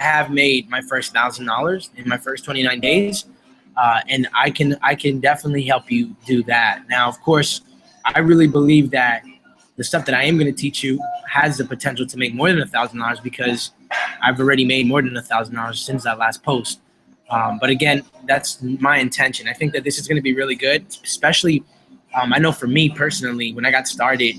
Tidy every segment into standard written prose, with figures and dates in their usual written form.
have made my first $1,000 in my first 29 days. And I can definitely help you do that. Now, of course, I really believe that the stuff that I am going to teach you has the potential to make more than $1,000 because I've already made more than $1,000 since that last post. But again, that's my intention. I think that this is going to be really good, especially I know for me personally, when I got started,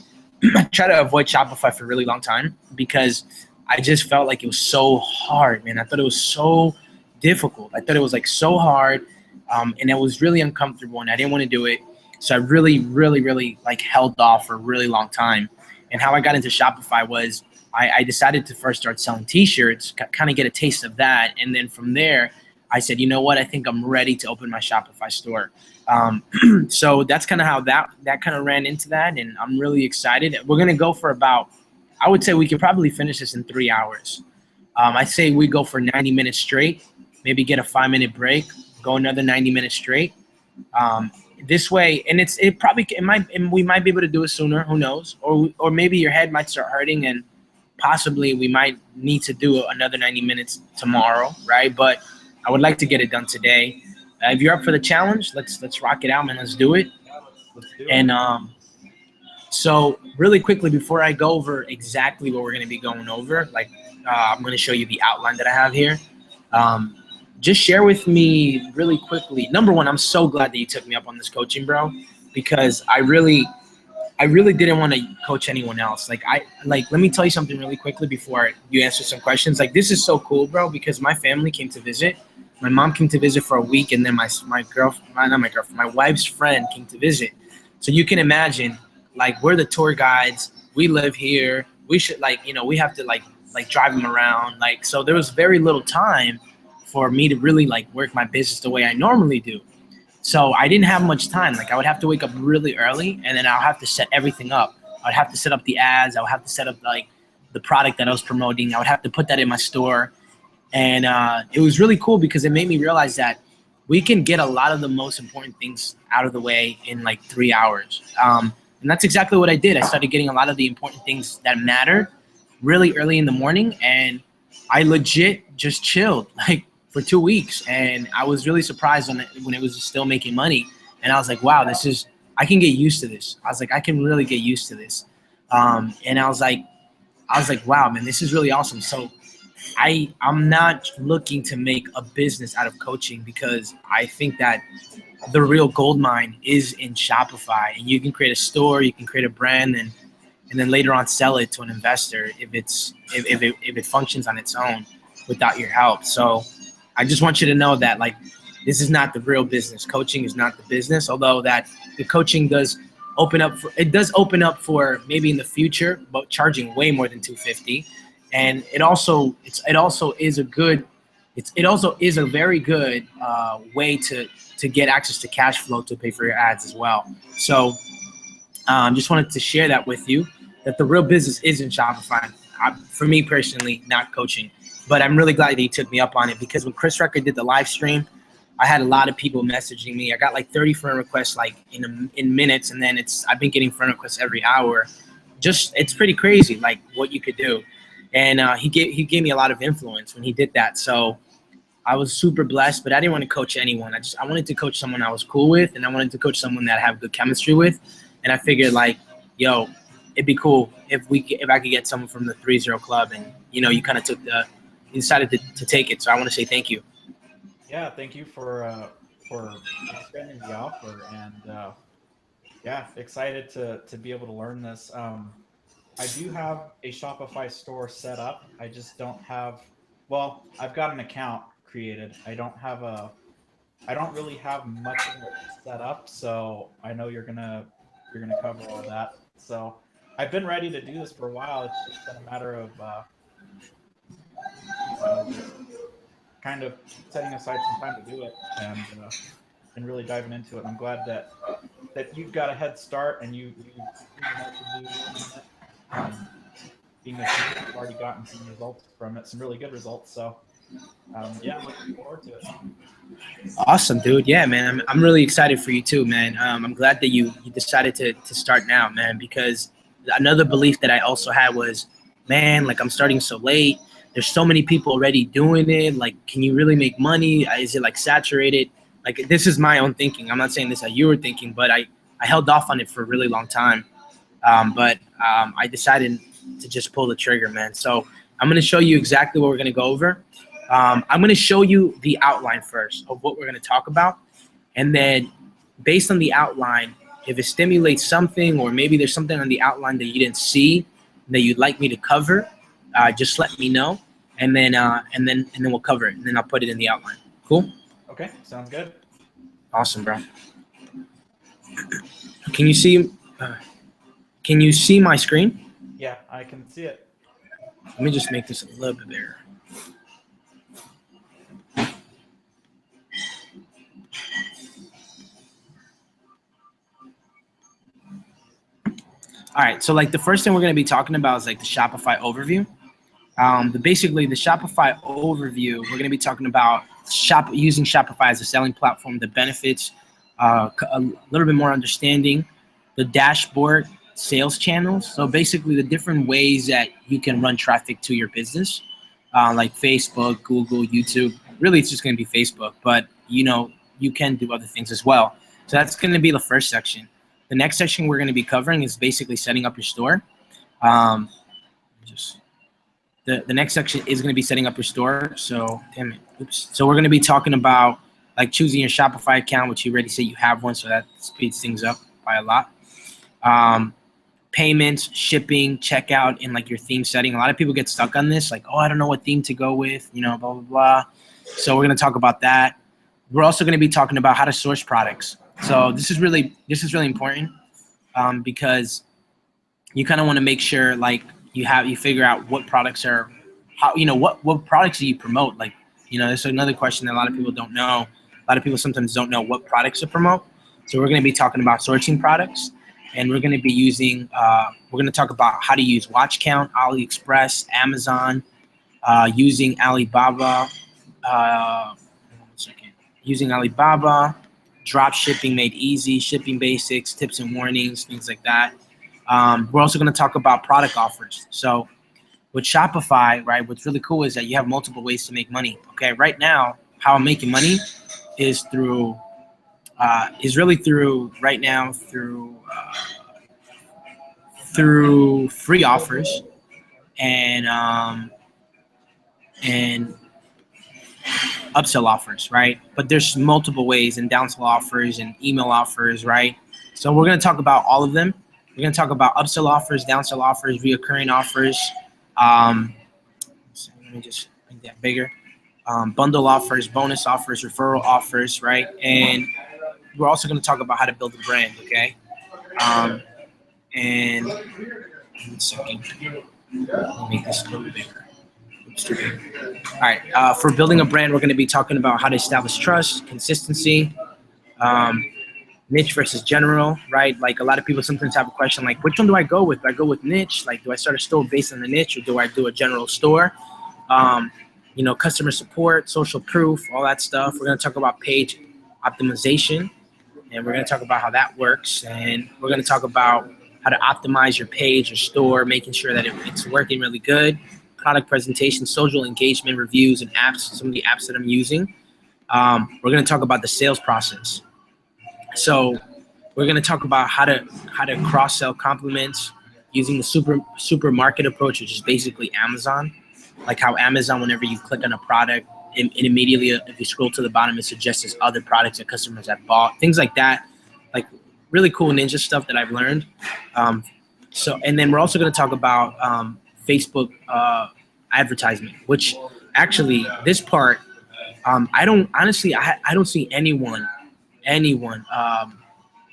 I tried to avoid Shopify for a really long time because I just felt like it was so hard, man. I thought it was so difficult. I thought it was like so hard, and it was really uncomfortable, and I didn't want to do it. So I really like held off for a really long time. And how I got into Shopify was I decided to first start selling t-shirts, kind of get a taste of that. And then from there, I said, you know what, I think I'm ready to open my Shopify store. So that's kind of how that kind of ran into that. And I'm really excited. We're going to go for about, I would say we could probably finish this in 3 hours. I say we go for 90 minutes straight, maybe get a 5-minute break, go another 90 minutes straight. This way, and we might be able to do it sooner, who knows, or maybe your head might start hurting and possibly we might need to do another 90 minutes tomorrow, right? But I would like to get it done today. If you're up for the challenge, let's rock it out, man. Let's do it. Let's do it. And so really quickly before I go over exactly what we're going to be going over, like I'm going to show you the outline that I have here. Just share with me really quickly. Number one, I'm so glad that you took me up on this coaching, bro, because I really didn't want to coach anyone else. Let me tell you something really quickly before you answer some questions. Like, this is so cool, bro, because my family came to visit. My mom came to visit for a week, and then my wife's friend came to visit. So you can imagine, like, we're the tour guides. We live here. We should, we have to like drive them around. Like, so there was very little time for me to really work my business the way I normally do. So I didn't have much time. Like, I would have to wake up really early, and then I'll have to set everything up. I'd have to set up the ads. I would have to set up the product that I was promoting. I would have to put that in my store. And it was really cool because it made me realize that we can get a lot of the most important things out of the way in 3 hours. And that's exactly what I did. I started getting a lot of the important things that matter really early in the morning, and I legit just chilled for 2 weeks. And I was really surprised when it was still making money. And I was like, wow, I can get used to this. I was like, I can really get used to this. And I was like, wow, man, this is really awesome. So I'm not looking to make a business out of coaching because I think that the real gold mine is in Shopify. And you can create a store, you can create a brand, and then later on sell it to an investor if it functions on its own without your help. So I just want you to know that this is not the real business. Coaching is not the business, although that the coaching does open up for maybe in the future, but charging way more than $250. And it also is a very good way to get access to cash flow to pay for your ads as well. So just wanted to share that with you, that the real business is in Shopify. For me personally, not coaching. But I'm really glad that he took me up on it, because when Chris Rucker did the live stream, I had a lot of people messaging me. I got 30 friend requests in minutes, and then I've been getting friend requests every hour. It's pretty crazy what you could do. And he gave me a lot of influence when he did that. So I was super blessed, but I didn't want to coach anyone. I wanted to coach someone I was cool with, and I wanted to coach someone that I have good chemistry with. And I figured yo, it'd be cool if I could get someone from the 3-0 club, and you kind of you decided to take it. So I want to say thank you. Yeah, thank you for extending the offer, and excited to be able to learn this. I do have a Shopify store set up. I just don't have, I've got an account created. I don't really have much of it set up, so I know you're gonna cover all that. So I've been ready to do this for a while. It's just been a matter of kind of setting aside some time to do it and really diving into it. And I'm glad that you've got a head start and you know what to do. Being that you've already gotten some results from it, some really good results. So I'm looking forward to it. Awesome, dude. Yeah, man. I'm really excited for you too, man. I'm glad that you decided to start now, man, because another belief that I also had was, man, I'm starting so late. there's so many people already doing it. Like, can you really make money? Is it like saturated? Like, this is my own thinking. I'm not saying this how you were thinking, but I held off on it for a really long time. But I decided to just pull the trigger, man. So I'm going to show you exactly what we're going to go over. I'm going to show you the outline first of what we're going to talk about. And then based on the outline, if it stimulates something, or maybe there's something on the outline that you didn't see that you'd like me to cover, just let me know. And then we'll cover it. And then I'll put it in the outline. Cool? Okay, sounds good. Awesome, bro. Can you see my screen? Yeah, I can see it. Let me just make this a little bit bigger. All right, so like the first thing we're going to be talking about is like the Shopify overview. Basically the Shopify overview, we're going to be talking about using Shopify as a selling platform, the benefits, a little bit more understanding, the dashboard, sales channels. So basically the different ways that you can run traffic to your business, like Facebook, Google, YouTube. Really, it's just going to be Facebook, but you can do other things as well. So that's going to be the first section. The next section we're going to be covering is basically setting up your store. The next section is going to be setting up your store. So, damn it. Oops. So we're going to be talking about like choosing your Shopify account, which you already say you have one, so that speeds things up by a lot. Payments, shipping, checkout, and like your theme setting. A lot of people get stuck on this, like, oh, I don't know what theme to go with, blah, blah, blah. So we're going to talk about that. We're also going to be talking about how to source products. So this is really important because you kind of want to make sure like you figure out what products are, what products do you promote? Like, there's another question that a lot of people don't know. A lot of people sometimes don't know what products to promote. So we're going to be talking about sourcing products, and we're going to be using, we're going to talk about how to use Watch Count, AliExpress, Amazon, using Alibaba, drop shipping made easy, shipping basics, tips and warnings, things like that. We're also going to talk about product offers. So with Shopify, right, what's really cool is that you have multiple ways to make money. Okay, right now, how I'm making money is through free offers and upsell offers, right? But there's multiple ways, and downsell offers and email offers, right? So we're going to talk about all of them. We're going to talk about upsell offers, downsell offers, reoccurring offers. So let me just make that bigger. Bundle offers, bonus offers, referral offers, right? And we're also going to talk about how to build a brand, okay? And 1 second. Let me make this a little bit bigger. Oops, too big. All right. For building a brand, we're going to be talking about how to establish trust, consistency, niche versus general, right? Like a lot of people sometimes have a question like, which one do I go with? Do I go with niche? Like, do I start a store based on the niche, or do I do a general store? Customer support, social proof, all that stuff. We're going to talk about page optimization, and we're going to talk about how that works. And we're going to talk about how to optimize your page or store, making sure that it's working really good. Product presentation, social engagement, reviews, and apps, some of the apps that I'm using. We're going to talk about the sales process. So we're going to talk about how to cross-sell compliments using the supermarket approach, which is basically Amazon. Like how Amazon, whenever you click on a product, it immediately, if you scroll to the bottom, it suggests other products that customers have bought, things like that. Like really cool ninja stuff that I've learned. And then we're also going to talk about Facebook advertisement, which actually this part, I don't see anyone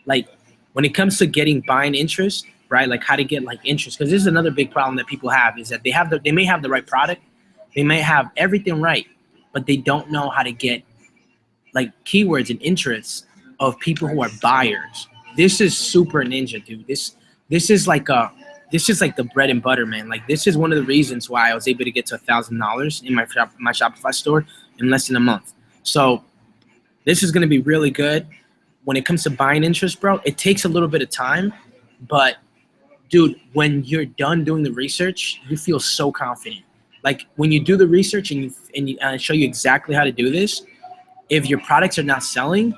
like when it comes to buying interest, right? Like how to get like interest, because this is another big problem that people have, is that they may have the right product, they may have everything right, but they don't know how to get like keywords and interests of people who are buyers. This is super ninja, dude. This is like the bread and butter, man. Like this is one of the reasons why I was able to get to $1,000 in my Shopify store in less than a month. So this is going to be really good. When it comes to buying interest, bro, it takes a little bit of time, but dude, when you're done doing the research, you feel so confident. Like when you do the research and I show you exactly how to do this, if your products are not selling,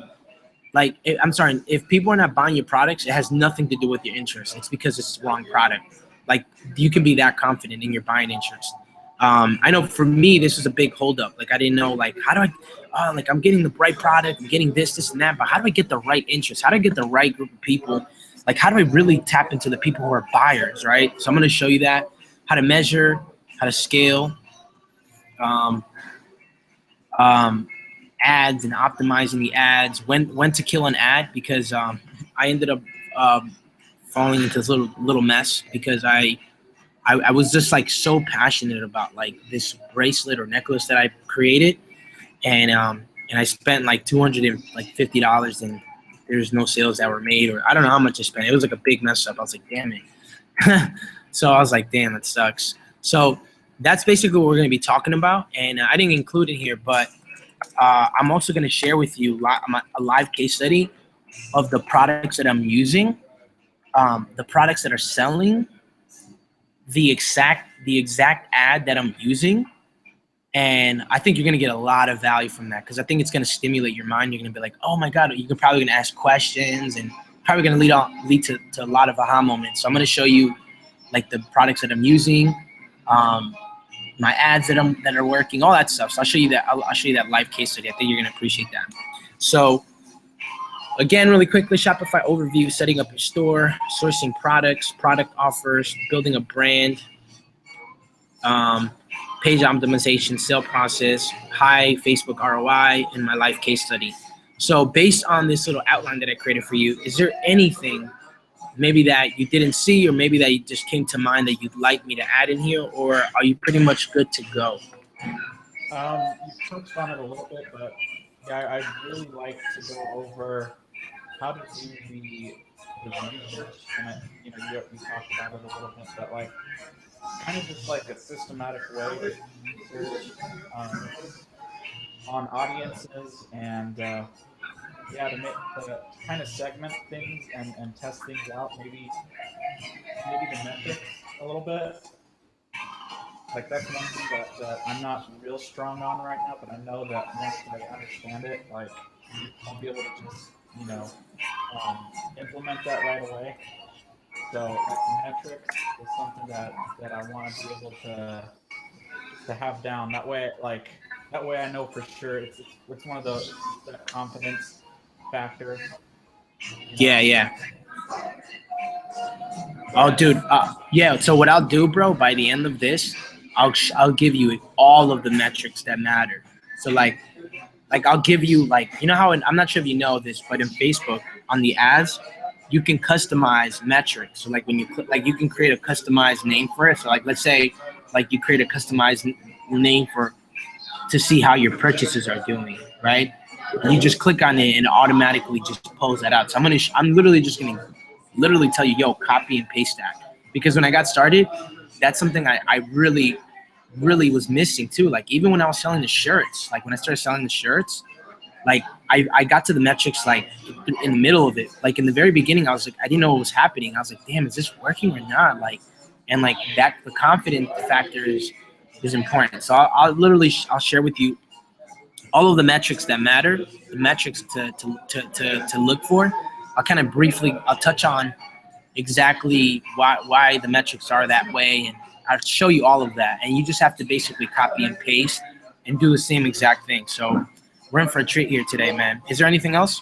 like I'm sorry, if people are not buying your products, it has nothing to do with your interest. It's because it's the wrong product. Like you can be that confident in your buying interest. I know for me, this was a big holdup. Like I didn't know, like how do I, like I'm getting the right product, I'm getting this, and that, but how do I get the right interest? How do I get the right group of people? Like how do I really tap into the people who are buyers, right? So I'm going to show you that, how to measure, how to scale, um, um, ads and optimizing the ads, when to kill an ad, because I ended up falling into this little mess because I was just like so passionate about like this bracelet or necklace that I created, and I spent like $250 and there's no sales that were made, or I don't know how much I spent. It was like a big mess up. I was like, damn it. So I was like, damn, it sucks. So that's basically what we're going to be talking about, and I didn't include it here, but I'm also going to share with you a live case study of the products that I'm using, the products that are selling, the exact ad that I'm using. And I think you're going to get a lot of value from that, because I think it's going to stimulate your mind. You're going to be like, oh my God, you're probably going to ask questions, and probably going to lead to a lot of aha moments. So I'm going to show you like the products that I'm using, my ads that are working, all that stuff. So I'll show you that. I'll show you that live case study. I think you're going to appreciate that. So again, really quickly, Shopify overview: setting up your store, sourcing products, product offers, building a brand, page optimization, sale process, high Facebook ROI, and my live case study. So based on this little outline that I created for you, is there anything maybe that you didn't see, or maybe that you just came to mind that you'd like me to add in here, or are you pretty much good to go? You touched on it a little bit, but yeah, I'd really like to go over how to do the research, and you talked about it a little bit, but like kind of just like a systematic way to do research on audiences, and yeah, to kind of segment things and test things out, maybe the metrics a little bit. Like that's one thing that I'm not real strong on right now, but I know that once I understand it, like I'll be able to just implement that right away. So like metrics is something that I want to be able to have down. That way I know for sure it's one of those, it's that confidence factor. Yeah, yeah. Oh, dude. Yeah. So what I'll do, bro, by the end of this, I'll give you all of the metrics that matter. So like I'll give you, like, you know how I'm not sure if you know this, but in Facebook on the ads, you can customize metrics. So like when you click, like you can create a customized name for it. So like let's say like you create a customized name to see how your purchases are doing, right? And you just click on it and it automatically just pulls that out. So I'm literally just gonna tell you, yo, copy and paste that, because when I got started, that's something I really was missing too. Like even when I was selling the shirts, like when I started selling the shirts, like I got to the metrics like in the middle of it. Like in the very beginning, I was like, I didn't know what was happening. I was like, damn, is this working or not? Like, and like that, the confidence factor is important. So I'll share with you all of the metrics that matter, the metrics to look for. I'll touch on exactly why the metrics are that way, and I'll show you all of that. And you just have to basically copy and paste and do the same exact thing. So we're in for a treat here today, man. Is there anything else?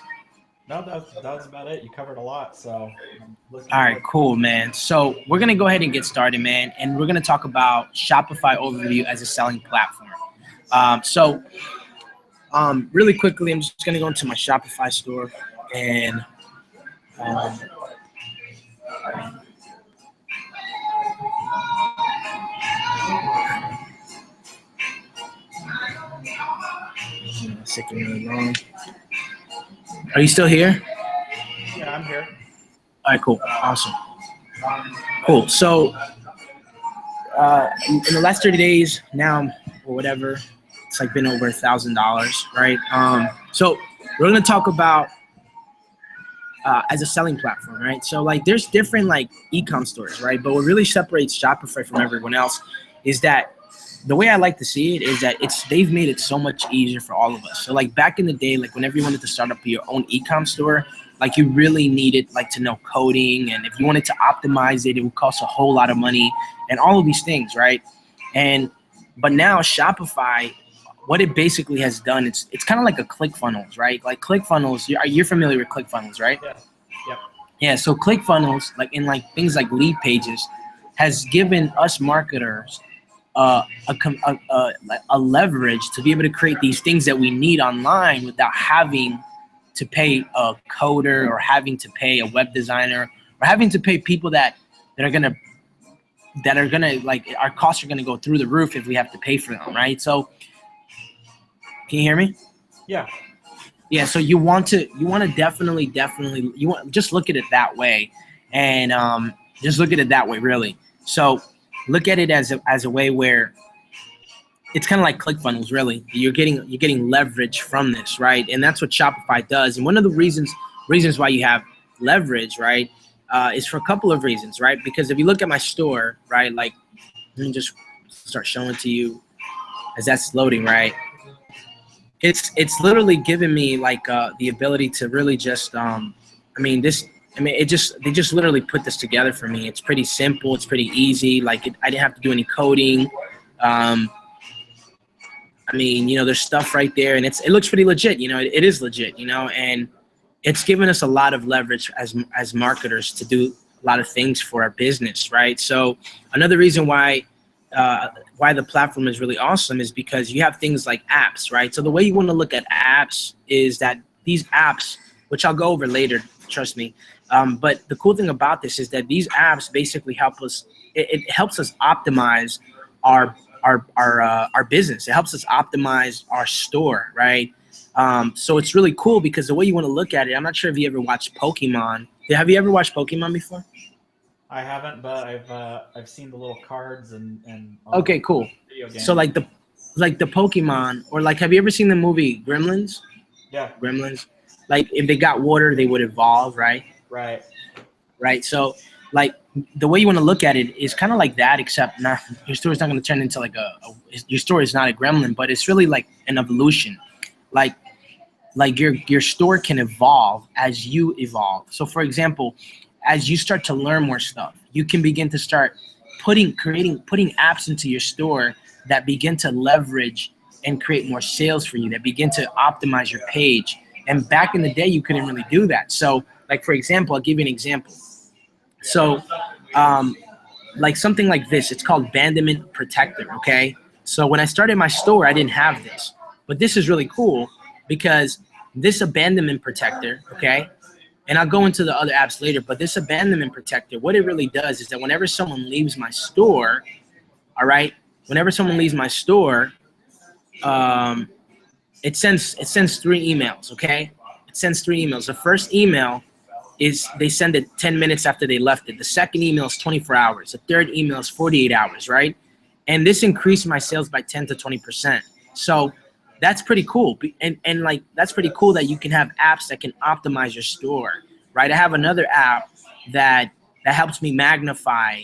No, that was about it. You covered a lot, so I'm looking All right, forward. cool, man. So we're gonna go ahead and get started, man, and we're gonna talk about Shopify overview as a selling platform. Really quickly, I'm just gonna go into my Shopify store and um, second really long. Are you still here? Yeah, I'm here. All right, cool, awesome, cool. So in the last 30 days now, or whatever, it's like been over $1,000, right? So we're gonna talk about as a selling platform, right? So like there's different like e-com stores, right? But what really separates Shopify from everyone else is that the way I like to see it is that they've made it so much easier for all of us. So like back in the day, like whenever you wanted to start up your own e-com store, like you really needed like to know coding, and if you wanted to optimize it, it would cost a whole lot of money and all of these things, right? And but now Shopify, what it basically has done, it's kind of like a ClickFunnels, right? Like ClickFunnels, you're familiar with ClickFunnels, right? Yeah. Yep. Yeah, so ClickFunnels, like in like things like lead pages, has given us marketers a leverage to be able to create these things that we need online without having to pay a coder or having to pay a web designer or having to pay people that are gonna like our costs are gonna go through the roof if we have to pay for them, right? So can you hear me? Yeah. Yeah, so you want to definitely you want just look at it that way, and just look at it that way really. So look at it as a way where it's kind of like ClickFunnels really. You're getting leverage from this, right? And that's what Shopify does. And one of the reasons why you have leverage, right, is for a couple of reasons, right? Because if you look at my store, right, like let me just start showing to you as that's loading, right? It's literally given me like the ability to really just they just literally put this together for me. It's pretty simple, it's pretty easy, like I didn't have to do any coding. There's stuff right there, and it looks pretty legit, it is legit, and it's given us a lot of leverage as marketers to do a lot of things for our business, right? So another reason why the platform is really awesome is because you have things like apps, right? So the way you want to look at apps is that these apps, which I'll go over later, trust me, but the cool thing about this is that these apps basically help us. It helps us optimize our business. It helps us optimize our store, right? So it's really cool because the way you want to look at it, I'm not sure if you ever watched Pokemon. Have you ever watched Pokemon before? I haven't, but I've seen the little cards and Okay, cool. Video games. So like the Pokemon, or like have you ever seen the movie Gremlins? Yeah. Gremlins. Like if they got water, they would evolve, right? Right. Right. So like the way you want to look at it is kind of like that, except not your story's not going to turn into like your story is not a gremlin, but it's really like an evolution. Like your store can evolve as you evolve. So for example, as you start to learn more stuff, you can begin to start putting apps into your store that begin to leverage and create more sales for you, that begin to optimize your page. And back in the day, you couldn't really do that. So like, for example, I'll give you an example. So like something like this, it's called Abandonment Protector, okay? So when I started my store, I didn't have this, but this is really cool because this Abandonment Protector, okay? And I'll go into the other apps later, but this Abandonment Protector, what it really does is that whenever someone leaves my store, all right, whenever someone leaves my store, it sends 3 emails, okay? It sends 3 emails. The first email is they send it 10 minutes after they left it. The second email is 24 hours. The third email is 48 hours, right? And this increased my sales by 10 to 20%. So that's pretty cool. And like, that's pretty cool that you can have apps that can optimize your store, right? I have another app that helps me magnify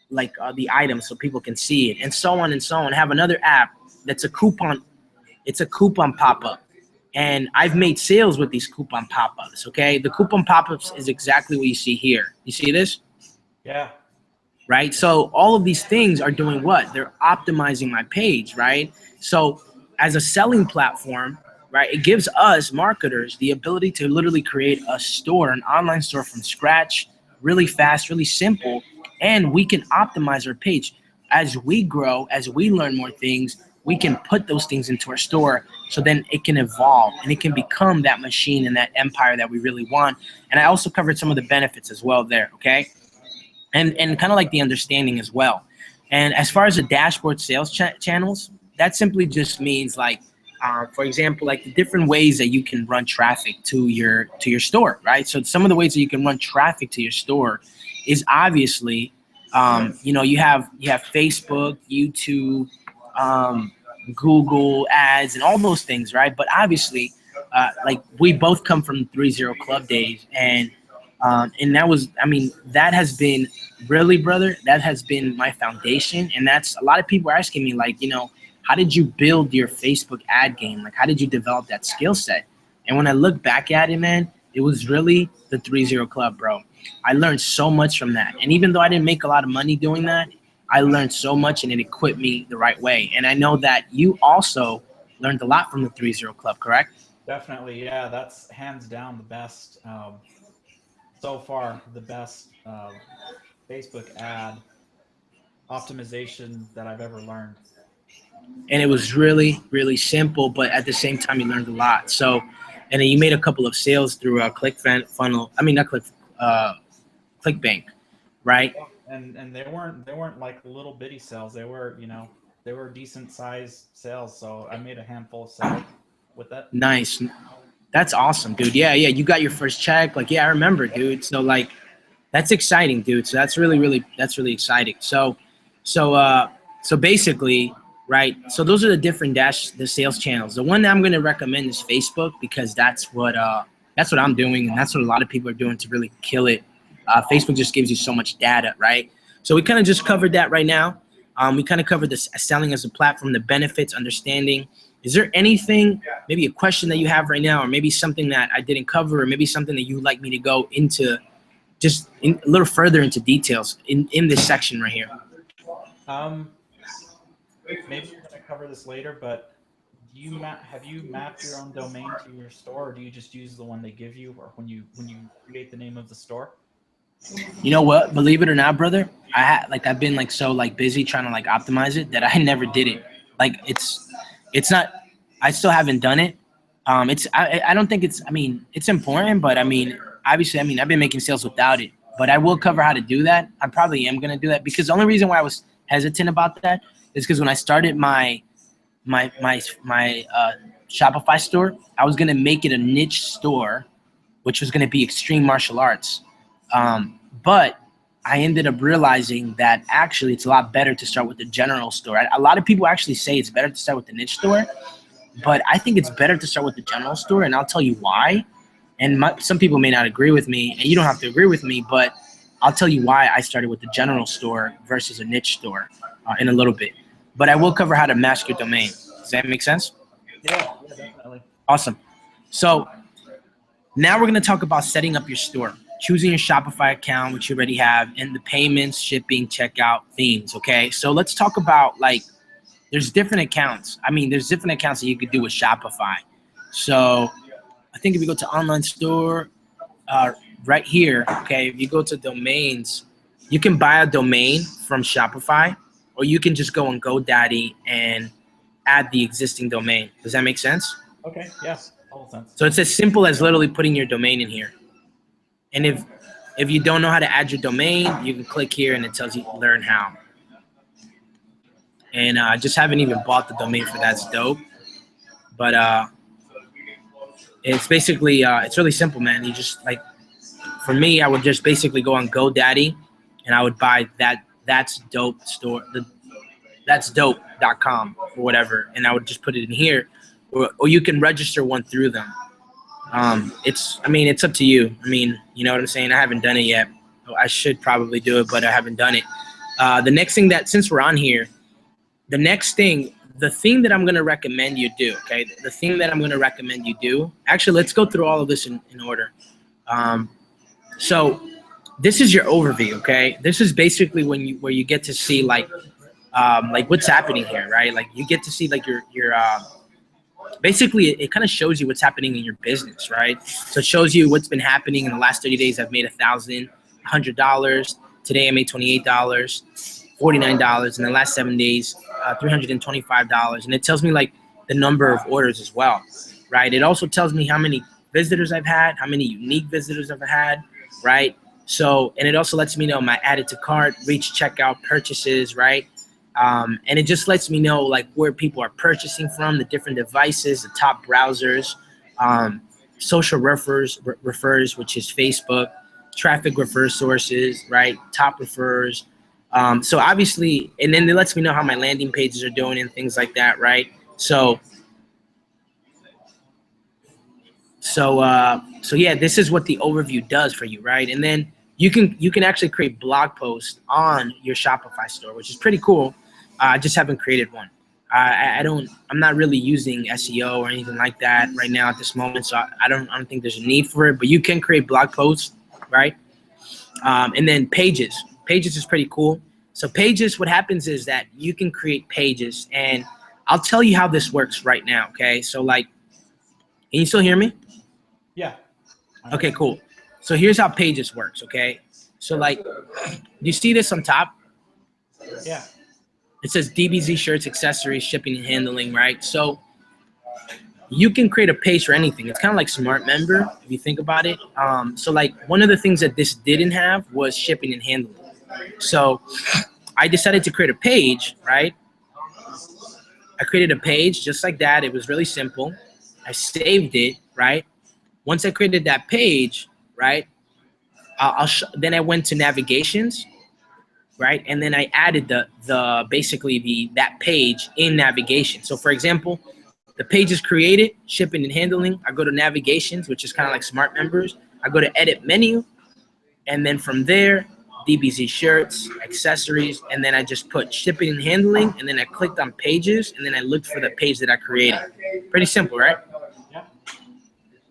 like the items so people can see it, and so on and so on. I have another app that's a coupon. It's a coupon pop-up. And I've made sales with these coupon pop-ups, okay? The coupon pop-ups is exactly what you see here. You see this? Yeah. Right? So all of these things are doing what? They're optimizing my page, right? So as a selling platform, right, it gives us marketers the ability to literally create a store, an online store from scratch, really fast, really simple, and we can optimize our page. As we grow, as we learn more things, we can put those things into our store so then it can evolve and it can become that machine and that empire that we really want. And I also covered some of the benefits as well there, okay? And kind of like the understanding as well. And as far as the dashboard sales channels, that simply just means like, for example, like the different ways that you can run traffic to your store, right? So some of the ways that you can run traffic to your store is obviously, you have Facebook, YouTube, Google ads, and all those things, right? But obviously, like we both come from 3-0 Club days, and And that was, I mean, that has been really, brother, that has been my foundation. And that's a lot of people are asking me, like, you know, how did you build your Facebook ad game? Like, how did you develop that skill set? And when I look back at it, man, it was really the 3-0 Club, bro. I learned so much from that. And even though I didn't make a lot of money doing that, I learned so much and it equipped me the right way. And I know that you also learned a lot from the 3-0 Club, correct? Definitely, yeah. That's hands down the best so far. The best Facebook ad optimization that I've ever learned. And it was really, really simple, but at the same time, you learned a lot. So, and then you made a couple of sales through a Funnel. I mean, not ClickBank, right? And they weren't like little bitty sales. They were, they were decent sized sales. So I made a handful of sales with that. Nice. That's awesome, dude. Yeah, yeah. You got your first check. Like, yeah, I remember, dude. So like, that's exciting, dude. So that's really exciting. So basically, right. So those are the different the sales channels. The one that I'm gonna recommend is Facebook because that's what I'm doing, and that's what a lot of people are doing to really kill it. Facebook just gives you so much data, right? So we kind of just covered that right now. We kind of covered this selling as a platform, the benefits, understanding. Is there anything, maybe a question that you have right now, or maybe something that I didn't cover, or maybe something that you'd like me to go into just a little further into details in this section right here? Um, Maybe we're gonna cover this later, but have you mapped your own domain to your store, or do you just use the one they give you, or when you create the name of the store? You know what? Believe it or not, brother, I've been like so like busy trying to like optimize it that I never did it. Like it's not. I still haven't done it. I don't think it's. I mean, it's important, but I mean, obviously, I mean, I've been making sales without it. But I will cover how to do that. I probably am gonna do that because the only reason why I was hesitant about that is because when I started my Shopify store, I was gonna make it a niche store, which was gonna be extreme martial arts. But I ended up realizing that actually it's a lot better to start with the general store. A lot of people actually say it's better to start with the niche store, but I think it's better to start with the general store, and I'll tell you why. And some people may not agree with me, and you don't have to agree with me, but I'll tell you why I started with the general store versus a niche store in a little bit. But I will cover how to mask your domain. Does that make sense? Yeah, yeah, definitely. Awesome. So now we're going to talk about setting up your store, choosing your Shopify account, which you already have, and the payments, shipping, checkout, themes, okay? So let's talk about, like, there's different accounts. I mean, there's different accounts that you could do with Shopify. So I think if you go to online store, right here, okay, if you go to domains, you can buy a domain from Shopify, or you can just go on GoDaddy and add the existing domain. Does that make sense? Okay, yeah, all sense. So it's as simple as literally putting your domain in here. And if you don't know how to add your domain, you can click here and it tells you learn how. And I just haven't even bought the domain for that. It's dope. But it's basically, it's really simple, man. You just like, for me, I would just basically go on GoDaddy and I would buy that's dope store, that's dope.com or whatever. And I would just put it in here, or you can register one through them. I mean, it's up to you. I mean, you know what I'm saying? I haven't done it yet. I should probably do it, but I haven't done it. The next thing that, since we're on here, the thing that I'm going to recommend you do, okay? The thing that I'm going to recommend you do, actually, let's go through all of this in order. So this is your overview, okay? This is basically where you get to see like what's happening here, right? Like you get to see like your basically it kind of shows you what's happening in your business, right? So it shows you what's been happening in the last 30 days. I've made $1,100. Today I made $28, $49 in the last 7 days, $325. And it tells me like the number of orders as well, right? It also tells me how many visitors I've had, how many unique visitors I've had, right? So, and it also lets me know my added to cart, reach checkout, purchases, right? And it just lets me know like where people are purchasing from, the different devices, the top browsers, social refers, which is Facebook, traffic refer sources, right? Top refers. So obviously, and then it lets me know how my landing pages are doing and things like that, right? So So yeah, this is what the overview does for you, right? And then you can actually create blog posts on your Shopify store, which is pretty cool. I just haven't created one. I'm not really using SEO or anything like that right now at this moment, so I don't think there's a need for it. But you can create blog posts, right? And then pages. Pages is pretty cool. So pages, what happens is that you can create pages, and I'll tell you how this works right now. Okay, so like, can you still hear me? Yeah. Okay, cool. So here's how pages works. Okay, so like, do you see this on top? Yeah. It says DBZ shirts, accessories, shipping and handling, right? So you can create a page for anything. It's kind of like Smart Member if you think about it. So like one of the things that this didn't have was shipping and handling. So I decided to create a page, right? I created a page just like that. It was really simple. I saved it, right? Once I created that page, right? Then I went to navigations, right? And then I added the basically that page in navigation. So for example, the page is created, shipping and handling. I go to navigations, which is kind of like Smart Members. I go to edit menu, and then from there, DBZ shirts, accessories, and then I just put shipping and handling, and then I clicked on pages, and then I looked for the page that I created. Pretty simple, right? Yeah.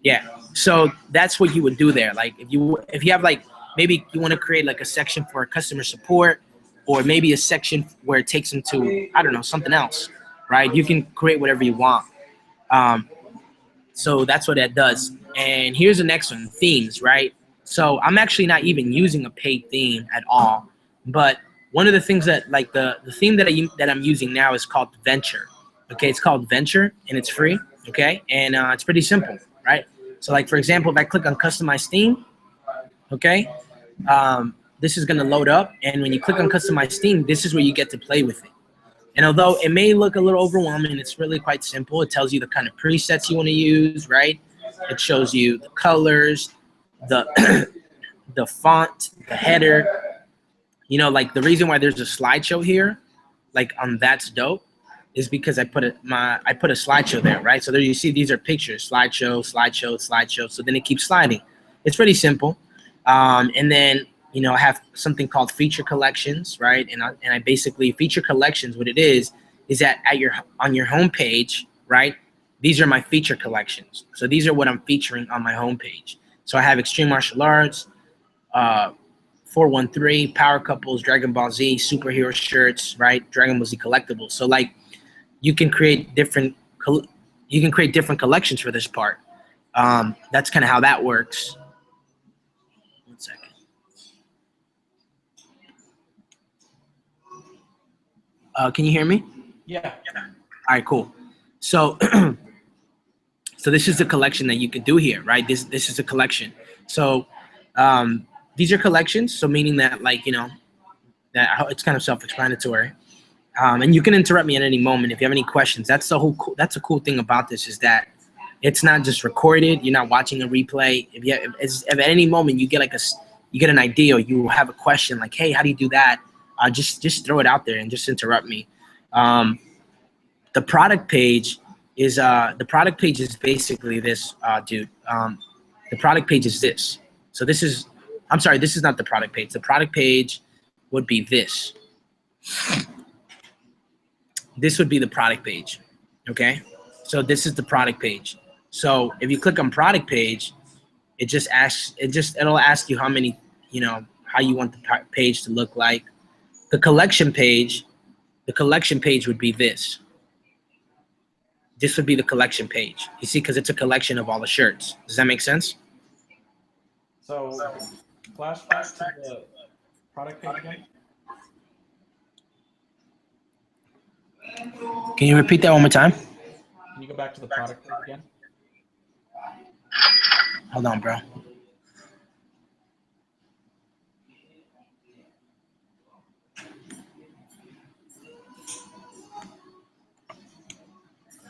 Yeah. So that's what you would do there. Like if you have like, maybe you want to create like a section for customer support, or maybe a section where it takes them to, I don't know, something else, right? You can create whatever you want. So that's what that does. And here's the next one, themes, right? So I'm actually not even using a paid theme at all. But one of the things that, like the theme that I'm using now is called Venture. Okay, it's called Venture and it's free. Okay, and it's pretty simple, right? So like, for example, if I click on customize theme, okay, this is gonna load up. And when you click on customize theme, this is where you get to play with it. And although it may look a little overwhelming, it's really quite simple. It tells you the kind of presets you want to use, right? It shows you the colors, the the font, the header. You know, like the reason why there's a slideshow here, like on That's Dope, is because I put a slideshow there, right? So there you see these are pictures, slideshow, slideshow, slideshow. So then it keeps sliding. It's pretty simple. And then, you know, I have something called feature collections, right? And I basically, feature collections, what it is that on your homepage, right? These are my feature collections. So these are what I'm featuring on my homepage. So I have Extreme Martial Arts, 413, Power Couples, Dragon Ball Z, superhero shirts, right? Dragon Ball Z collectibles. So like, you can create different collections for this part. That's kind of how that works. One second. Can you hear me? Yeah. All right, cool. So, so this is the collection that you can do here, right? This is a collection. So, these are collections. So meaning that, like, you know, that it's kind of self-explanatory. And you can interrupt me at any moment if you have any questions. That's a cool thing about this, is that it's not just recorded. You're not watching a replay. If at any moment you get an idea, or you have a question like, hey, how do you do that? Just throw it out there and just interrupt me. The product page is basically this, dude. The product page is this. So this is not the product page. The product page would be this. This would be the product page. Okay. So this is the product page. So if you click on product page, it'll ask you how many, you know, how you want the page to look like. The collection page would be this. This would be the collection page. You see, because it's a collection of all the shirts. Does that make sense? So flashback to the product page again. Can you repeat that one more time? Can you go back to the product page again? Hold on, bro.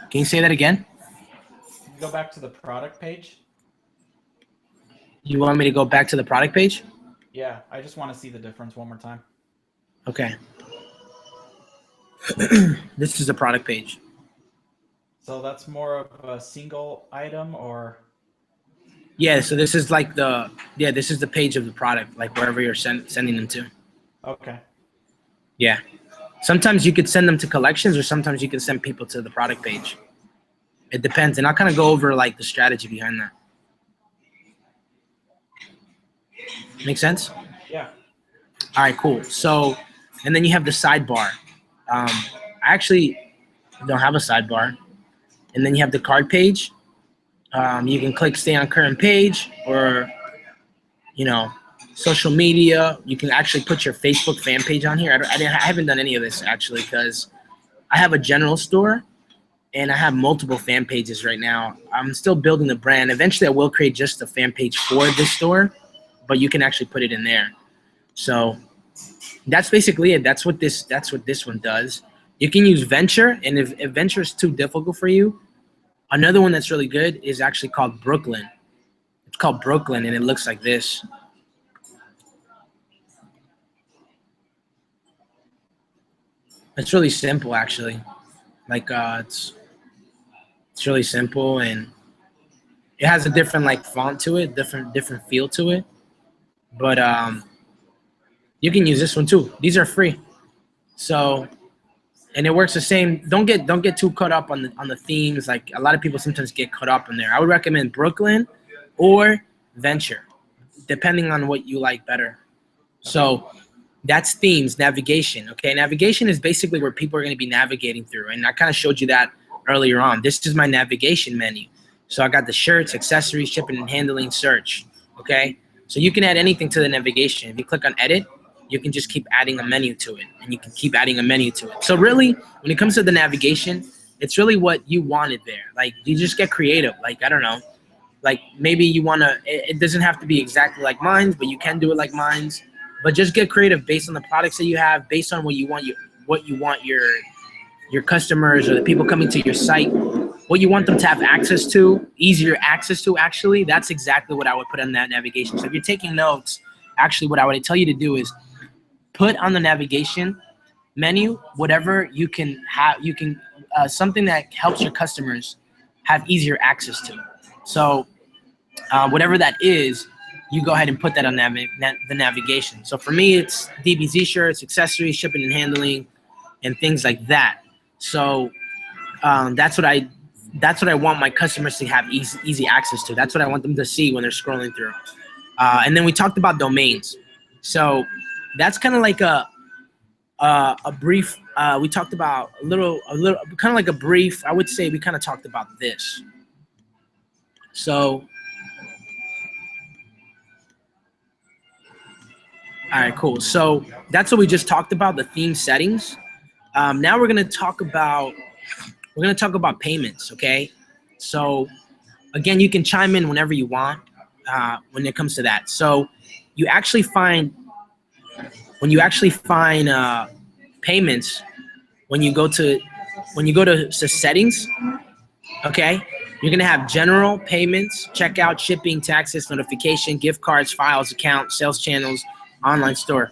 Can you say that again? Can you go back to the product page? You want me to go back to the product page? Yeah, I just want to see the difference one more time. Okay. This is the product page. So that's more of a single item, or? Yeah, so this is like this is the page of the product, like wherever you're sending them to. Okay. Yeah. Sometimes you could send them to collections, or sometimes you can send people to the product page. It depends, and I'll kind of go over like the strategy behind that. Make sense? Yeah. All right, cool. So, and then you have the sidebar. I actually don't have a sidebar. And then you have the card page. You can click stay on current page, or, you know, social media. You can actually put your Facebook fan page on here. I haven't done any of this actually, because I have a general store and I have multiple fan pages right now. I'm still building the brand. Eventually I will create just a fan page for this store, but you can actually put it in there. So that's basically it. That's what this one does. You can use Venture, and if Venture is too difficult for you, another one that's really good is actually called Brooklyn. It's called Brooklyn, and it looks like this. It's really simple, actually. Like it's really simple, and it has a different like font to it, different feel to it. But you can use this one too. These are free. So, and it works the same. Don't get too caught up on the themes. Like a lot of people sometimes get caught up in there. I would recommend Brooklyn or Venture, depending on what you like better. So that's themes, navigation. Okay, navigation is basically where people are going to be navigating through, and I kind of showed you that earlier on. This is my navigation menu. So I got the shirts, accessories, shipping and handling, search. Okay, so you can add anything to the navigation. If you click on edit, you can just keep adding a menu to it, and you can keep adding a menu to it. So really, when it comes to the navigation, it's really what you wanted there. Like you just get creative. Like I don't know, like maybe you want to. It doesn't have to be exactly like mine's, but you can do it like mine's. But just get creative based on the products that you have, based on what you want your customers or the people coming to your site, what you want them to have access to, easier access to. Actually, that's exactly what I would put on that navigation. So if you're taking notes, actually, what I would tell you to do is put on the navigation menu whatever you can have. You can something that helps your customers have easier access to. So whatever that is, you go ahead and put that on the navigation. So for me, it's DBZ shirts, accessories, shipping and handling, and things like that. So that's what I want my customers to have easy access to. That's what I want them to see when they're scrolling through. And then we talked about domains. So that's kind of like a brief. We talked about a little, kind of like a brief. I would say we kind of talked about this. So. All right, cool. So that's what we just talked about, the theme settings. Now we're gonna talk about payments. Okay. So again, you can chime in whenever you want when it comes to that. So you actually find payments when you go to settings. Okay. You're gonna have general, payments, checkout, shipping, taxes, notification, gift cards, files, account, sales channels, online store.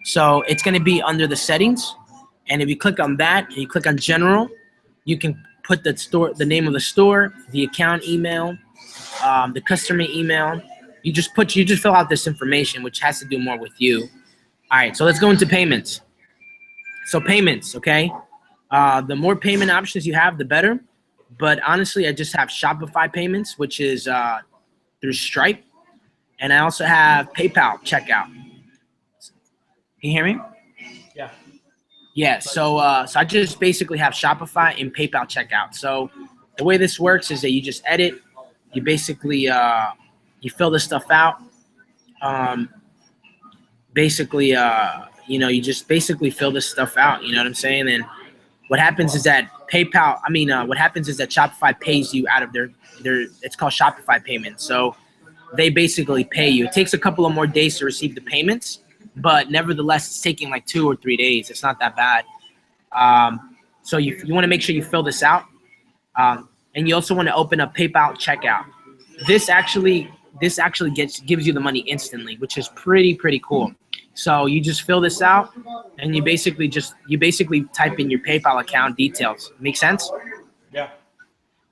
So it's going to be under the settings, and if you click on that and you click on general, you can put the name of the store, the account email, the customer email. You just fill out this information, which has to do more with you. All right, so let's go into payments. So payments, okay, the more payment options you have, the better. But honestly, I just have Shopify payments, which is through Stripe, and I also have PayPal checkout. Can you hear me? Yeah. Yeah. So I just basically have Shopify and PayPal checkout. So the way this works is that you just edit. You basically you fill this stuff out. You just basically fill this stuff out. You know what I'm saying? And what happens is that what happens is that Shopify pays you out of their. It's called Shopify payments. So they basically pay you. It takes a couple of more days to receive the payments, but nevertheless, it's taking like 2 or 3 days. It's not that bad. So you want to make sure you fill this out, and you also want to open up PayPal checkout. This actually gives you the money instantly, which is pretty cool. So you just fill this out, and you basically type in your PayPal account details. Make sense? Yeah.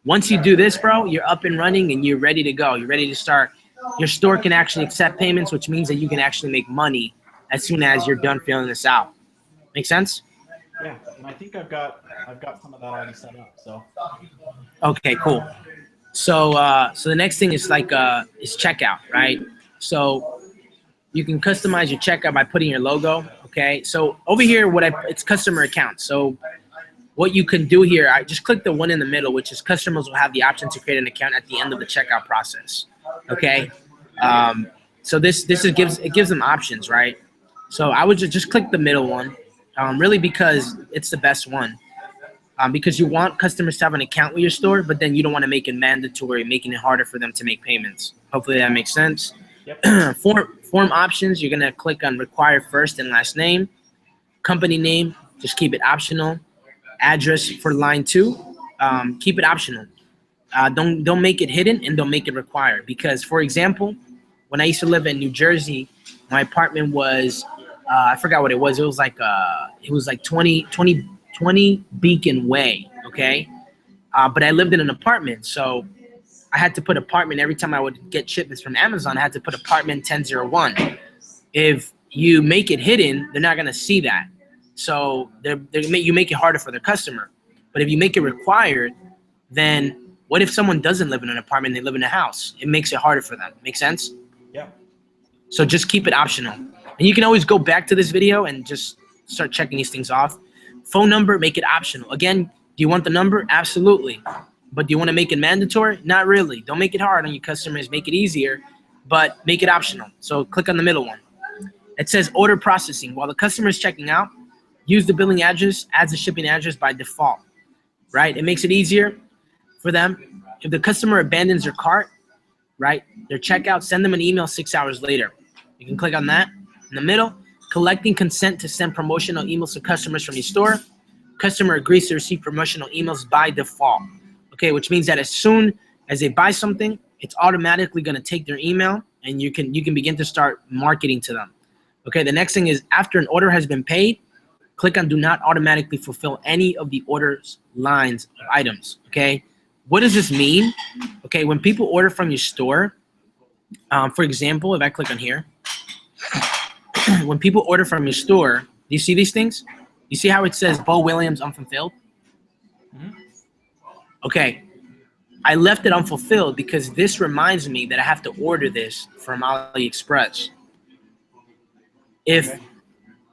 Once you do this, bro, you're up and running and you're ready to go. You're ready to start your store can actually accept payments, which means that you can actually make money as soon as you're done filling this out. Make sense? Yeah, and I think I've got some of that already set up. So Okay, cool. So the next thing is like is checkout, right? So you can customize your checkout by putting your logo. Okay, so over here, it's customer accounts. So what you can do here, I just click the one in the middle, which is customers will have the option to create an account at the end of the checkout process. Okay, so it gives them options, right? So I would just click the middle one, really because it's the best one. Because you want customers to have an account with your store, but then you don't want to make it mandatory, making it harder for them to make payments. Hopefully that makes sense. yep, Form options, you're gonna click on require first and last name. Company name, just keep it optional. Address for line 2, keep it optional. Don't make it hidden and don't make it required. Because for example, when I used to live in New Jersey, my apartment was I forgot what it was. It was like 20 Beacon Way. Okay, but I lived in an apartment, so I had to put apartment every time I would get shipments from Amazon. I had to put apartment 1001. If you make it hidden, they're not gonna see that. So you make it harder for the customer. But if you make it required, then what if someone doesn't live in an apartment, they live in a house? It makes it harder for them. Make sense? yeah, So just keep it optional. And you can always go back to this video and just start checking these things off. Phone number, make it optional. Again, do you want the number? Absolutely. But do you want to make it mandatory? Not really. Don't make it hard on your customers. Make it easier, but make it optional. So click on the middle one. It says order processing. While the customer is checking out, use the billing address as the shipping address by default, right? It makes it easier for them. If the customer abandons their cart, right, their checkout, send them an email 6 hours later. You can click on that. In the middle, collecting consent to send promotional emails to customers from your store. Customer agrees to receive promotional emails by default. Okay, which means that as soon as they buy something, it's automatically going to take their email and you can begin to start marketing to them. Okay, the next thing is after an order has been paid, click on do not automatically fulfill any of the order's lines of items. Okay, what does this mean? Okay, when people order from your store, for example, if I click on here, when people order from your store, do you see these things? You see how it says Bo Williams unfulfilled? mm-hmm. Okay, I left it unfulfilled because this reminds me that I have to order this from AliExpress. If Okay,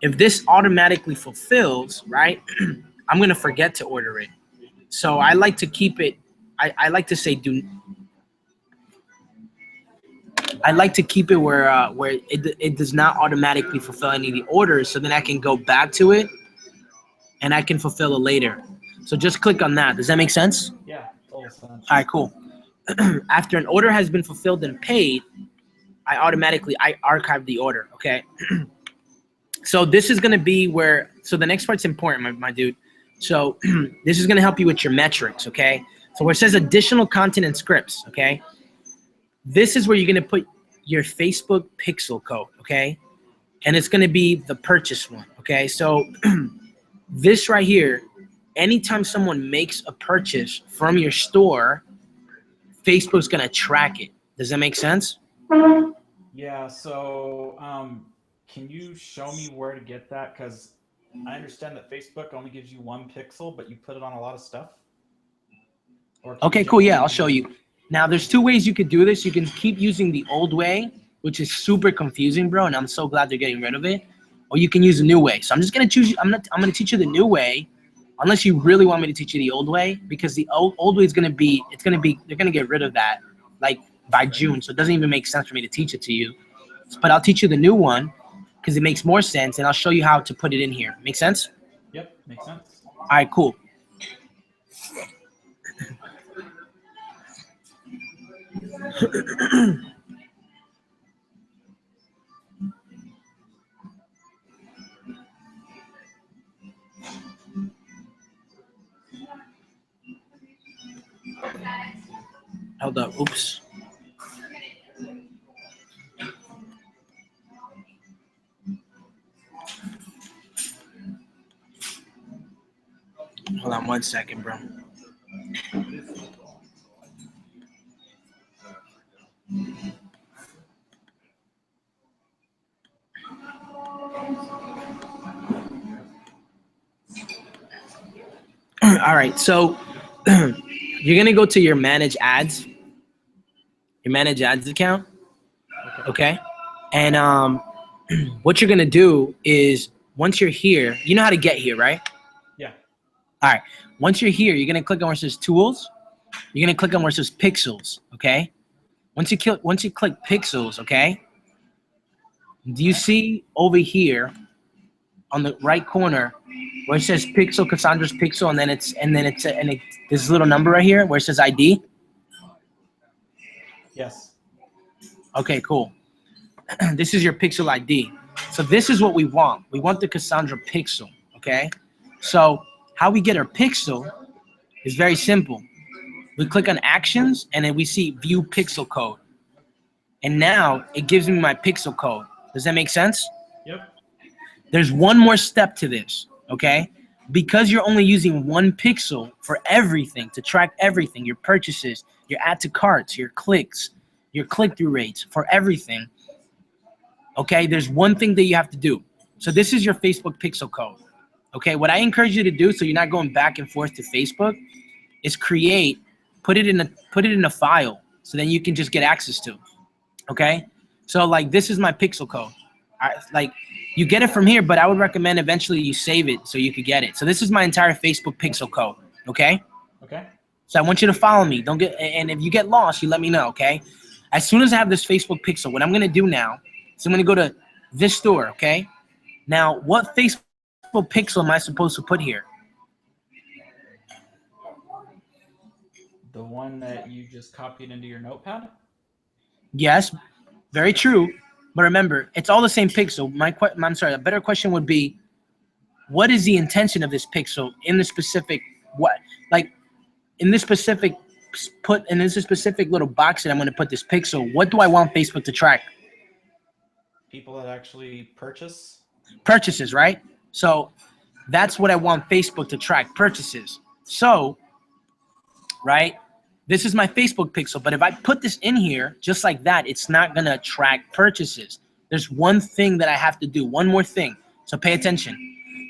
if this automatically fulfills, right, I'm gonna forget to order it. So I like to keep it. I like to say I like to keep it where it does not automatically fulfill any of the orders, so then I can go back to it and I can fulfill it later. So just click on that. Does that make sense? yeah, total sense. All right, cool. After an order has been fulfilled and paid, I archive the order. Okay. So this is gonna be where. So the next part's important, my dude. So this is gonna help you with your metrics. Okay. So where it says additional content and scripts. Okay. This is where you're gonna put your Facebook pixel code. Okay. And it's gonna be the purchase one. Okay. So this right here, anytime someone makes a purchase from your store, Facebook's gonna track it. Does that make sense? Yeah, so can you show me where to get that? Because I understand that Facebook only gives you 1 pixel, but you put it on a lot of stuff. Or can you Okay, cool. Yeah, generate I'll show you. Now, there's 2 ways you could do this. You can keep using the old way, which is super confusing, bro, and I'm so glad they're getting rid of it. Or you can use the new way. So I'm just gonna choose. I'm gonna teach you the new way, unless you really want me to teach you the old way, because the old way is gonna be. They're gonna get rid of that like by June. So it doesn't even make sense for me to teach it to you. But I'll teach you the new one because it makes more sense, and I'll show you how to put it in here. Make sense? Yep, makes sense. All right, cool. Hold up. Oops. Hold on 1 second, bro. All right, so you're gonna go to your manage ads, account, Okay. okay? And what you're gonna do is once you're here, you know how to get here, right? Yeah. All right. Once you're here, you're gonna click on where it says tools. You're gonna click on where it says pixels, okay? Once you click pixels, okay? Do you see over here on the right corner where it says pixel, Cassandra's pixel, and then this little number right here where it says ID? Yes. Okay, cool. This is your pixel ID. So this is what we want. We want the Cassandra pixel, okay? So how we get our pixel is very simple. We click on actions and then we see view pixel code. And now it gives me my pixel code. Does that make sense? Yep. There's one more step to this, okay? Because you're only using one pixel for everything, to track everything, your purchases, your add to carts, your clicks, your click-through rates, for everything, okay? There's one thing that you have to do. So this is your Facebook pixel code, okay? What I encourage you to do so you're not going back and forth to Facebook is put it in a file so then you can just get access to, okay? So like this is my pixel code. Like you get it from here, but I would recommend eventually you save it so you could get it. So this is my entire Facebook pixel code, okay? Okay. So I want you to follow me. And if you get lost, you let me know, okay? As soon as I have this Facebook pixel, what I'm gonna do now is I'm gonna go to this store, okay? Now, what Facebook pixel am I supposed to put here? The one that you just copied into your notepad? Yes, very true. But remember, it's all the same pixel. I'm sorry, a better question would be, what is the intention of this pixel in the specific, in this specific little box that I'm going to put this pixel, what do I want Facebook to track? People that actually purchase? Purchases, right? So that's what I want Facebook to track, purchases. So, right, this is my Facebook pixel, but if I put this in here just like that, it's not going to track purchases. There's one thing that I have to do, one more thing. So pay attention.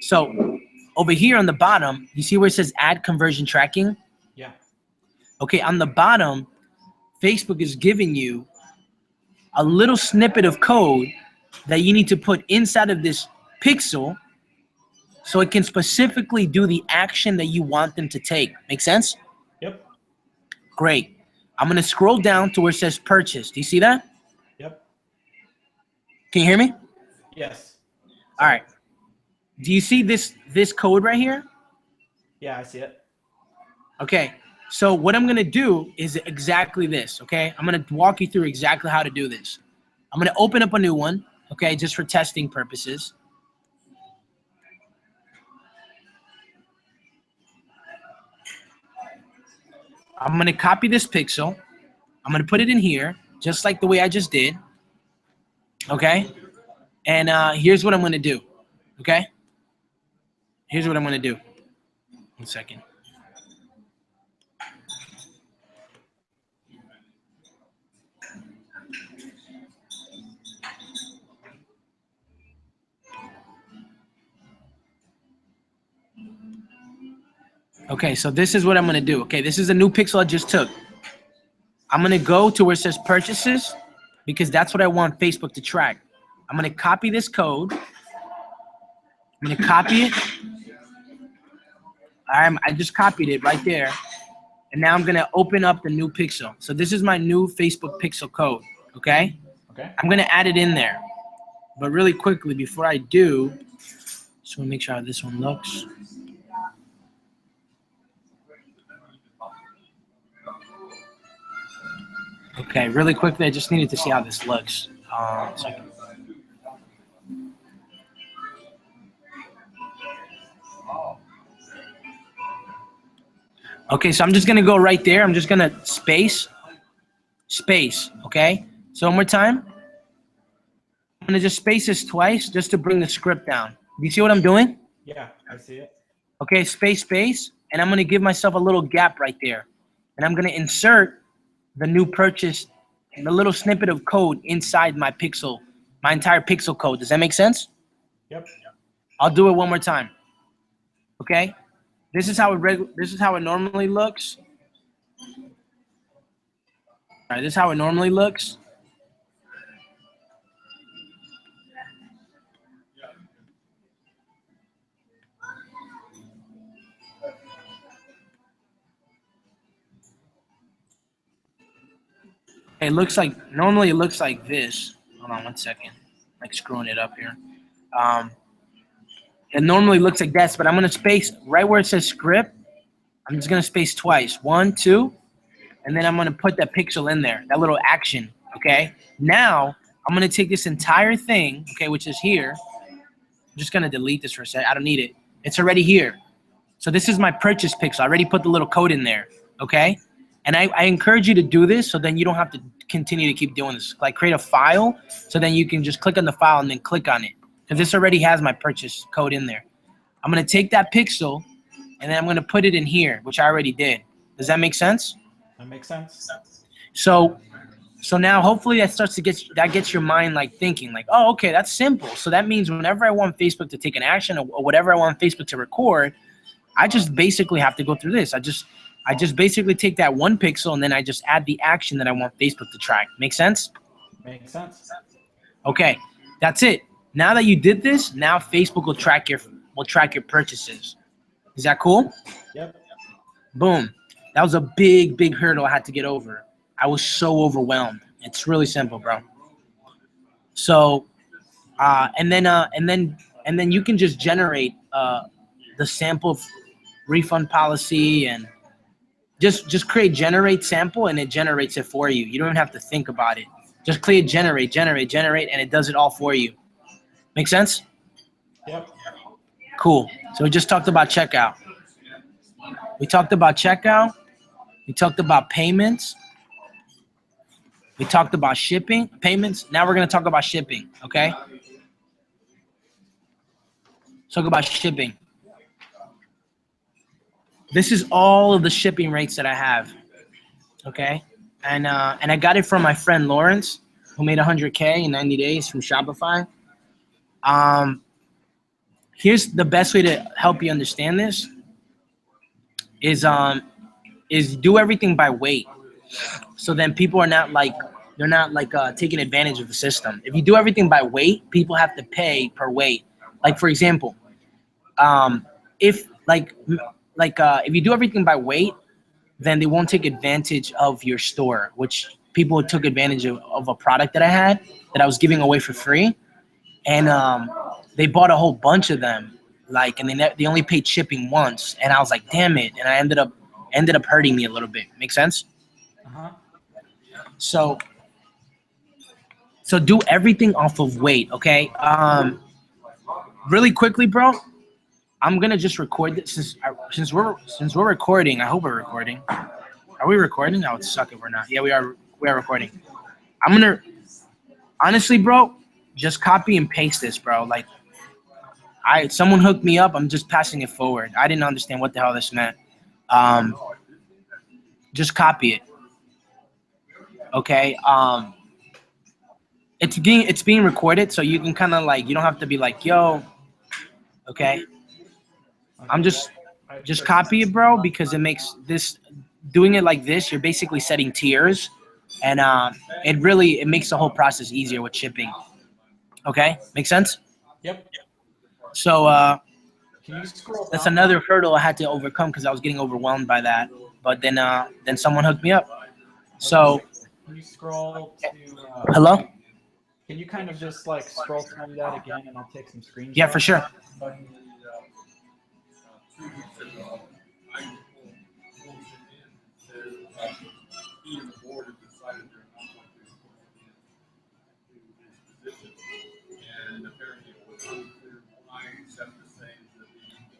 So over here on the bottom, you see where it says add conversion tracking? Yeah. Okay, on the bottom, Facebook is giving you a little snippet of code that you need to put inside of this pixel so it can specifically do the action that you want them to take. Make sense? Yep. Great. I'm going to scroll down to where it says purchase. Do you see that? Yep. Can you hear me? Yes. All right. Do you see this code right here? Yeah, I see it. Okay. So what I'm going to do is exactly this, okay? I'm going to walk you through exactly how to do this. I'm going to open up a new one, okay, just for testing purposes. I'm going to copy this pixel. I'm going to put it in here, just like the way I just did, okay? And here's what I'm going to do, okay? Here's what I'm going to do. 1 second. Okay, so this is what I'm going to do. Okay, this is a new pixel I just took. I'm going to go to where it says purchases because that's what I want Facebook to track. I'm going to copy this code. I'm going to copy it. I just copied it right there. And now I'm going to open up the new pixel. So this is my new Facebook pixel code, okay? Okay. I'm going to add it in there. But really quickly, before I do, just want to make sure how this one looks. Okay, really quickly, I just needed to see how this looks. 1 second. Okay, so I'm just gonna go right there. I'm just gonna space, okay? So one more time. I'm gonna just space this twice just to bring the script down. Do you see what I'm doing? Yeah, I see it. Okay, space, and I'm gonna give myself a little gap right there. And I'm gonna insert the new purchase, the little snippet of code inside my pixel, my entire pixel code. Does that make sense? Yep. I'll do it one more time. Okay? This is how it normally looks. All right, this is how it normally looks. It looks like normally it looks like this. Hold on 1 second. Like screwing it up here. It normally looks like this, but I'm gonna space right where it says script. I'm just gonna space twice. 1, 2, and then I'm gonna put that pixel in there, that little action. Okay. Now I'm gonna take this entire thing, okay, which is here. I'm just gonna delete this for a second. I don't need it. It's already here. So this is my purchase pixel. I already put the little code in there. Okay. And I encourage you to do this so then you don't have to continue to keep doing this. Like create a file so then you can just click on the file and then click on it. Because this already has my purchase code in there. I'm going to take that pixel and then I'm going to put it in here, which I already did. Does that make sense? That makes sense. So now hopefully that gets your mind like thinking like, oh, okay, that's simple. So that means whenever I want Facebook to take an action or whatever I want Facebook to record, I just basically have to go through this. I just basically take that one pixel and then I just add the action that I want Facebook to track. Make sense? Makes sense. Okay, that's it. Now that you did this, now Facebook will track your purchases. Is that cool? Yep. Boom. That was a big hurdle I had to get over. I was so overwhelmed. It's really simple, bro. So, and then you can just generate the sample refund policy and just create generate sample and it generates it for you. You don't even have to think about it. Just click generate, and it does it all for you. Make sense? Yep. Cool. So we just talked about checkout. We talked about checkout. We talked about payments. We talked about shipping, payments. Now we're going to talk about shipping, okay? Let's talk about shipping. This is all of the shipping rates that I have, okay? And I got it from my friend Lawrence, who made 100K in 90 days from Shopify. Here's the best way to help you understand this is do everything by weight. So then people are not like, taking advantage of the system. If you do everything by weight, people have to pay per weight. Like for example, if you do everything by weight, then they won't take advantage of your store, which people took advantage of a product that I had that I was giving away for free. And they bought a whole bunch of them, and they only paid shipping once. And I was like, damn it. And I ended up hurting me a little bit. Make sense? Uh-huh. So do everything off of weight, okay? Really quickly, bro. I'm gonna just record this since we're recording. I hope we're recording. Are we recording? That would suck if we're not. Yeah, we are. We are recording. I'm gonna honestly, bro, just copy and paste this, bro. Like, someone hooked me up. I'm just passing it forward. I didn't understand what the hell this meant. Just copy it. Okay. It's being recorded, so you can kind of you don't have to be like, yo. Okay. I'm just copy it, bro, because it makes this doing it like this. You're basically setting tiers, and it makes the whole process easier with shipping. Okay, make sense? Yep. So Can you scroll that's down? another hurdle I had to overcome because I was getting overwhelmed by that. But then someone hooked me up. So Can you scroll to? hello? Can you kind of just scroll through that again, and I'll take some screenshots? Yeah, for sure.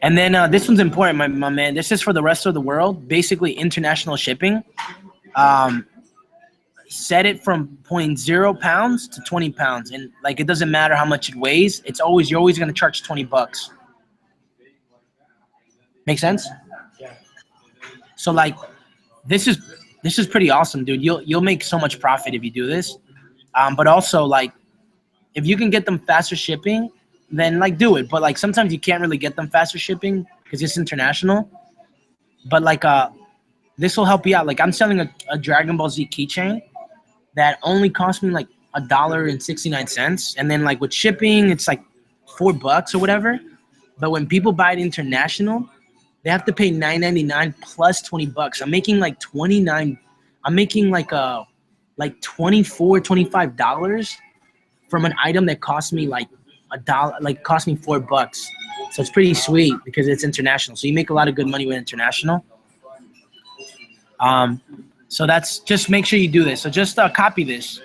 And then this one's important, my man. This is for the rest of the world. Basically, international shipping. Set it from 0.0 pounds to 20 pounds, and it doesn't matter how much it weighs. You're always gonna charge $20. Make sense? Yeah. So this is pretty awesome, dude. You'll make so much profit if you do this. But also if you can get them faster shipping, then do it. But sometimes you can't really get them faster shipping because it's international. but like this will help you out. Like I'm selling a Dragon Ball Z keychain that only cost me like $1.69, and then like with shipping, it's like $4 or whatever. But when people buy it international, they have to pay $9.99 plus $20. I'm making like 29. I'm making like 24, $25 from an item that cost me like $1, like cost me $4. So it's pretty sweet because it's international. So you make a lot of good money with international. So that's just make sure you do this. So just copy this.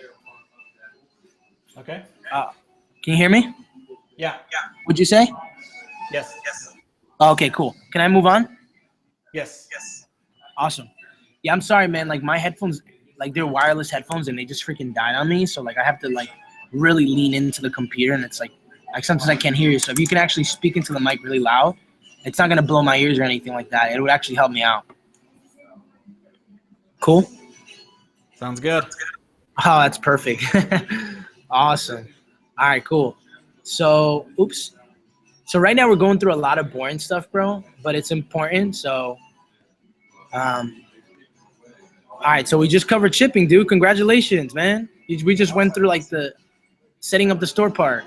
Okay. Can you hear me? Yeah. What'd you say? Yes. Okay, cool. Can I move on? Yes. Awesome. Yeah, I'm sorry, man. Like my headphones, like they're wireless headphones, and they just freaking died on me. So like I have to like really lean into the computer, and it's like sometimes I can't hear you. So if you can actually speak into the mic really loud, it's not gonna blow my ears or anything like that. It would actually help me out. Cool. Sounds good. Oh, that's perfect. Awesome. All right, cool. So, oops. So right now we're going through a lot of boring stuff, bro, but it's important. So, all right. So we just covered shipping, dude. Congratulations, man. We just went through like the setting up the store part.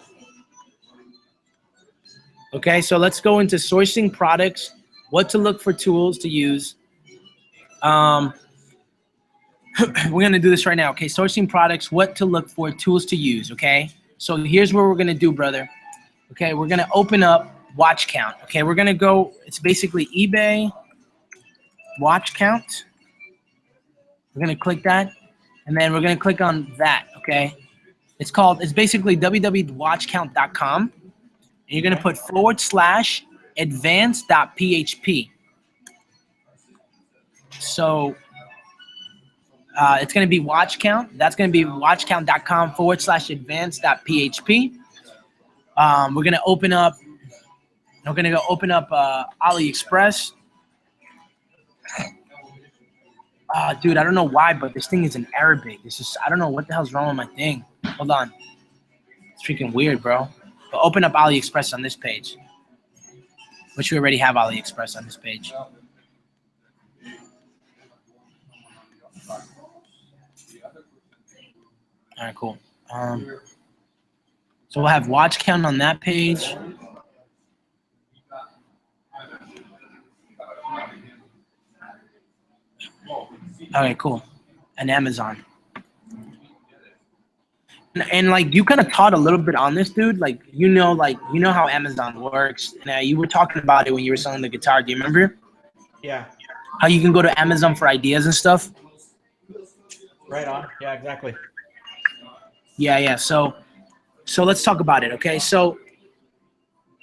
Okay. So let's go into sourcing products, what to look for, tools to use. We're going to do this right now. Okay. Sourcing products, what to look for, tools to use. Okay. So here's what we're going to do, brother. Okay. We're going to open up watch count. Okay. We're going to go, it's basically eBay watch count. We're going to click that. And then we're going to click on that. Okay. It's basically www.watchcount.com. And you're going to put /advanced.php. So it's going to be watch count. That's going to be watchcount.com /advanced.php. We're going to open up AliExpress. Dude, I don't know why, but this thing is in Arabic. I don't know what the hell's wrong with my thing. Hold on. It's freaking weird, bro. But open up AliExpress on this page, which we already have AliExpress on this page. All right, cool. So we'll have watch count on that page. Okay, cool. And Amazon. And like you kind of taught a little bit on this, dude. Like you know how Amazon works. And you were talking about it when you were selling the guitar. Do you remember? Yeah. How you can go to Amazon for ideas and stuff. Right on. Yeah, exactly. Yeah. So let's talk about it. Okay. So,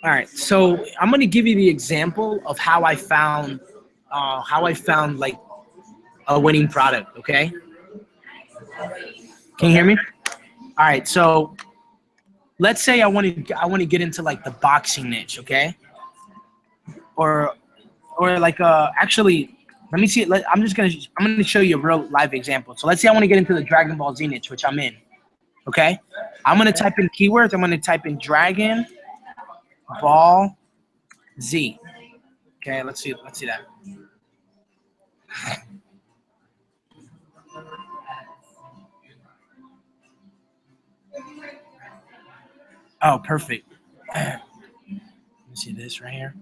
all right. So I'm gonna give you the example of how I found like a winning product. Okay. Can you hear me? All right. So let's say I want to get into like the boxing niche. Okay. Or like actually, let me see it. I'm gonna show you a real live example. So let's say I want to get into the Dragon Ball Z niche, which I'm in. Okay, I'm gonna type in keywords. I'm gonna type in Dragon Ball Z. Okay, let's see that. Oh, perfect. Let me see this right here.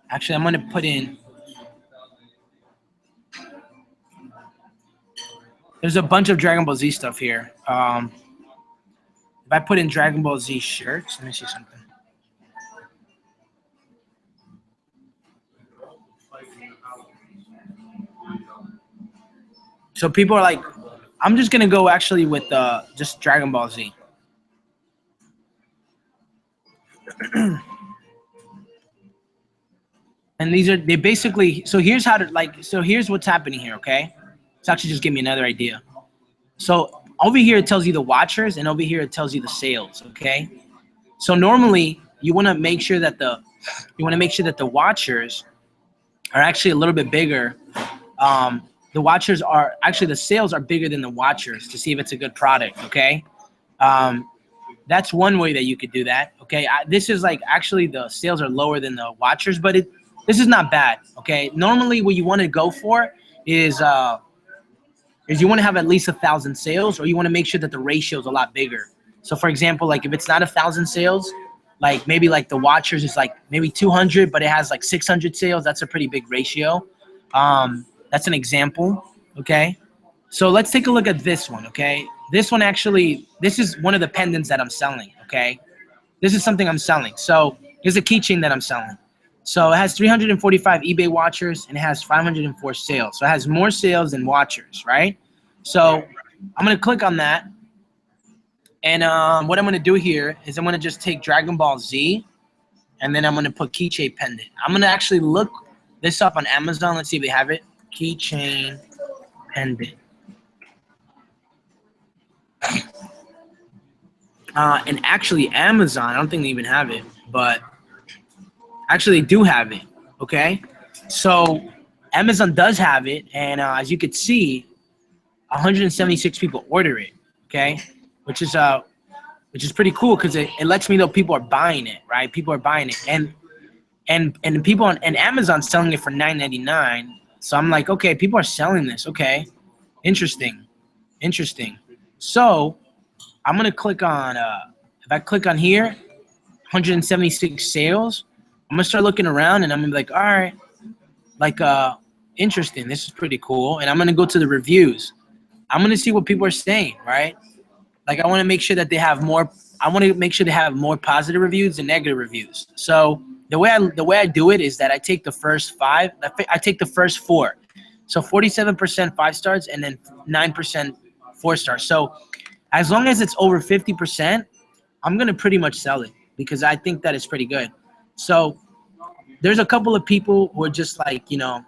Actually, I'm gonna put in. There's a bunch of Dragon Ball Z stuff here. If I put in Dragon Ball Z shirts, let me see something. So people are like, I'm just gonna go actually with just Dragon Ball Z. And they basically, so here's what's happening here, okay? It's actually just give me another idea. So over here it tells you the watchers, and over here it tells you the sales, okay? So normally you want to make sure that the watchers are actually a little bit bigger. The sales are bigger than the watchers to see if it's a good product, okay? That's one way that you could do that, okay? This is like actually the sales are lower than the watchers, but This is not bad, okay? Normally what you want to go for is you want to have at least 1,000 sales, or you want to make sure that the ratio is a lot bigger. So for example, like if it's not 1,000 sales, like maybe like the watchers is like maybe 200, but it has like 600 sales. That's a pretty big ratio. That's an example, okay? So let's take a look at this one, okay? This one actually, this is one of the pendants that I'm selling, okay? This is something I'm selling. So here's a keychain that I'm selling. So it has 345 eBay watchers and it has 504 sales. So it has more sales than watchers, right? So I'm gonna click on that. And what I'm gonna do here is I'm gonna just take Dragon Ball Z and then I'm gonna put keychain pendant. I'm gonna actually look this up on Amazon. Let's see if they have it. Keychain pendant. And actually Amazon, I don't think they even have it, but actually they do have it, okay? So Amazon does have it, and as you could see, 176 people order it, okay? Which is pretty cool because it lets me know people are buying it, right? People are buying it, and people on Amazon selling it for $9.99. So I'm like, okay, people are selling this, okay? Interesting. So I'm gonna click on if I click on here, 176 sales. I'm gonna start looking around and I'm gonna be like, all right, like interesting. This is pretty cool. And I'm gonna go to the reviews. I'm gonna see what people are saying, right? Like I want to make sure that they have more. I want to make sure they have more positive reviews than negative reviews. So the way I do it is that I take the first five. I take the first four. So 47% 5 stars and then 9% 4 stars. So as long as it's over 50%, I'm gonna pretty much sell it because I think that it's pretty good. So there's a couple of people who are just like, you know,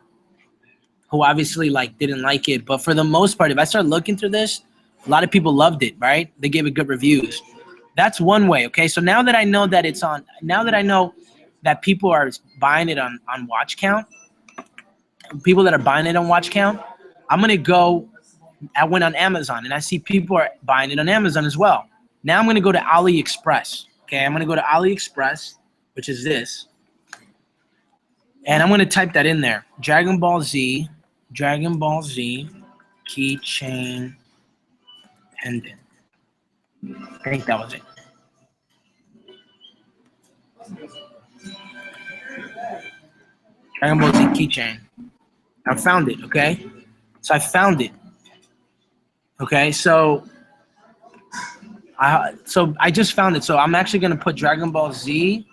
who obviously like didn't like it. But for the most part, if I start looking through this, a lot of people loved it, right? They gave it good reviews. That's one way, okay? So now that I know that it's on, now that I know that people are buying it on watch count, people that are buying it on watch count, I'm gonna go, I went on Amazon and I see people are buying it on Amazon as well. Now I'm gonna go to AliExpress, okay? I'm gonna go to AliExpress, which is this. And I'm gonna type that in there. Dragon Ball Z keychain pendant. I think that was it. Dragon Ball Z keychain. I found it, okay? So I found it. Okay, so I just found it. So I'm actually gonna put Dragon Ball Z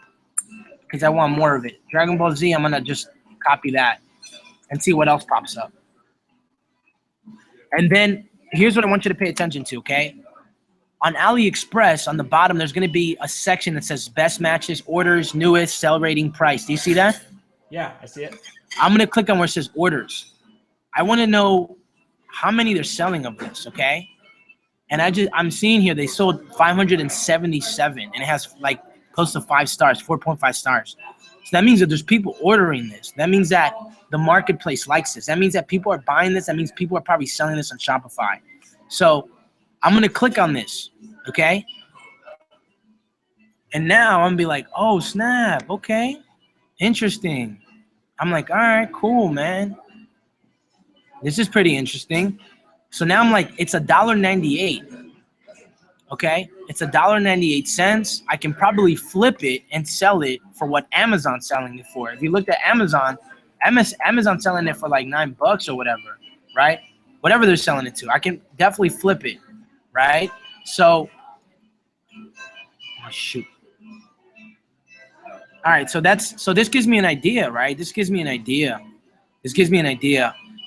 because I want more of it. Dragon Ball Z, I'm gonna just copy that and see what else pops up. And then here's what I want you to pay attention to, okay? On AliExpress, on the bottom, there's gonna be a section that says best matches, orders, newest, sell rating, price. Do you see that? Yeah, I see it. I'm gonna click on where it says orders. I wanna know how many they're selling of this, okay? And I'm seeing here they sold 577 and it has like close to 5 stars, 4.5 stars. So that means that there's people ordering this. That means that the marketplace likes this. That means that people are buying this. That means people are probably selling this on Shopify. So I'm gonna click on this, okay? And now I'm gonna be like, oh snap, okay, interesting. I'm like, all right, cool, man. This is pretty interesting. So now I'm like, it's $1.98. Okay, it's $1.98. I can probably flip it and sell it for what Amazon's selling it for. If you looked at Amazon, Amazon's selling it for like $9 or whatever, right? Whatever they're selling it to, I can definitely flip it, right? So, oh, shoot. All right, so this gives me an idea, right? This gives me an idea.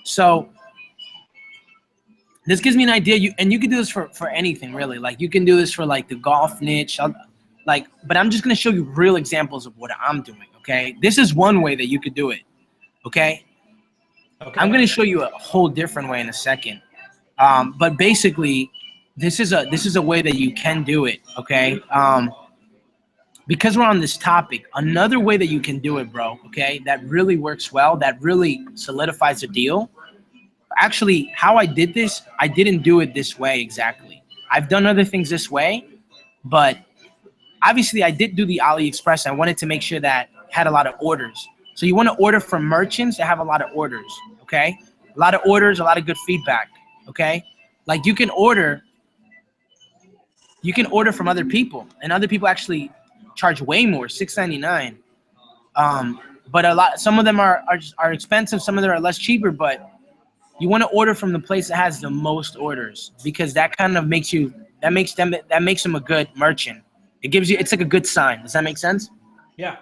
So this gives me an idea, and you can do this for anything really. Like you can do this for like the golf niche, but I'm just gonna show you real examples of what I'm doing. Okay, this is one way that you could do it. Okay, I'm gonna show you a whole different way in a second. But basically, this is a way that you can do it. Okay, because we're on this topic, another way that you can do it, bro. Okay, that really works well. That really solidifies the deal. Actually, how I did this, I didn't do it this way exactly. I've done other things this way, but obviously I did do the AliExpress. I wanted to make sure that it had a lot of orders. So you want to order from merchants that have a lot of orders, okay? A lot of orders, a lot of good feedback, okay? Like you can order from other people, and other people actually charge way more, $6.99. But some of them are expensive, some of them are less cheaper, but you want to order from the place that has the most orders, because that kind of makes them a good merchant. It's like a good sign. Does that make sense? Yeah.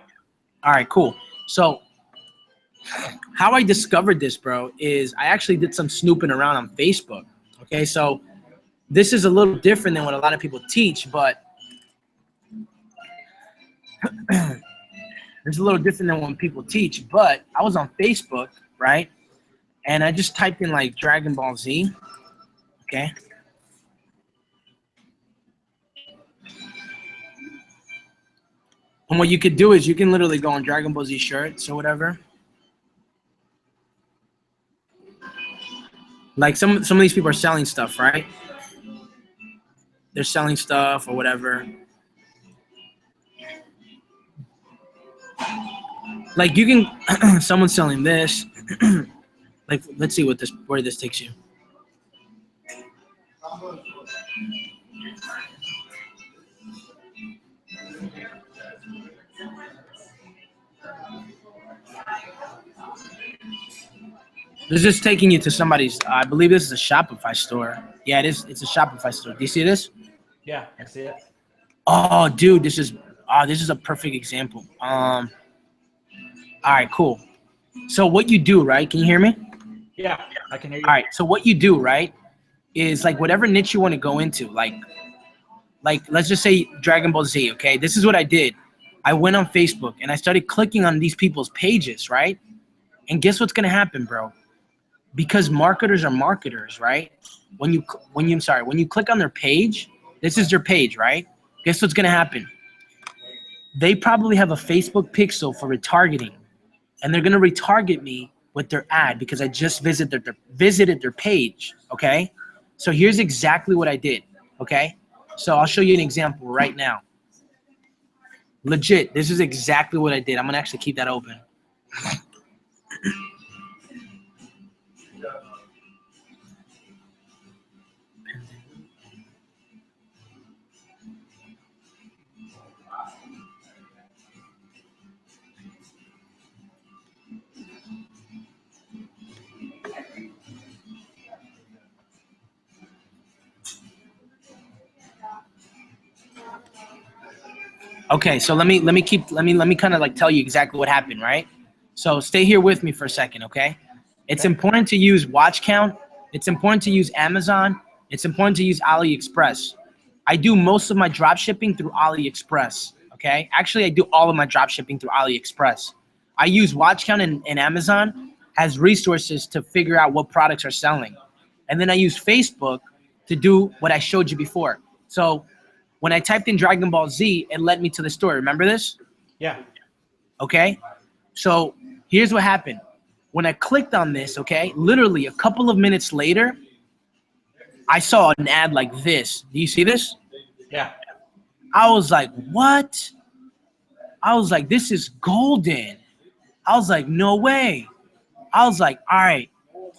All right, cool. So how I discovered this, bro, is I actually did some snooping around on Facebook. Okay, so this is a little different than what a lot of people teach, but it's a little different than what people teach. But I was on Facebook, right? And I just typed in like Dragon Ball Z. Okay. And what you could do is you can literally go on Dragon Ball Z shirts or whatever. Like some of these people are selling stuff, right? They're selling stuff or whatever. Like you can, someone's selling this. Like, let's see where this takes you. This is taking you to somebody's, I believe this is a Shopify store. Yeah, it is. It's a Shopify store. Do you see this? Yeah, I see it. Oh, dude, this is a perfect example. All right, cool. So what you do, right? Can you hear me? Yeah, I can hear you. All right. So what you do, right, is like whatever niche you want to go into, like let's just say Dragon Ball Z. Okay, this is what I did. I went on Facebook and I started clicking on these people's pages, right? And guess what's gonna happen, bro? Because marketers are marketers, right? When you click on their page, this is their page, right? Guess what's gonna happen? They probably have a Facebook pixel for retargeting, and they're gonna retarget me with their ad because I just visited their page. Okay, so here's exactly what I did. Okay, so I'll show you an example right now. Legit, this is exactly what I did. I'm gonna actually keep that open. Okay, so let me kind of like tell you exactly what happened, right? So stay here with me for a second, okay? It's important to use watch count. It's important to use Amazon. It's important to use AliExpress. I do most of my drop shipping through AliExpress, okay? Actually, I do all of my drop shipping through AliExpress. I use watch count and Amazon as resources to figure out what products are selling. And then I use Facebook to do what I showed you before. So when I typed in Dragon Ball Z, it led me to the store. Remember this? Yeah. Okay. So here's what happened. When I clicked on this, okay, literally a couple of minutes later, I saw an ad like this. Do you see this? Yeah. I was like, what? I was like, this is golden. I was like, no way. I was like, all right.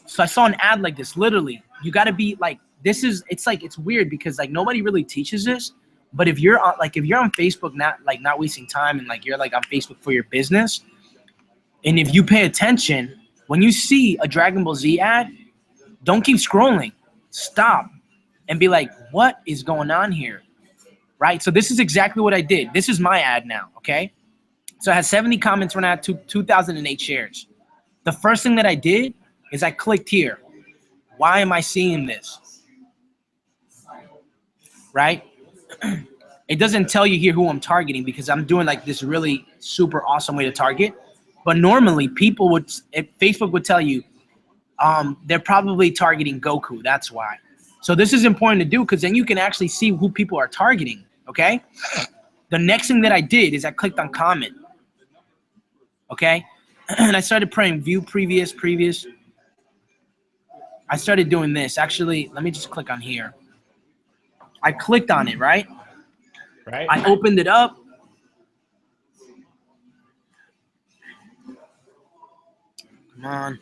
So I saw an ad like this, literally. You got to be like, it's weird because like nobody really teaches this. But if you're on Facebook, not wasting time, and like you're like on Facebook for your business, and if you pay attention, when you see a Dragon Ball Z ad, don't keep scrolling. Stop and be like, what is going on here? Right? So this is exactly what I did. This is my ad now, okay? So it has 70 comments right now, 2,008 shares. The first thing that I did is I clicked here. Why am I seeing this? Right? It doesn't tell you here who I'm targeting because I'm doing like this really super awesome way to target. But normally Facebook would tell you they're probably targeting Goku. That's why. So this is important to do because then you can actually see who people are targeting. Okay. The next thing that I did is I clicked on comment. Okay. And I started praying view previous. I started doing this. Actually, let me just click on here. I clicked on it, right? Right. I opened it up. Come on.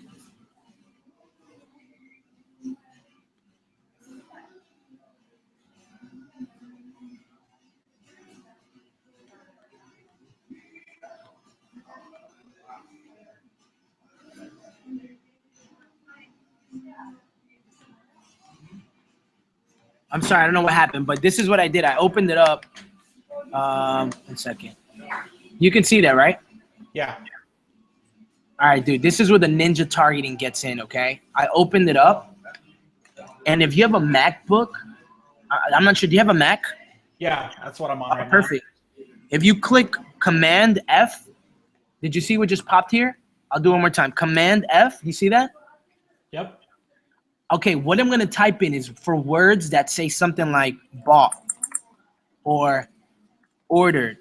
I'm sorry, I don't know what happened, but this is what I did. I opened it up. 1 second. You can see that, right? Yeah. All right, dude. This is where the ninja targeting gets in, okay? I opened it up. And if you have a MacBook, I'm not sure. Do you have a Mac? Yeah, that's what I'm on right now. Perfect. If you click Command F, did you see what just popped here? I'll do it one more time. Command F. You see that? Yep. Okay, what I'm going to type in is for words that say something like bought or ordered.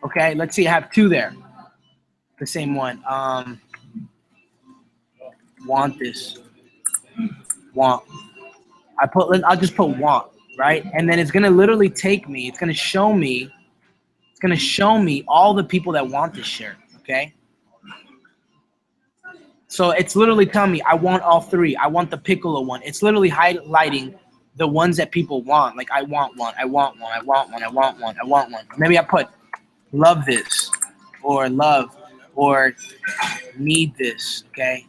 Okay, let's see. I have two there. The same one. Want this. Want. I'll just put want, right? And then it's going to literally take me. It's going to show me. It's going to show me all the people that want this shirt. Okay. So it's literally telling me I want all three. I want the Piccolo one. It's literally highlighting the ones that people want. Like I want one. I want one. I want one. I want one. I want one. Maybe I put love this or love or need this. Okay.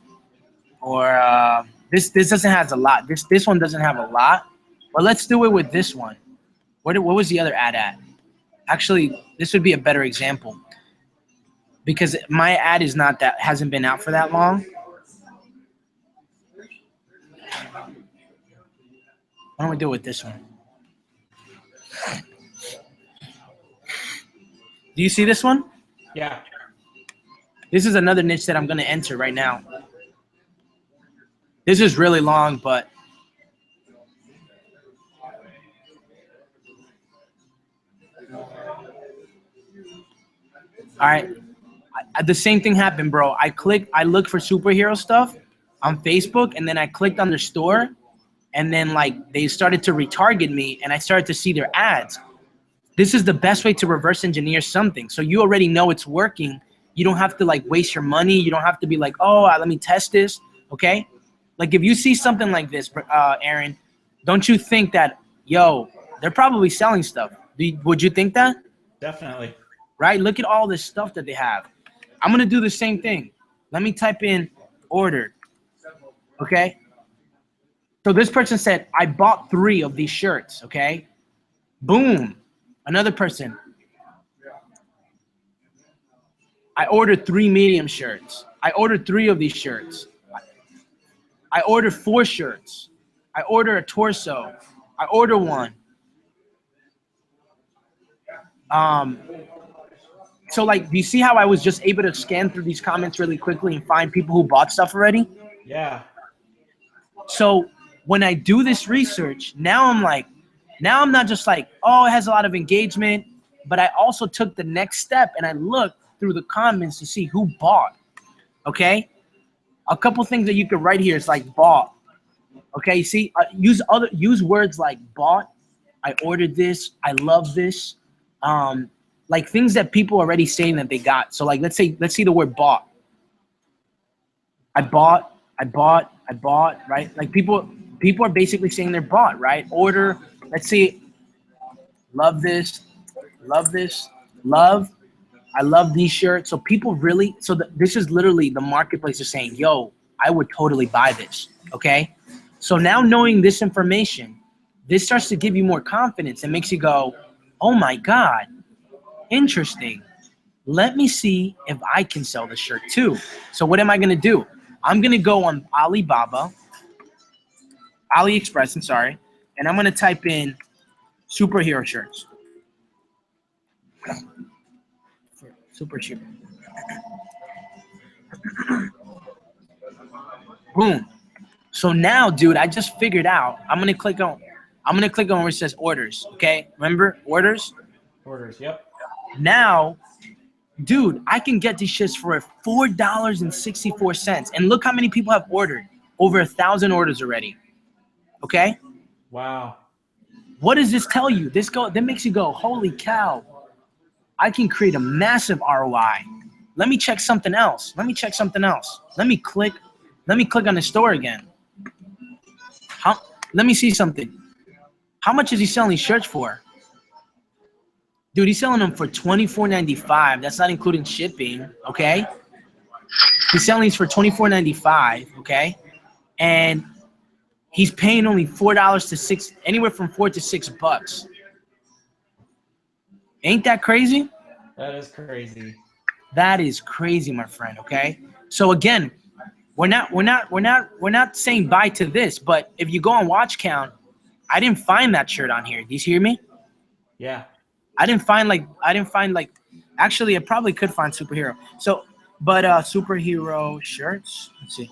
Or this doesn't have a lot. This one doesn't have a lot. But let's do it with this one. What was the other ad at? Actually, this would be a better example because my ad hasn't been out for that long. Why don't we do it with this one? Do you see this one? Yeah. This is another niche that I'm going to enter right now. This is really long, but all right. The same thing happened, bro. I looked for superhero stuff on Facebook, and then I clicked on their store, and then like they started to retarget me, and I started to see their ads. This is the best way to reverse engineer something. So you already know it's working. You don't have to like waste your money. You don't have to be like, oh, let me test this. Okay. Like if you see something like this, Aaron, don't you think that, yo, they're probably selling stuff? Would you think that? Definitely. Right? Look at all this stuff that they have. I'm going to do the same thing. Let me type in ordered. Okay. So this person said, I bought 3 of these shirts. Okay. Boom. Another person. I ordered 3 medium shirts. I ordered 3 of these shirts. I ordered 4 shirts. I ordered a torso. I ordered 1. So like, do you see how I was just able to scan through these comments really quickly and find people who bought stuff already? Yeah. So when I do this research, now I'm not just like, oh, it has a lot of engagement, but I also took the next step and I looked through the comments to see who bought. Okay. A couple things that you could write here is like bought. Okay. See, use words like bought. I ordered this. I love this. Like things that people are already saying that they got. So like, let's see the word bought. I bought, right? Like people are basically saying they're bought, right? Order, let's see, love this, love, I love these shirts. So people really, this is literally the marketplace is saying, yo, I would totally buy this, okay? So now knowing this information, this starts to give you more confidence and makes you go, oh my God, interesting. Let me see if I can sell the shirt too. So what am I gonna do? I'm gonna go on AliExpress, I'm sorry, and I'm gonna type in superhero shirts. Superhero. Boom. So now, dude, I just figured out. I'm gonna click on where it says orders. Okay, remember orders? Orders. Yep. Now, dude, I can get these shits for $4.64. And look how many people have ordered. Over 1,000 orders already. Okay? Wow. What does this tell you? That makes you go, holy cow. I can create a massive ROI. Let me check something else. Let me check something else. Let me click on the store again. Let me see something. How much is he selling these shirts for? Dude, he's selling them for $24.95. That's not including shipping, okay? He's selling these for $24.95, okay? And he's paying only $4 to $6, anywhere from $4 to $6. Ain't that crazy? That is crazy. That is crazy, my friend, okay? So again, we're not saying bye to this, but if you go on watch count, I didn't find that shirt on here. Do you hear me? Yeah. I didn't find actually I probably could find superhero. So, but superhero shirts, let's see.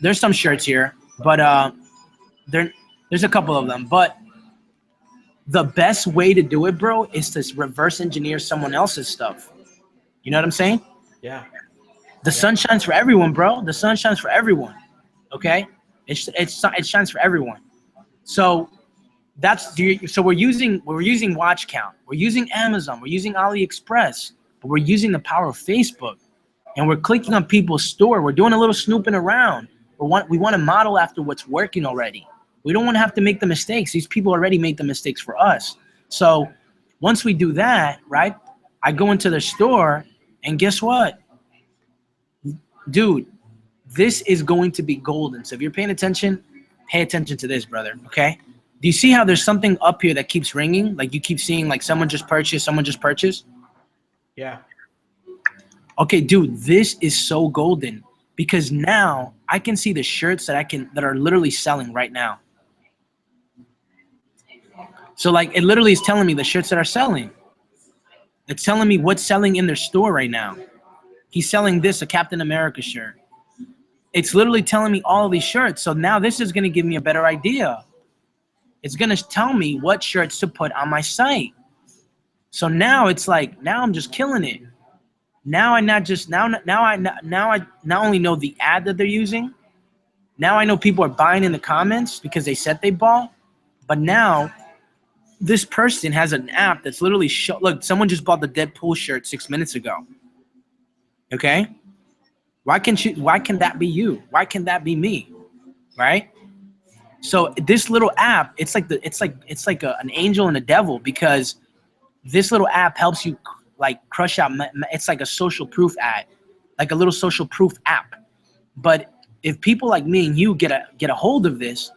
There's some shirts here, but there's a couple of them, but the best way to do it, bro, is to reverse engineer someone else's stuff. You know what I'm saying? Yeah. The sun shines for everyone, bro. The sun shines for everyone. Okay? It shines for everyone. So we're using watch count. We're using Amazon. We're using AliExpress. But we're using the power of Facebook. And we're clicking on people's store. We're doing a little snooping around. We want to model after what's working already. We don't want to have to make the mistakes. These people already made the mistakes for us. So once we do that, right, I go into the store, and guess what? Dude, this is going to be golden. So if you're paying attention, pay attention to this, brother, okay? Do you see how there's something up here that keeps ringing? Like you keep seeing like someone just purchased? Yeah. Okay, dude, this is so golden because now I can see the shirts that are literally selling right now. So like it literally is telling me the shirts that are selling. It's telling me what's selling in their store right now. He's selling this, a Captain America shirt. It's literally telling me all of these shirts. So now this is going to give me a better idea. It's going to tell me what shirts to put on my site. So now it's like, now I'm just killing it. Now I not only know the ad that they're using. Now I know people are buying in the comments because they said they bought. But now this person has an app that's literally look, someone just bought the Deadpool shirt 6 minutes ago. Okay? Why can that be you? Why can that be me? Right? So this little app, it's like an angel and a devil because this little app helps you like crush out. It's like a social proof ad, like a little social proof app. But if people like me and you get a hold of this,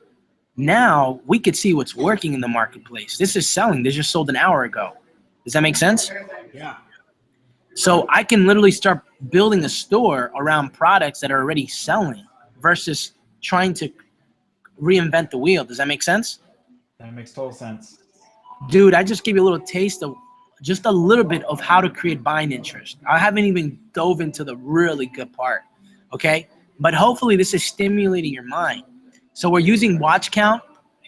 now we could see what's working in the marketplace. This is selling. This just sold an hour ago. Does that make sense? Yeah. So I can literally start building a store around products that are already selling versus trying to reinvent the wheel. Does that make sense? That makes total sense. Dude, I just gave you a little taste of just a little bit of how to create buying interest. I haven't even dove into the really good part, okay? But hopefully this is stimulating your mind. So we're using watch count,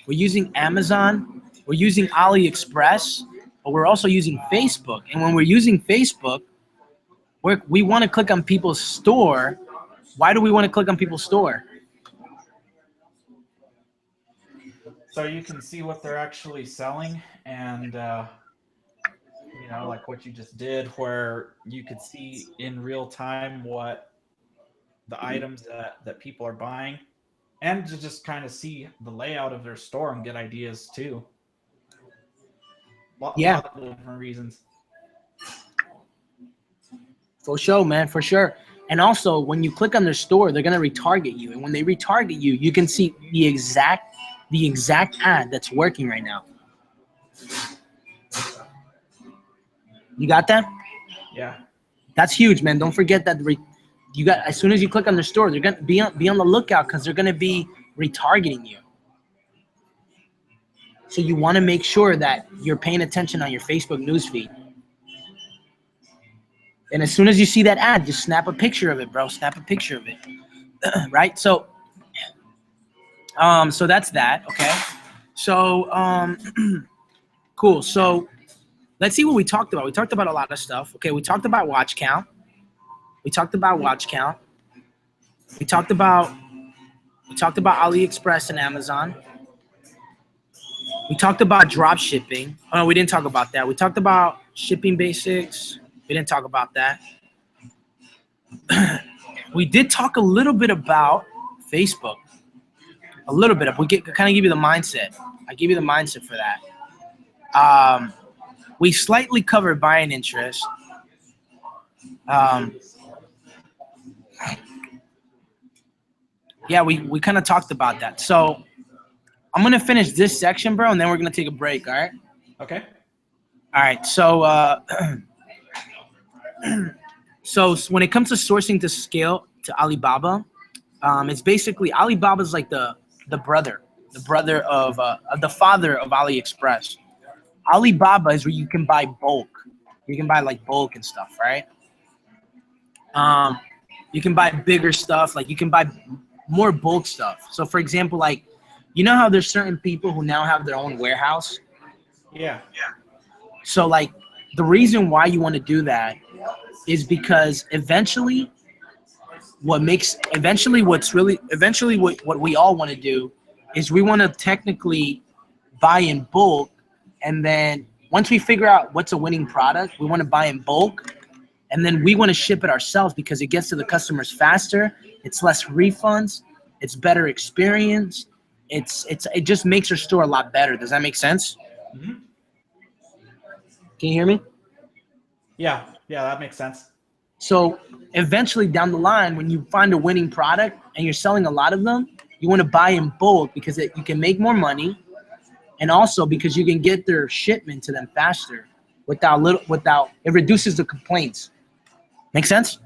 we're using Amazon, we're using AliExpress, but we're also using Facebook. And when we're using Facebook, we want to click on people's store. Why do we want to click on people's store? So you can see what they're actually selling and like what you just did where you could see in real time what the items that people are buying and to just kind of see the layout of their store and get ideas too. A Yeah. lot of different reasons. For sure, man, for sure. And also, when you click on their store, they're gonna retarget you, and when they retarget you, you can see the exact ad that's working right now. You got that? Yeah. That's huge, man. Don't forget that you got as soon as you click on their store, they're gonna be on the lookout because they're gonna be retargeting you. So you want to make sure that you're paying attention on your Facebook newsfeed. And as soon as you see that ad, just snap a picture of it, bro. Snap a picture of it. Right? So so that's that, okay? So cool. So let's see what we talked about. We talked about a lot of stuff. Okay, we talked about watch count. We talked about AliExpress and Amazon. We talked about drop shipping. Oh, no, we didn't talk about that. We talked about shipping basics. We didn't talk about that. We did talk a little bit about Facebook. A little bit of, we kind of give you the mindset. I give you the mindset for that. We slightly covered buying interest. Yeah, we kind of talked about that. So I'm gonna finish this section, bro, and then we're gonna take a break. All right. Okay. All right. So so when it comes to sourcing to scale to Alibaba, it's basically Alibaba's like the brother of the father of AliExpress. Alibaba is where you can buy bulk. You can buy like bulk and stuff, right? You can buy bigger stuff, like you can buy more bulk stuff. So for example, like, you know how there's certain people who now have their own warehouse? Yeah. So like the reason why you want to do that is because eventually what we all want to do is we want to technically buy in bulk, and then once we figure out what's a winning product, we want to buy in bulk, and then we want to ship it ourselves because it gets to the customers faster, it's less refunds, it's better experience, it just makes your store a lot better. Does that make sense? Mm-hmm. Can you hear me? Yeah, that makes sense. So eventually down the line, when you find a winning product and you're selling a lot of them, you want to buy in bulk because you can make more money, and also because you can get their shipment to them faster without it reduces the complaints. Make sense?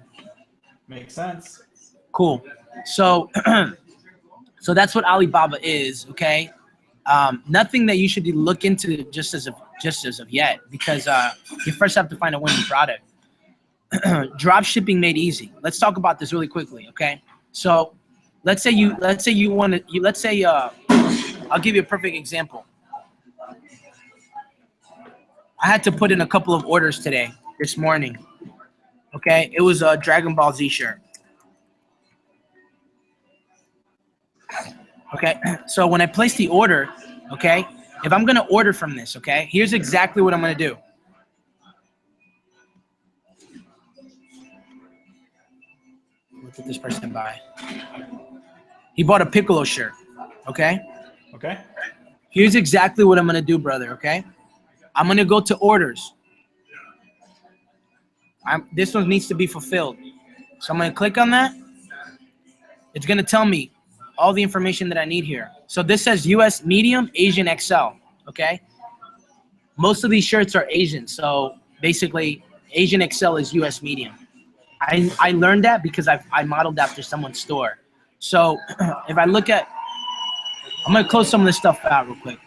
Makes sense. Cool. So so that's what Alibaba is, okay? Nothing that you should look into just as of yet, because you first have to find a winning product. Drop shipping made easy. Let's talk about this really quickly, okay? So let's say I'll give you a perfect example. I had to put in a couple of orders this morning. Okay, it was a Dragon Ball Z shirt. Okay, so when I place the order, okay, if I'm gonna order from this, okay, here's exactly what I'm gonna do. What did this person buy? He bought a Piccolo shirt, okay? Okay. Here's exactly what I'm gonna do, brother, okay? I'm gonna go to orders. This one needs to be fulfilled. So I'm gonna click on that. It's gonna tell me all the information that I need here. So this says US medium, Asian XL, okay? Most of these shirts are Asian, so basically Asian XL is US medium. I learned that because I modeled after someone's store. So if I look at, I'm gonna close some of this stuff out real quick.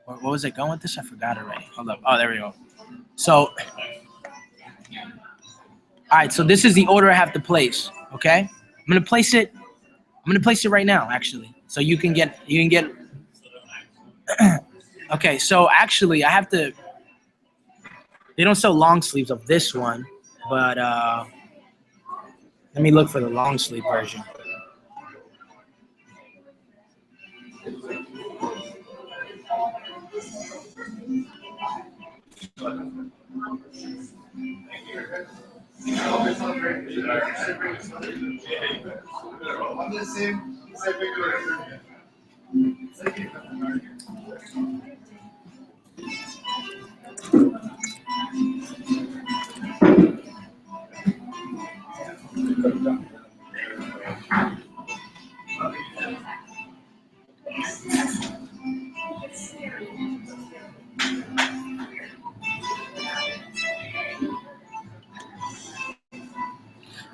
What was it going with this? I forgot already. Hold up. Oh, there we go. So, all right. So this is the order I have to place. Okay. I'm gonna place it right now, actually. So you can get. Okay. So actually, I have to. They don't sell long sleeves of this one, but let me look for the long sleeve version.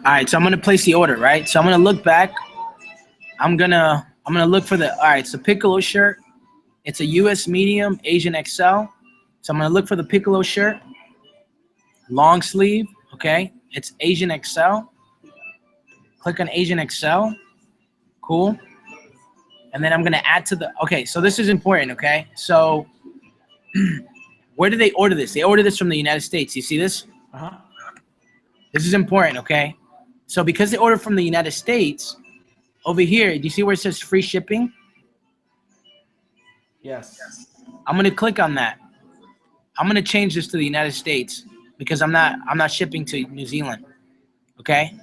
All right, so I'm gonna place the order, right? So I'm gonna look back. I'm gonna look for the. All right, so Piccolo shirt. It's a US medium, Asian XL. So I'm gonna look for the Piccolo shirt. Long sleeve, okay? It's Asian XL. Click on Asian XL. Cool. And then I'm gonna add to the. Okay, so this is important, okay? So Where do they order this? They order this from the United States. You see this? Uh-huh. This is important, okay? So because they order from the United States, over here, do you see where it says free shipping? Yes. I'm gonna click on that. I'm gonna change this to the United States because I'm not shipping to New Zealand. Okay?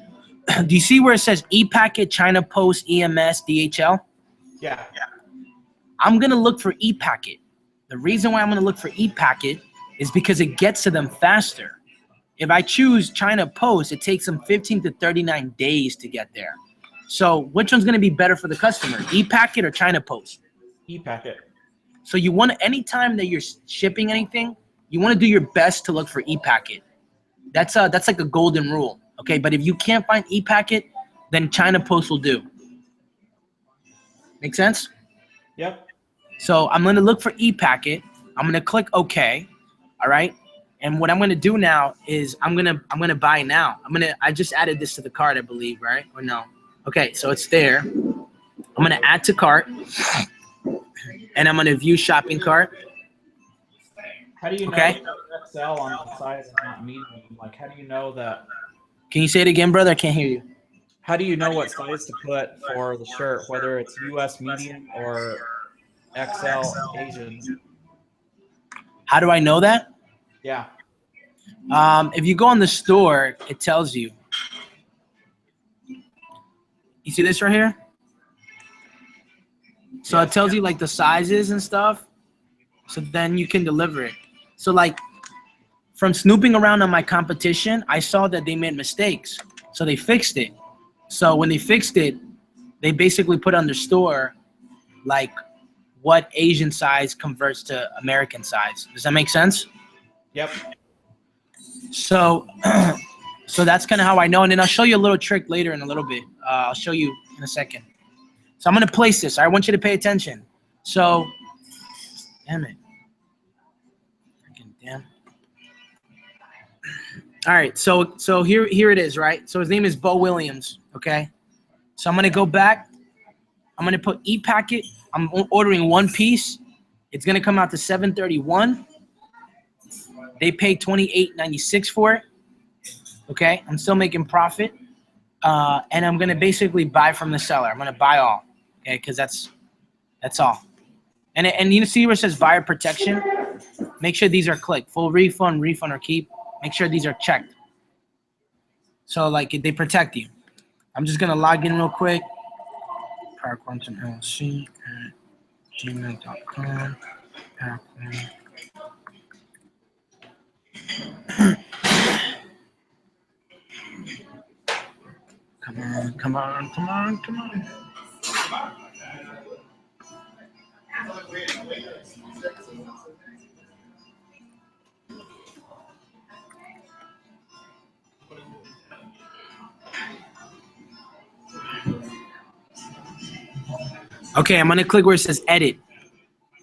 Do you see where it says e-packet, China Post, EMS, DHL? Yeah. I'm gonna look for e-packet. The reason why I'm gonna look for e-packet is because it gets to them faster. If I choose China Post, it takes them 15 to 39 days to get there. So which one's gonna be better for the customer, e-packet or China Post? E-packet. So you want anytime that you're shipping anything, you want to do your best to look for e-packet. That's like a golden rule, okay? But if you can't find e-packet, then China Post will do. Make sense? Yep. So I'm gonna look for e-packet. I'm gonna click OK. All right. And what I'm gonna do now is I'm gonna buy now. I just added this to the cart, I believe, right? Or no? Okay, so it's there. I'm gonna add to cart, and I'm gonna view shopping cart. How do you know Okay. that XL on the size is not medium? Like, how do you know that? Can you say it again, brother? I can't hear you. How do you know what size to put for the shirt, whether it's US medium or XL Asian? How do I know that? Yeah. If you go on the store, it tells you. You see this right here? So it tells you like the sizes and stuff. So then you can deliver it. So like from snooping around on my competition, I saw that they made mistakes. So they fixed it. So when they fixed it, they basically put on their store like what Asian size converts to American size. Does that make sense? Yep. So so that's kind of how I know. And then I'll show you a little trick later in a little bit. I'll show you in a second. So I'm going to place this. I want you to pay attention. So, damn it. Freaking damn. All right. So here it is, right? So his name is Bo Williams. Okay. So I'm going to go back. I'm going to put e-packet. I'm ordering one piece. It's going to come out to $731. They pay $28.96 for it. Okay. I'm still making profit. And I'm going to basically buy from the seller. I'm going to buy all. Okay. Because that's all. And you see where it says buyer protection? Make sure these are clicked. Full refund, refund or keep. Make sure these are checked. So like they protect you. I'm just gonna log in real quick. PowerQuantumLC@gmail.com. Come on. Okay, I'm gonna click where it says edit.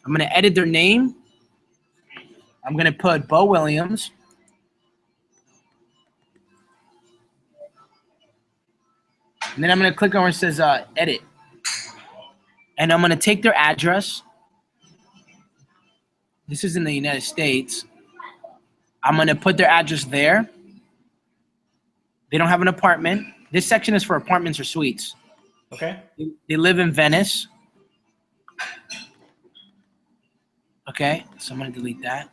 I'm gonna edit their name. I'm gonna put Bo Williams. And then I'm gonna click on where it says edit. And I'm gonna take their address. This is in the United States. I'm gonna put their address there. They don't have an apartment. This section is for apartments or suites. Okay. They live in Venice. Okay, so I'm gonna delete that.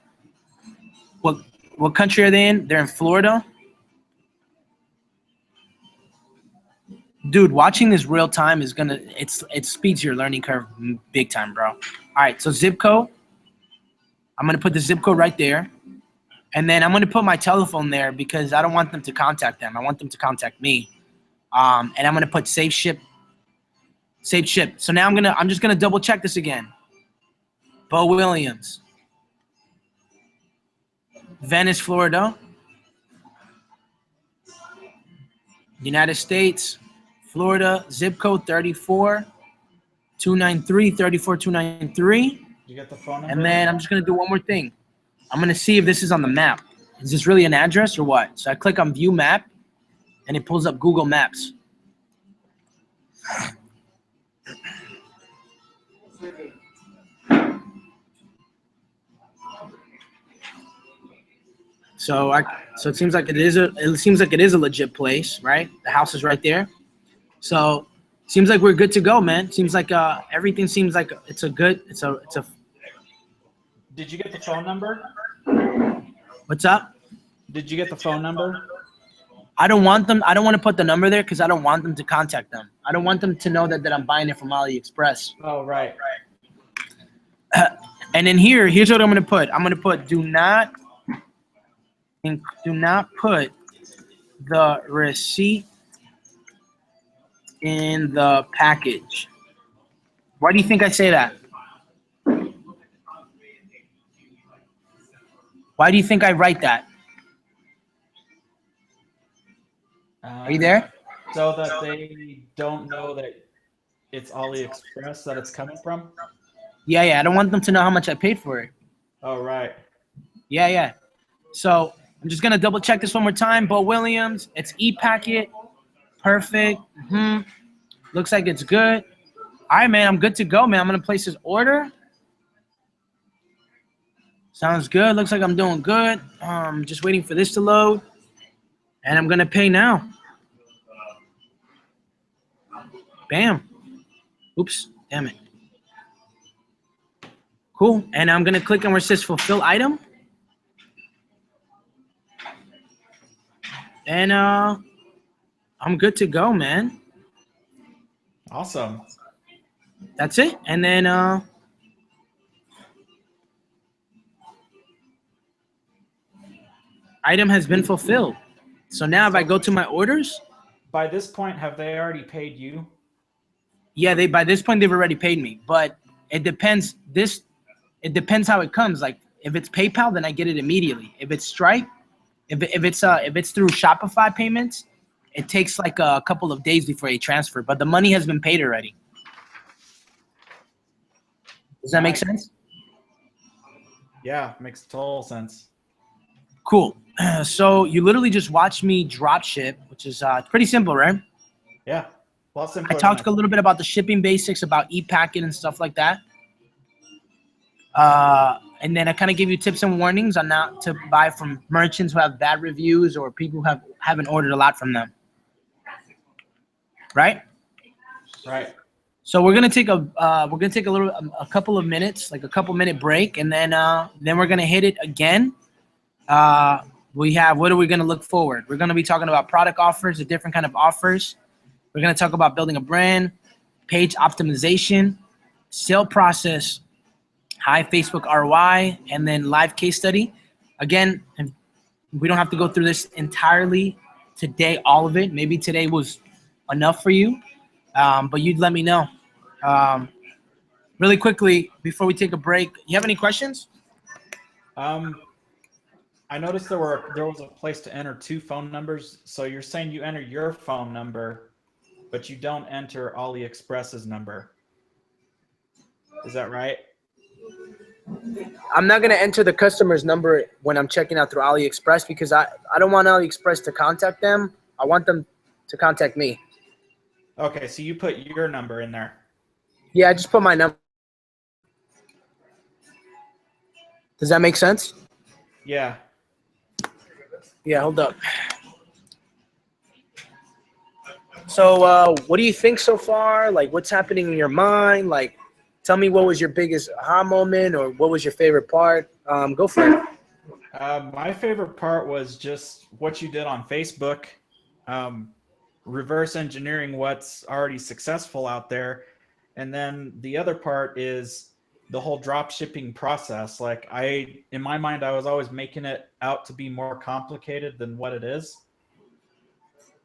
What country are they in? They're in Florida. Dude, watching this real time is gonna it speeds your learning curve big time, bro. All right, so zip code. I'm gonna put the zip code right there, and then I'm gonna put my telephone there because I don't want them to contact them. I want them to contact me. And I'm gonna put safe ship. Safe ship. So now I'm just gonna double check this again. Bo Williams, Venice, Florida, United States, Florida, zip code 34293, 34293. You get the phone number? And then I'm just gonna do one more thing. I'm gonna see if this is on the map. Is this really an address or what? So I click on view map and it pulls up Google Maps. So it seems like it is a legit place, right? The house is right there. So seems like we're good to go, man. Seems like everything seems like it's a Did you get the phone number? what's up? Did you get the phone number? I don't want to put the number there because I don't want them to contact them. I don't want them to know that I'm buying it from AliExpress. Oh, right. And then here's what I'm gonna put. I'm gonna put do not put the receipt in the package. Why do you think I say that? Why do you think I write that? Are you there? So that they don't know that it's AliExpress that it's coming from? Yeah. I don't want them to know how much I paid for it. Oh, right. Yeah. So I'm just gonna double check this one more time. Bo Williams, it's e-packet. Perfect. Looks like it's good. All right, man, I'm good to go, man. I'm gonna place this order. Sounds good. Looks like I'm doing good. Just waiting for this to load. And I'm gonna pay now. Bam. Oops, damn it. Cool. And I'm gonna click on where it says fulfill item. And I'm good to go, man. Awesome. That's it. And then item has been fulfilled. So now if I go to my orders, By this point, have they already paid you? yeah, by this point they've already paid me. But it depends. It depends how it comes. Like if it's PayPal, then I get it immediately. If it's Stripe, if it's through Shopify payments, it takes like a couple of days before they transfer. But the money has been paid already. Does that make sense? Yeah, makes total sense. Cool. So you literally just watch me drop ship, which is pretty simple, right? Yeah, a lot simpler. I talked a little bit about the shipping basics, about e-packet and stuff like that. And then I kind of give you tips and warnings on not to buy from merchants who have bad reviews or people who haven't ordered a lot from them. Right? Right. So we're gonna take a couple of minutes, like a couple minute break, and then we're gonna hit it again. What are we gonna look forward? We're gonna be talking about product offers, the different kind of offers. We're gonna talk about building a brand, page optimization, sale process, high Facebook ROI, and then live case study. Again, we don't have to go through this entirely today, all of it. Maybe today was enough for you, but you'd let me know. Really quickly, before we take a break, you have any questions? I noticed there was a place to enter 2 phone numbers. So you're saying you enter your phone number, but you don't enter AliExpress's number. Is that right? I'm not going to enter the customer's number when I'm checking out through AliExpress because I don't want AliExpress to contact them. I want them to contact me. Okay, so you put your number in there. Yeah, I just put my number. Does that make sense? Yeah. Yeah, hold up. So what do you think so far? Like, what's happening in your mind? Like, tell me what was your biggest aha moment or what was your favorite part? Go for it. My favorite part was just what you did on Facebook, reverse engineering what's already successful out there. And then the other part is the whole drop shipping process. Like in my mind, I was always making it out to be more complicated than what it is.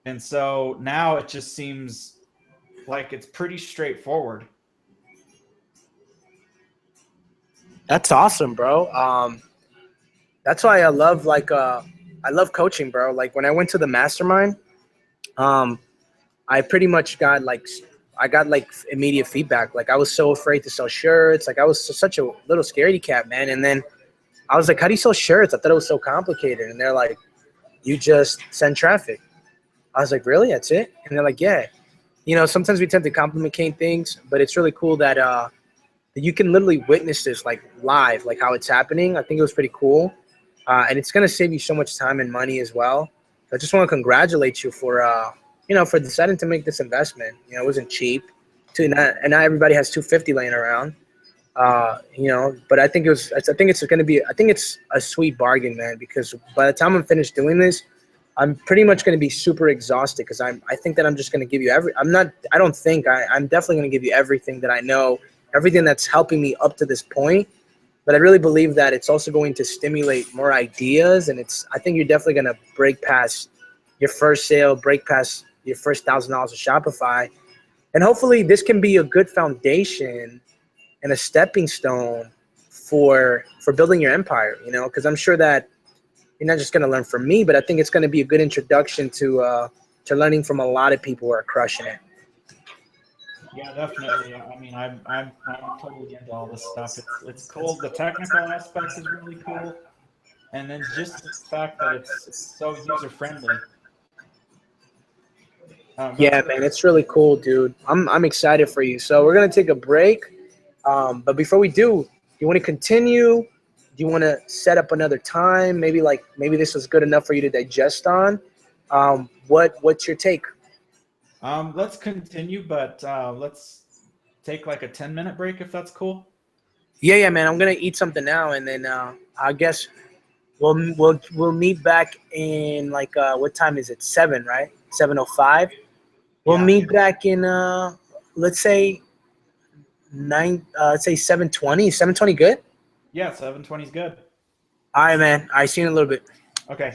And so now it just seems like it's pretty straightforward. That's awesome, bro. That's why I love I love coaching, bro. Like when I went to the Mastermind, I pretty much got immediate feedback. Like I was so afraid to sell shirts. Like I was such a little scaredy cat, man. And then I was like, how do you sell shirts? I thought it was so complicated. And they're like, you just send traffic. I was like, really? That's it? And they're like, yeah. You know, sometimes we tend to complicate things, but it's really cool that you can literally witness this like live, like how it's happening. I think it was pretty cool. and it's going to save you so much time and money as well. So I just want to congratulate you for for deciding to make this investment. It wasn't cheap. And not everybody has 250 laying around. But I think I think it's a sweet bargain, man. Because by the time I'm finished doing this, I'm pretty much going to be super exhausted because I think that I'm just going to give you I'm definitely going to give you everything that I know, everything that's helping me up to this point. But I really believe that it's also going to stimulate more ideas, and I think you're definitely going to break past your first sale, break past your first $1,000 of Shopify, and hopefully this can be a good foundation and a stepping stone for building your empire. Because I'm sure that you're not just going to learn from me, but I think it's going to be a good introduction to learning from a lot of people who are crushing it. Yeah, definitely. I mean, I'm totally into all this stuff. It's cool. The technical aspect is really cool, and then just the fact that it's so user friendly. That's Yeah, man, it's really cool, dude. I'm excited for you. So we're gonna take a break. But before we do you want to continue? Do you want to set up another time? Maybe this was good enough for you to digest on. What's your take? let's continue, but let's take like a 10-minute break if that's cool. Yeah, man. I'm gonna eat something now, and then I guess we'll meet back in what time is it? 7, right? 7:05. We'll Yeah, meet back in let's say 9. Let's say 7:20. 7:20, good. yeah, 7:20 is good. All right, man. I see you in a little bit. Okay.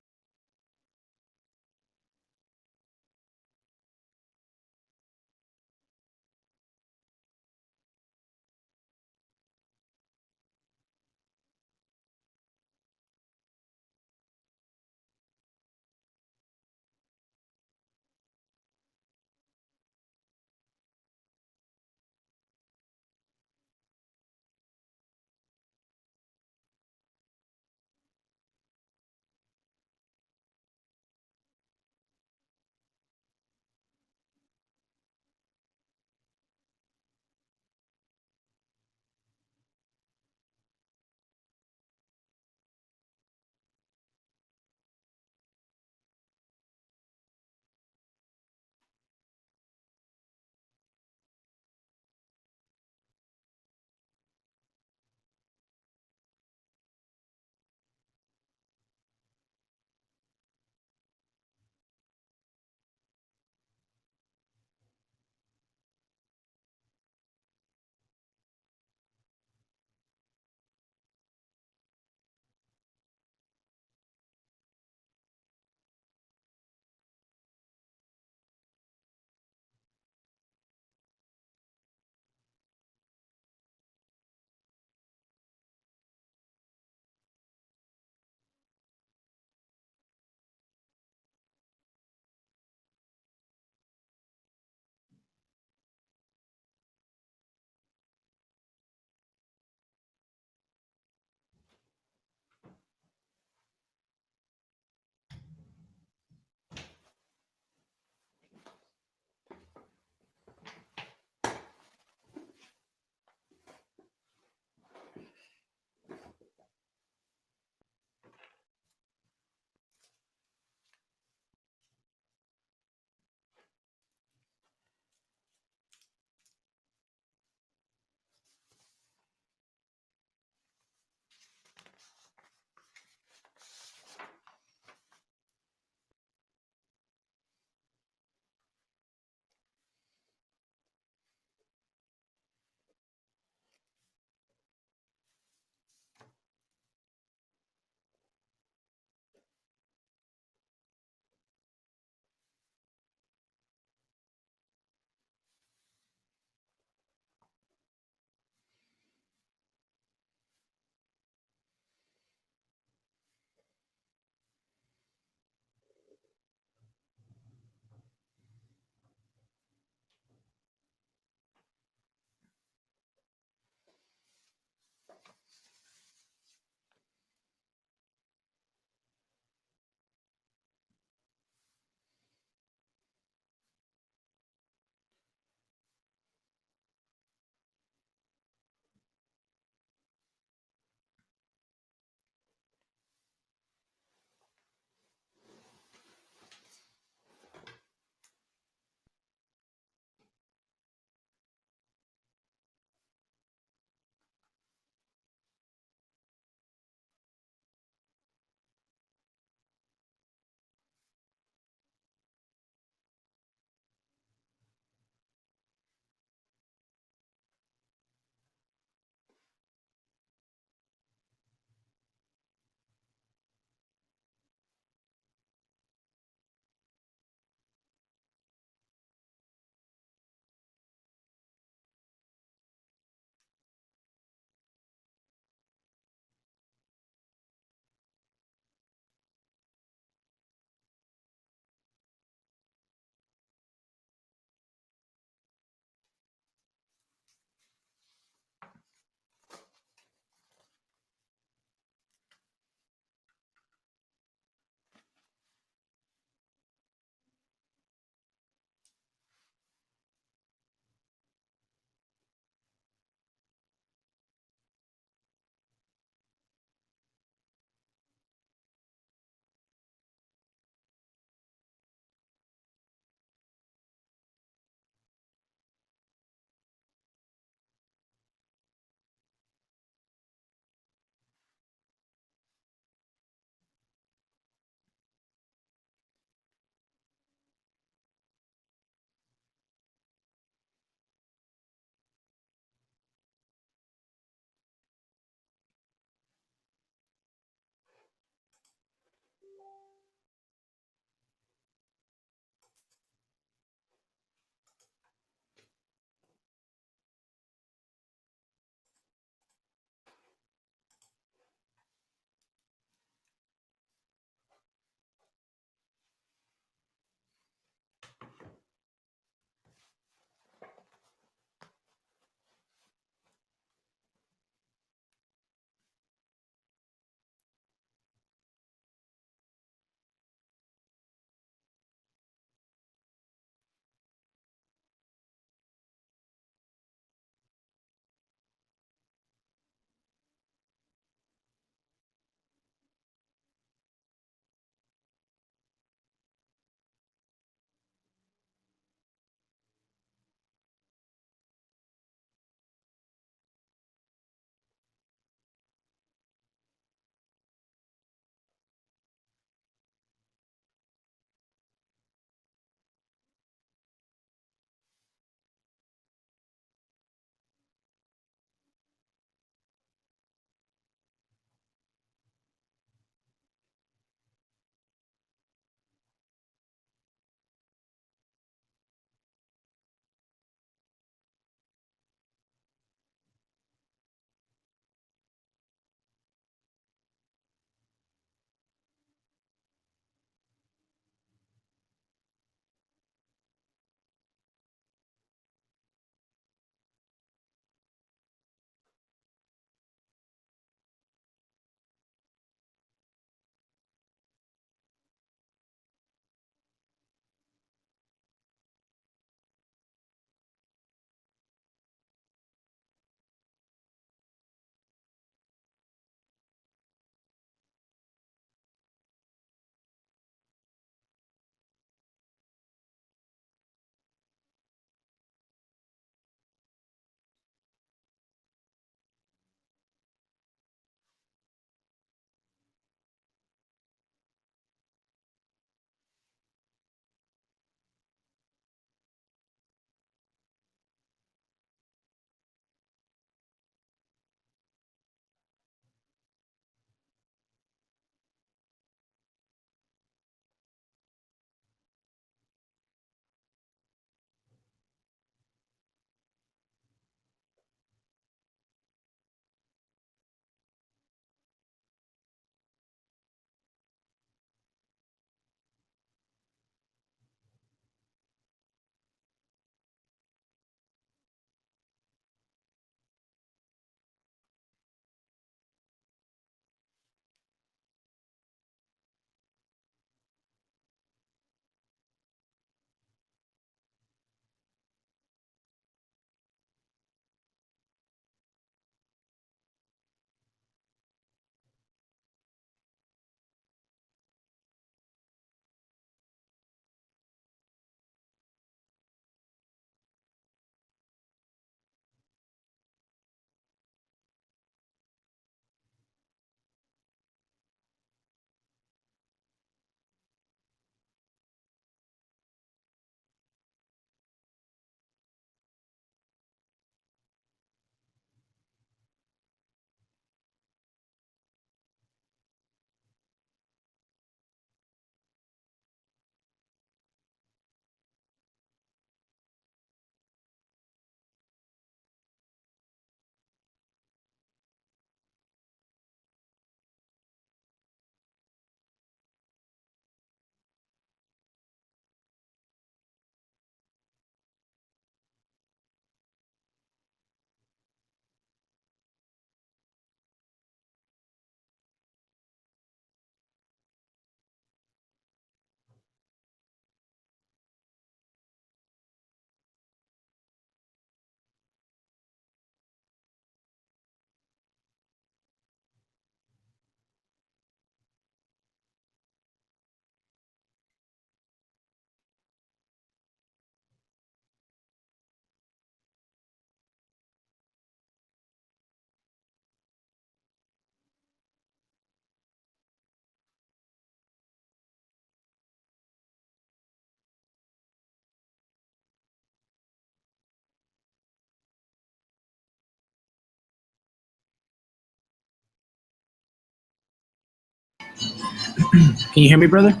Can you hear me, brother?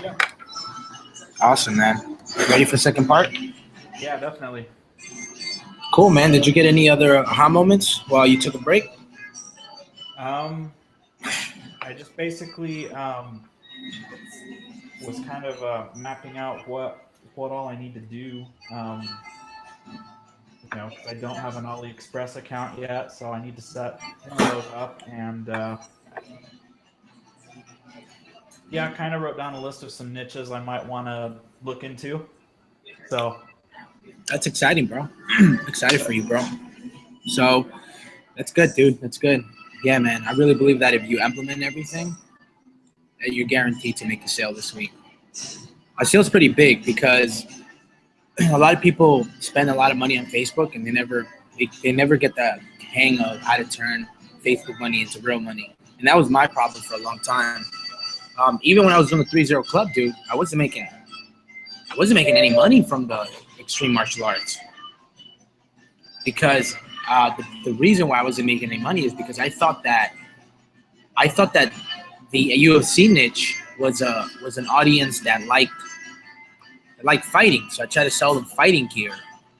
Yeah. Awesome, man. Ready for the second part? Yeah, definitely. Cool, man. Did you get any other aha moments while you took a break? Um, I just basically was kind of mapping out what all I need to do. Because I don't have an AliExpress account yet, so I need to set one of those up. And yeah, I kind of wrote down a list of some niches I might want to look into. So That's exciting, bro. Excited for you, bro. So that's good, dude. That's good. Yeah, man. I really believe that if you implement everything, that you're guaranteed to make a sale this week. A sale's pretty big because a lot of people spend a lot of money on Facebook and they never get the hang of how to turn Facebook money into real money. And that was my problem for a long time. Even when I was doing the 3-0 club, dude, I wasn't making any money from the extreme martial arts because the reason why I wasn't making any money is because I thought that the UFC niche was an audience that liked fighting. So I tried to sell them fighting gear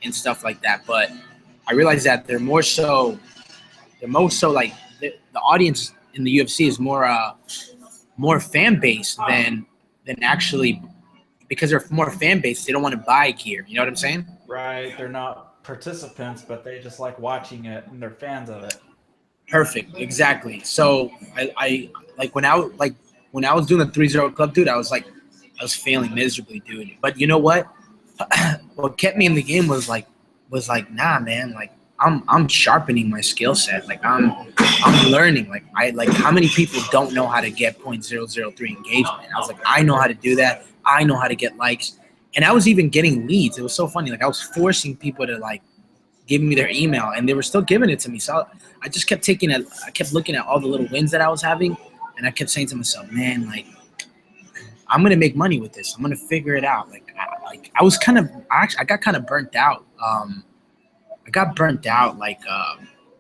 and stuff like that. But I realized that they're more so like the audience in the UFC is more fan base than actually, because they're more fan base. They don't want to buy gear. You know what I'm saying? right, they're not participants, but they just like watching it and they're fans of it. Perfect. Exactly. So I like when I was doing the 3-0 club, dude. I was failing miserably, dude. But you know what? What kept me in the game was like nah, man. Like I'm sharpening my skill set. Like I'm learning. Like how many people don't know how to get .003 engagement? I was like, I know how to do that. I know how to get likes. And I was even getting leads. It was so funny. Like I was forcing people to like give me their email, and they were still giving it to me. So I just kept taking it. I kept looking at all the little wins that I was having, and I kept saying to myself, man, like I'm gonna make money with this. I'm gonna figure it out. I was kind of actually I got kind of burnt out. I got burnt out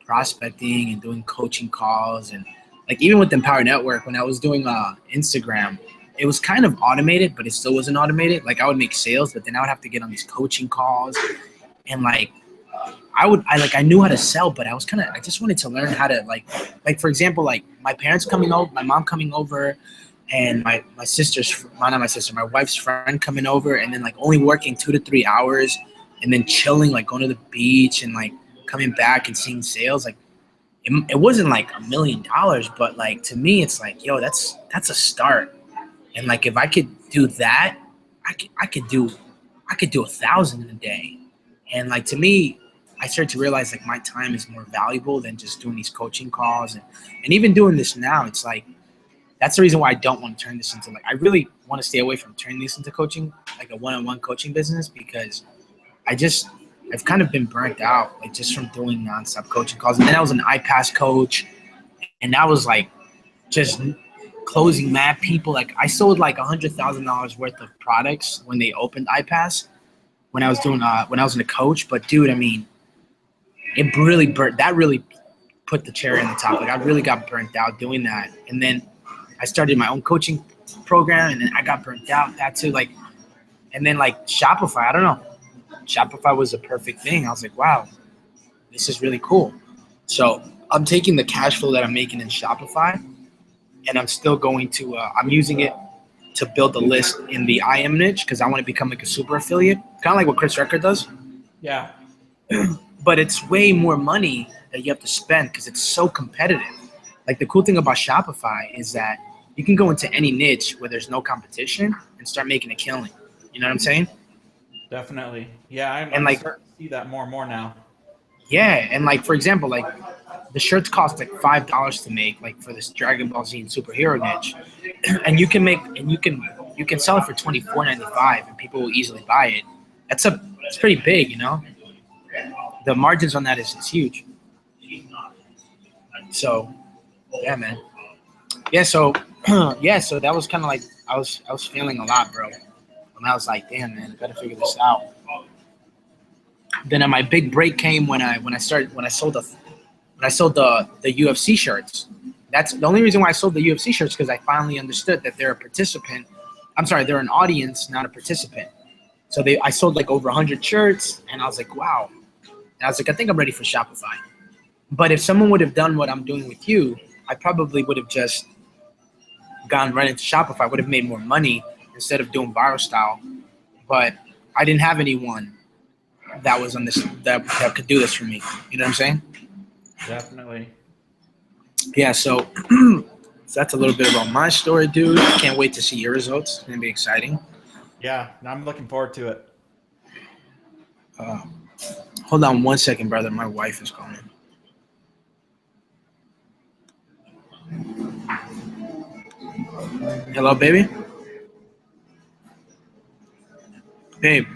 prospecting and doing coaching calls, and like even with Empower Network when I was doing Instagram, it was kind of automated, but it still wasn't automated. Like I would make sales, but then I would have to get on these coaching calls, and like I knew how to sell, but I just wanted to learn how to like for example, like my parents coming over, my mom coming over, and my sister's, well, not my sister, my wife's friend coming over, and then like only working 2 to 3 hours, and then chilling, like going to the beach and like coming back and seeing sales. Like it wasn't like $1 million, but like to me, it's like, yo, that's a start. And like if I could do that, I could do 1,000 in a day. And like to me, I started to realize like my time is more valuable than just doing these coaching calls, and even doing this now. It's like that's the reason why I don't want to turn this into, like, I really want to stay away from turning this into coaching, like a one-on-one coaching business, because I've kind of been burnt out, like just from doing nonstop coaching calls. And then I was an iPass coach, and that was like just closing mad people. Like I sold like $100,000 worth of products when they opened iPass when I was in a coach. But dude, I mean, it really burnt. That really put the cherry on the top. Like I really got burnt out doing that, and then I started my own coaching program, and then I got burnt out that too. Like, and then like Shopify, I don't know. Shopify was a perfect thing. I was like, wow, this is really cool. So I'm taking the cash flow that I'm making in Shopify, and I'm still going to, I'm using it to build a list in the IM niche because I want to become like a super affiliate, kind of like what Chris Record does. Yeah. But it's way more money that you have to spend because it's so competitive. Like the cool thing about Shopify is that you can go into any niche where there's no competition and start making a killing. You know what I'm saying? Definitely. Yeah, I'm, And I'm like, starting to see that more and more now. yeah, and like for example, like the shirts cost like $5 to make, like for this Dragon Ball Z and superhero niche, and you can sell it for $24.95, and people will easily buy it. It's pretty big, you know. The margins on that is huge. So yeah, man. Yeah, so yeah, so that was kind of like I was feeling a lot, bro. And I was like, damn, man, I gotta figure this out. Then my big break came when I sold the UFC shirts. That's the only reason why I sold the UFC shirts, because I finally understood that they're a participant. I'm sorry, they're an audience, not a participant. So I sold like over 100 shirts, and I was like, wow. And I was like, I think I'm ready for Shopify. But if someone would have done what I'm doing with you, I probably would have just gone right into Shopify, would have made more money instead of doing viral style. But I didn't have anyone that was on this that could do this for me. You know what I'm saying? Definitely. Yeah, so, so that's a little bit about my story, dude. I can't wait to see your results. It's gonna be exciting. Yeah, I'm looking forward to it. Uh, hold on one second, brother. My wife is calling. Hello, baby. Babe,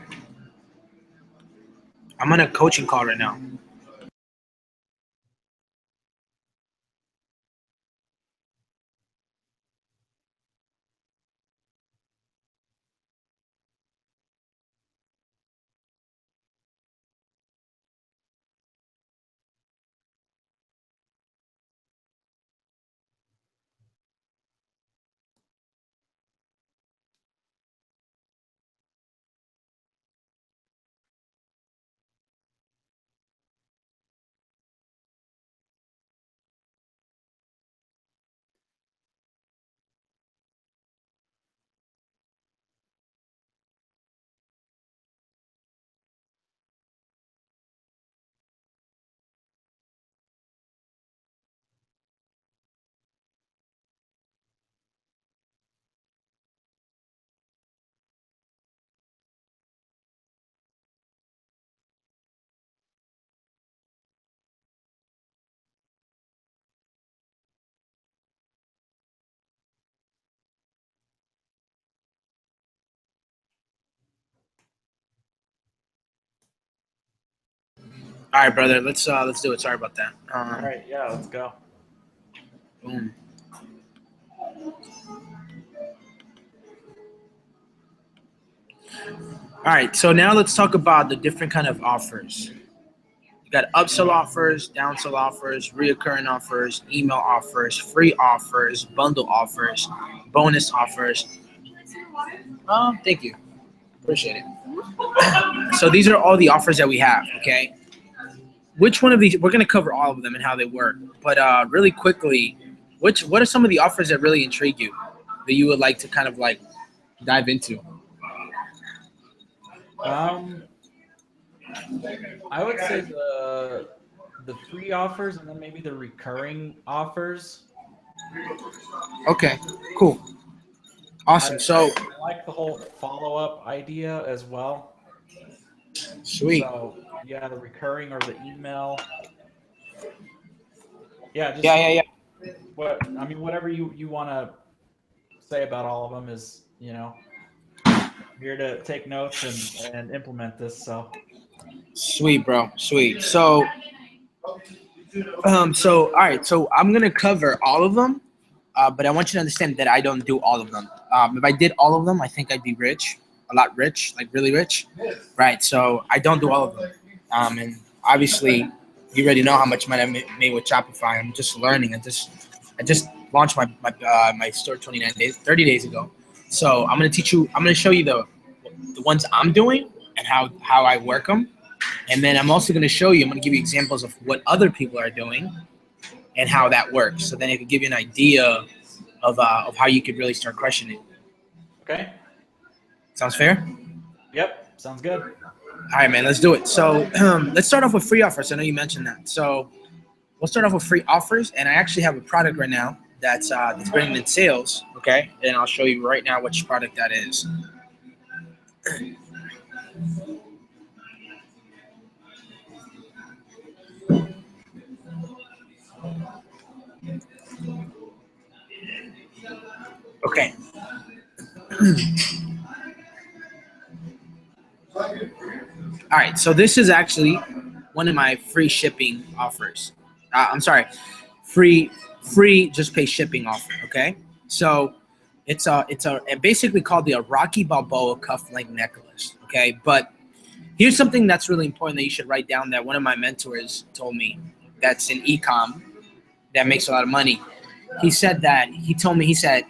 I'm on a coaching call right now. All right, brother. Let's do it. Sorry about that. All right, yeah, let's go. Boom. All right. So now let's talk about the different kind of offers. You got upsell offers, downsell offers, reoccurring offers, email offers, free offers, bundle offers, bonus offers. Thank you. Appreciate it. So these are all the offers that we have. Okay. Which one of these? We're gonna cover all of them and how they work. But really quickly, what are some of the offers that really intrigue you, that you would like to kind of like dive into? Um, I would say the free offers and then maybe the recurring offers. Okay, cool, I, awesome. I, So I like the whole follow up idea as well. sweet. So yeah, the recurring or the email. Yeah, Yeah, just yeah, yeah. whatever you want to say about all of them is, here to take notes and implement this. So Sweet, bro. Sweet. So all right. So I'm gonna cover all of them, but I want you to understand that I don't do all of them. If I did all of them, I think I'd be rich, a lot rich, like really rich, right? So I don't do all of them. And obviously, you already know how much money I made with Shopify. I'm just learning. I just launched my store 30 days ago. So I'm gonna teach you. I'm gonna show you the ones I'm doing and how I work them. And then I'm also going to show you, I'm going to give you examples of what other people are doing and how that works. So then it can give you an idea of how you could really start crushing it. okay, Sounds fair? yep, sounds good. All right, man, let's do it. So let's start off with free offers. I know you mentioned that. So we'll start off with free offers. And I actually have a product right now that's bringing in sales. Okay. And I'll show you right now which product that is. Okay. All right, so this is actually one of my free shipping offers. I'm sorry, free just pay shipping offer. Okay, so it's basically called the Rocky Balboa cufflink necklace. Okay, but here's something that's really important that you should write down, that one of my mentors told me, that's in ecom, that makes a lot of money. he told me, he said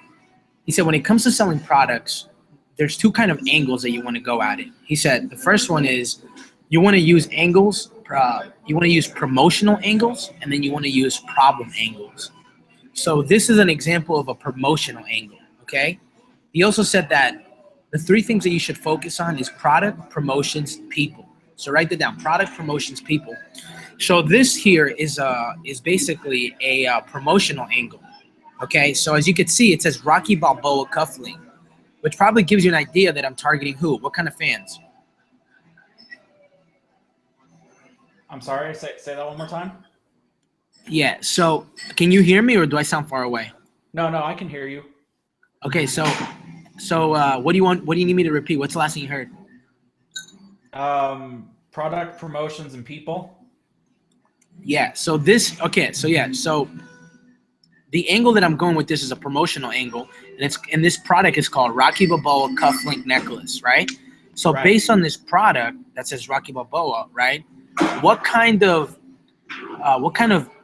when it comes to selling products, there's two kind of angles that you want to go at it. He said the first one is you want to use angles, you want to use promotional angles, and then you want to use problem angles. So this is an example of a promotional angle, okay? He also said that the three things that you should focus on is product, promotions, people. So write that down, product, promotions, people. So this here is basically a promotional angle, okay? So as you can see, it says Rocky Balboa cufflink, which probably gives you an idea that I'm targeting who? What kind of fans? I'm sorry. Say that one more time. Yeah, so can you hear me or do I sound far away? No, I can hear you. Okay, so what do you want? What do you need me to repeat? What's the last thing you heard? Product, promotions, and people. Yeah. So this. Okay. So yeah. So the angle that I'm going with this is a promotional angle, and this product is called Rocky Balboa cufflink necklace, right? So Right. based on this product that says Rocky Balboa, right? What kind of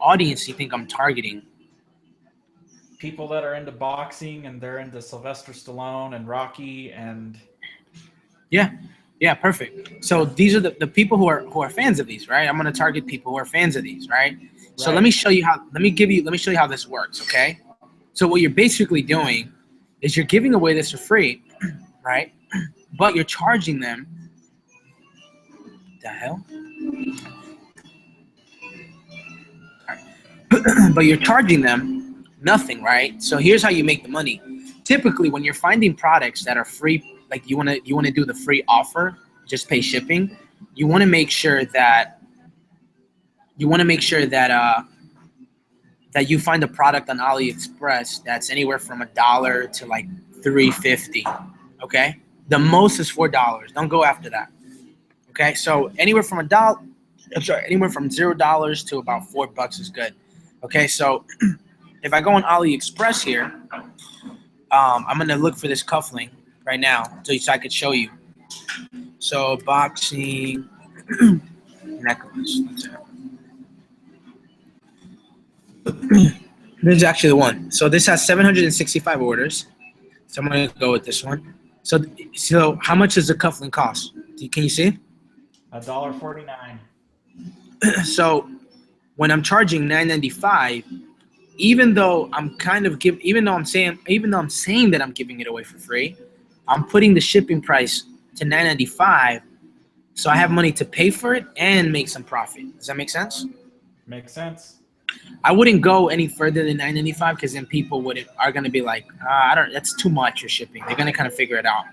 audience do you think I'm targeting? People that are into boxing and they're into Sylvester Stallone and Rocky and Yeah, perfect. So these are the people who are fans of these, right? I'm gonna target people who are fans of these, right? So let me show you how let me show you how this works, okay? So what you're basically doing is you're giving away this for free, right? But you're charging them the hell? But you're charging them nothing, right? So here's how you make the money. Typically, when you're finding products that are free, like you wanna do the free offer, just pay shipping. You want to make sure that that you find a product on AliExpress that's anywhere from $1 to like $3.50. Okay, the most is $4. Don't go after that. Okay, so anywhere from anywhere from $0 to about $4 is good. Okay, so if I go on AliExpress here, I'm gonna look for this cufflink right now, so I could show you. So boxing necklace. This is actually the one. So this has 765 orders. So I'm gonna go with this one. So how much does the cufflink cost? Can you see? $1.49. So when I'm charging $9.95, even though I'm saying that I'm giving it away for free, I'm putting the shipping price to $9.95, so I have money to pay for it and make some profit. Does that make sense? Makes sense. I wouldn't go any further than $9.95 because then people are gonna be like, I don't. That's too much for shipping. They're gonna kind of figure it out.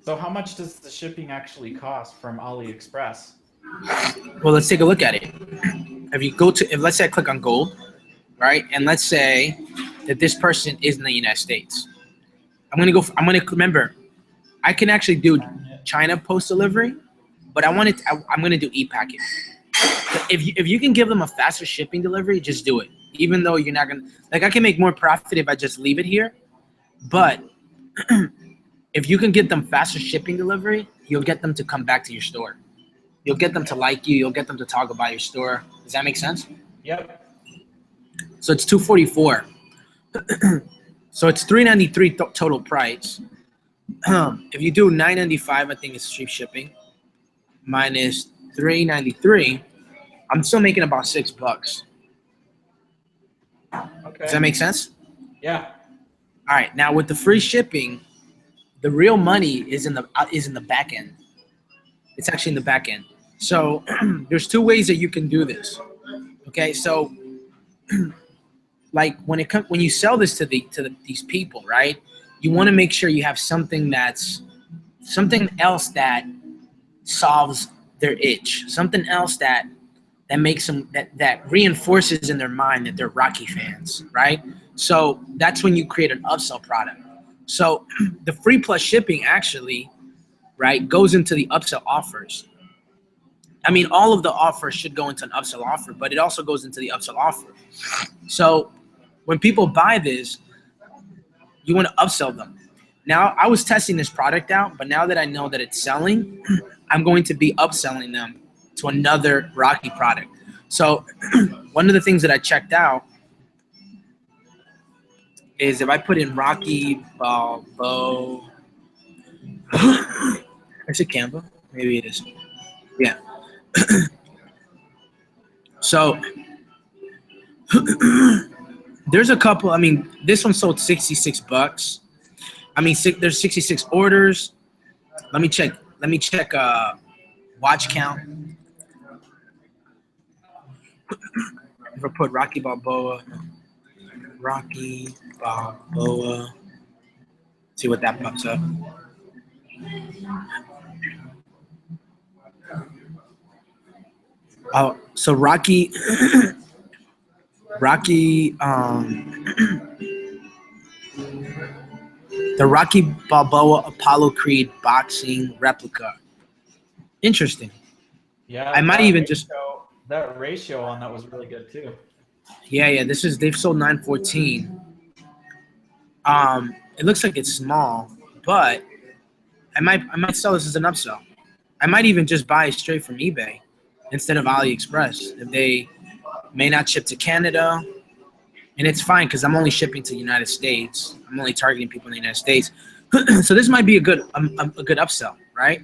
So how much does the shipping actually cost from AliExpress? Well, let's take a look at it. If let's say I click on gold, right, and let's say that this person is in the United States, I'm gonna remember, I can actually do China post delivery, but I'm gonna do e-packet. If you can give them a faster shipping delivery, just do it. Even though you're not gonna I can make more profit if I just leave it here, but if you can get them faster shipping delivery, you'll get them to come back to your store. You'll get them to like you. You'll get them to talk about your store. Does that make sense? Yep. So it's $244. So it's $393 total price. If you do $9.95, I think it's cheap shipping. Minus $393, I'm still making about $6. Okay. Does that make sense? Yeah. All right. Now with the free shipping, the real money is in the back end. It's actually in the back end. So there's two ways that you can do this. Okay. So like when you sell this to these people, right? You want to make sure you have something else that solves their itch, something else that makes them that reinforces in their mind that they're Rocky fans, right? So that's when you create an upsell product. So the free plus shipping actually, right, goes into the upsell offers. I mean, all of the offers should go into an upsell offer, but it also goes into the upsell offer. So when people buy this, you want to upsell them. Now, I was testing this product out, but now that I know that it's selling, I'm going to be upselling them to another Rocky product. So one of the things that I checked out is if I put in Rocky Balboa. Is it Canva? Maybe it is. Yeah. So there's a couple. I mean, this one sold $66. I mean, there's 66 orders. Let me check. Let me check. Watch count. If I put Rocky Balboa, see what that pops up. Oh, so Rocky, Rocky, the Rocky Balboa Apollo Creed boxing replica. Interesting. Yeah, I might even just. That ratio on that was really good too. Yeah. They've sold 914. It looks like it's small, but I might sell this as an upsell. I might even just buy it straight from eBay instead of AliExpress. If they may not ship to Canada, and it's fine because I'm only shipping to the United States. I'm only targeting people in the United States. So this might be a good upsell, right?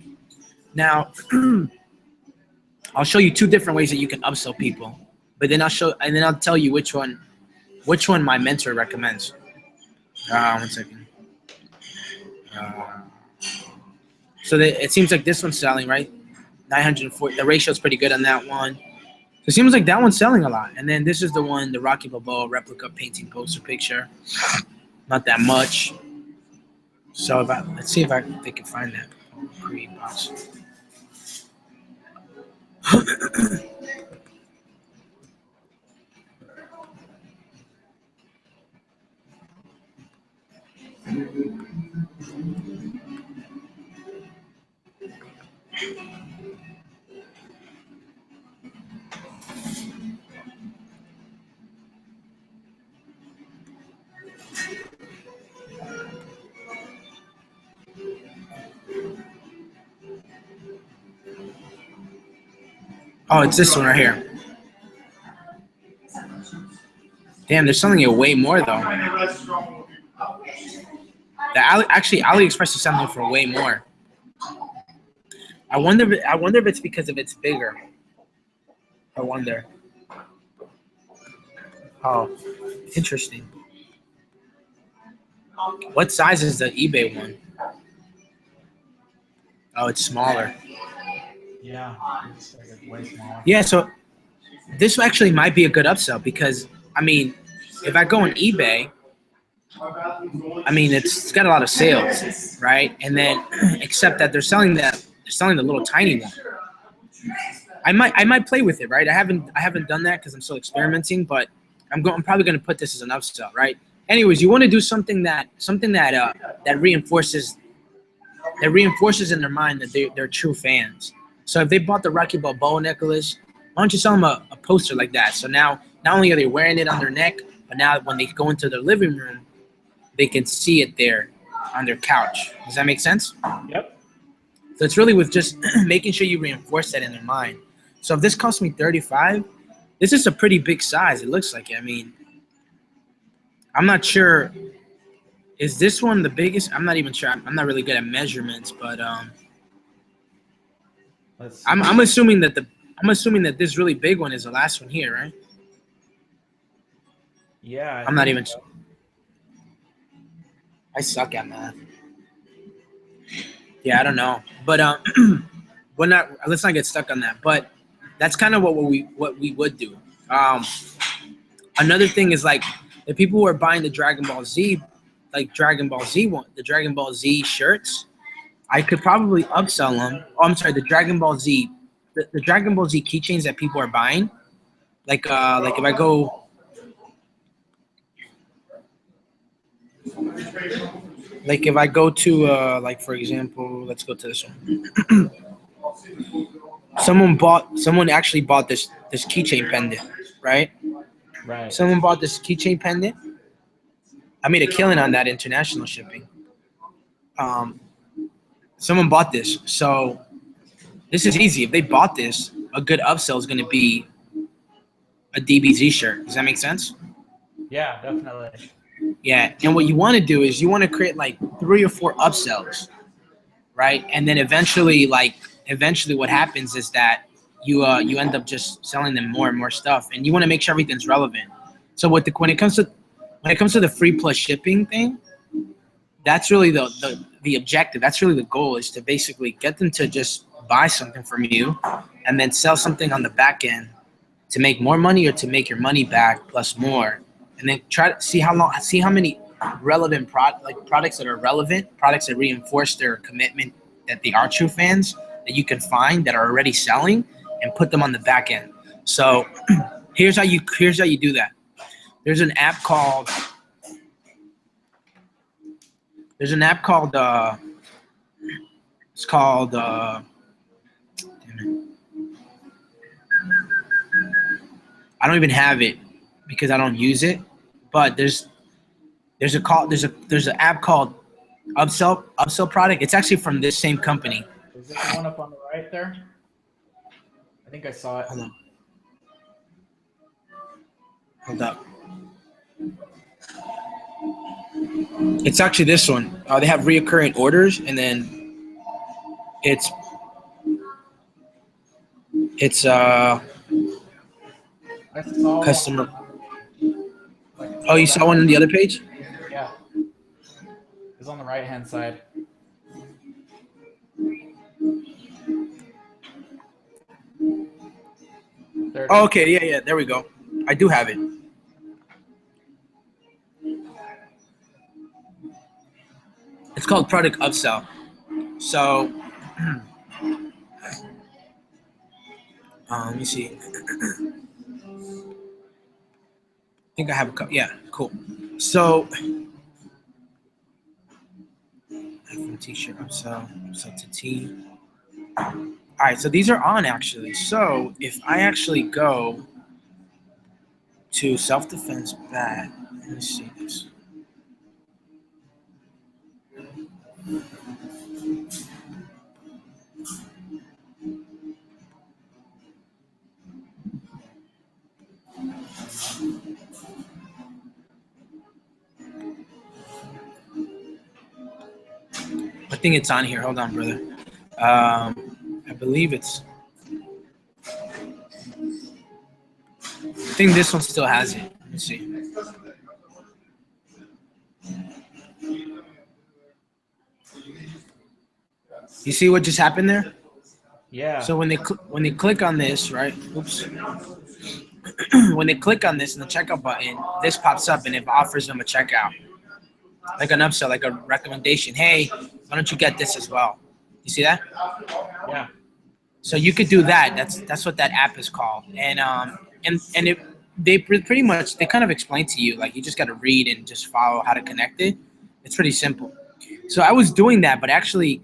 Now, I'll show you two different ways that you can upsell people, but then I'll tell you which one my mentor recommends. 1 second. So it seems like this one's selling, right? 940. The ratio is pretty good on that one. So it seems like that one's selling a lot. And then this is the one, the Rocky Balboa replica painting poster picture. Not that much. So let's see if they can find that. Creed box. Oh, it's this one right here. Damn, they're selling it way more though. Actually, AliExpress is selling it for way more. I wonder if it's because of it's bigger. I wonder. Oh, interesting. What size is the eBay one? Oh, it's smaller. Yeah, it's like way smaller. Yeah, so this actually might be a good upsell because, I mean, if I go on eBay, I mean, it's got a lot of sales, right? And then, except that they're selling the little tiny one. I might play with it, right? I haven't done that because I'm still experimenting, but I'm probably going to put this as an upsell, right? Anyways, you want to do something that reinforces in their mind that they're true fans. So if they bought the Rocky Balboa necklace, why don't you sell them a poster like that? So now not only are they wearing it on their neck, but now when they go into their living room, they can see it there on their couch. Does that make sense? Yep. So it's really with just making sure you reinforce that in their mind. So if this cost me $35, this is a pretty big size. It looks like it. I mean, I'm not sure. Is this one the biggest? I'm not even sure. I'm not really good at measurements, but I'm assuming that this really big one is the last one here, right? Yeah. I'm not even sure. I suck at math. Yeah, I don't know, but let's not get stuck on that. But that's kind of what we would do. Another thing is like the people who are buying the Dragon Ball Z, the Dragon Ball Z shirts, I could probably upsell them. Oh, I'm sorry, the Dragon Ball Z keychains that people are buying. Like if I go. Like if I go to for example, let's go to this one. Someone actually bought this keychain pendant, right? Right. Someone bought this keychain pendant. I made a killing on that international shipping. Someone bought this, so this is easy. If they bought this, a good upsell is going to be a DBZ shirt. Does that make sense? Yeah, definitely. Yeah, and what you want to do is you want to create like 3 or 4 upsells, right? And then eventually what happens is that you end up just selling them more and more stuff, and you want to make sure everything's relevant. So when it comes to the free plus shipping thing, that's really the objective. That's really the goal, is to basically get them to just buy something from you and then sell something on the back end to make more money or to make your money back plus more. And then try to see how many relevant products that are relevant, products that reinforce their commitment that they are true fans, that you can find that are already selling, and put them on the back end. So here's how you do that. There's an app called there's an app called it's called damn it. I don't even have it because I don't use it. But there's an app called Upsell Product. It's actually from this same company. Is it the one up on the right there? I think I saw it. Hold up. It's actually this one. They have reoccurring orders, and then it's I saw customer. like Oh, you saw one on the other page? Yeah. It's on the right hand side. There it Oh, is. okay, yeah, there we go. I do have it. It's called Product Upsell. So, let me see. I think I have a couple. Yeah, cool. So, iPhone T-shirt upsell to T. All right, so these are on actually. So if I actually go to self-defense bat, let me see this. I think it's on here. Hold on, brother. I believe it's. I think this one still has it. Let me see. You see what just happened there? Yeah. So when they click on this, right? Oops. When they click on this in the checkout button, this pops up and it offers them a checkout, like an upsell, like a recommendation. Hey, why don't you get this as well? You see that? Yeah. So you could do that. That's what that app is called. And they pretty much they kind of explain to you, like, you just got to read and just follow how to connect it. It's pretty simple. So I was doing that, but actually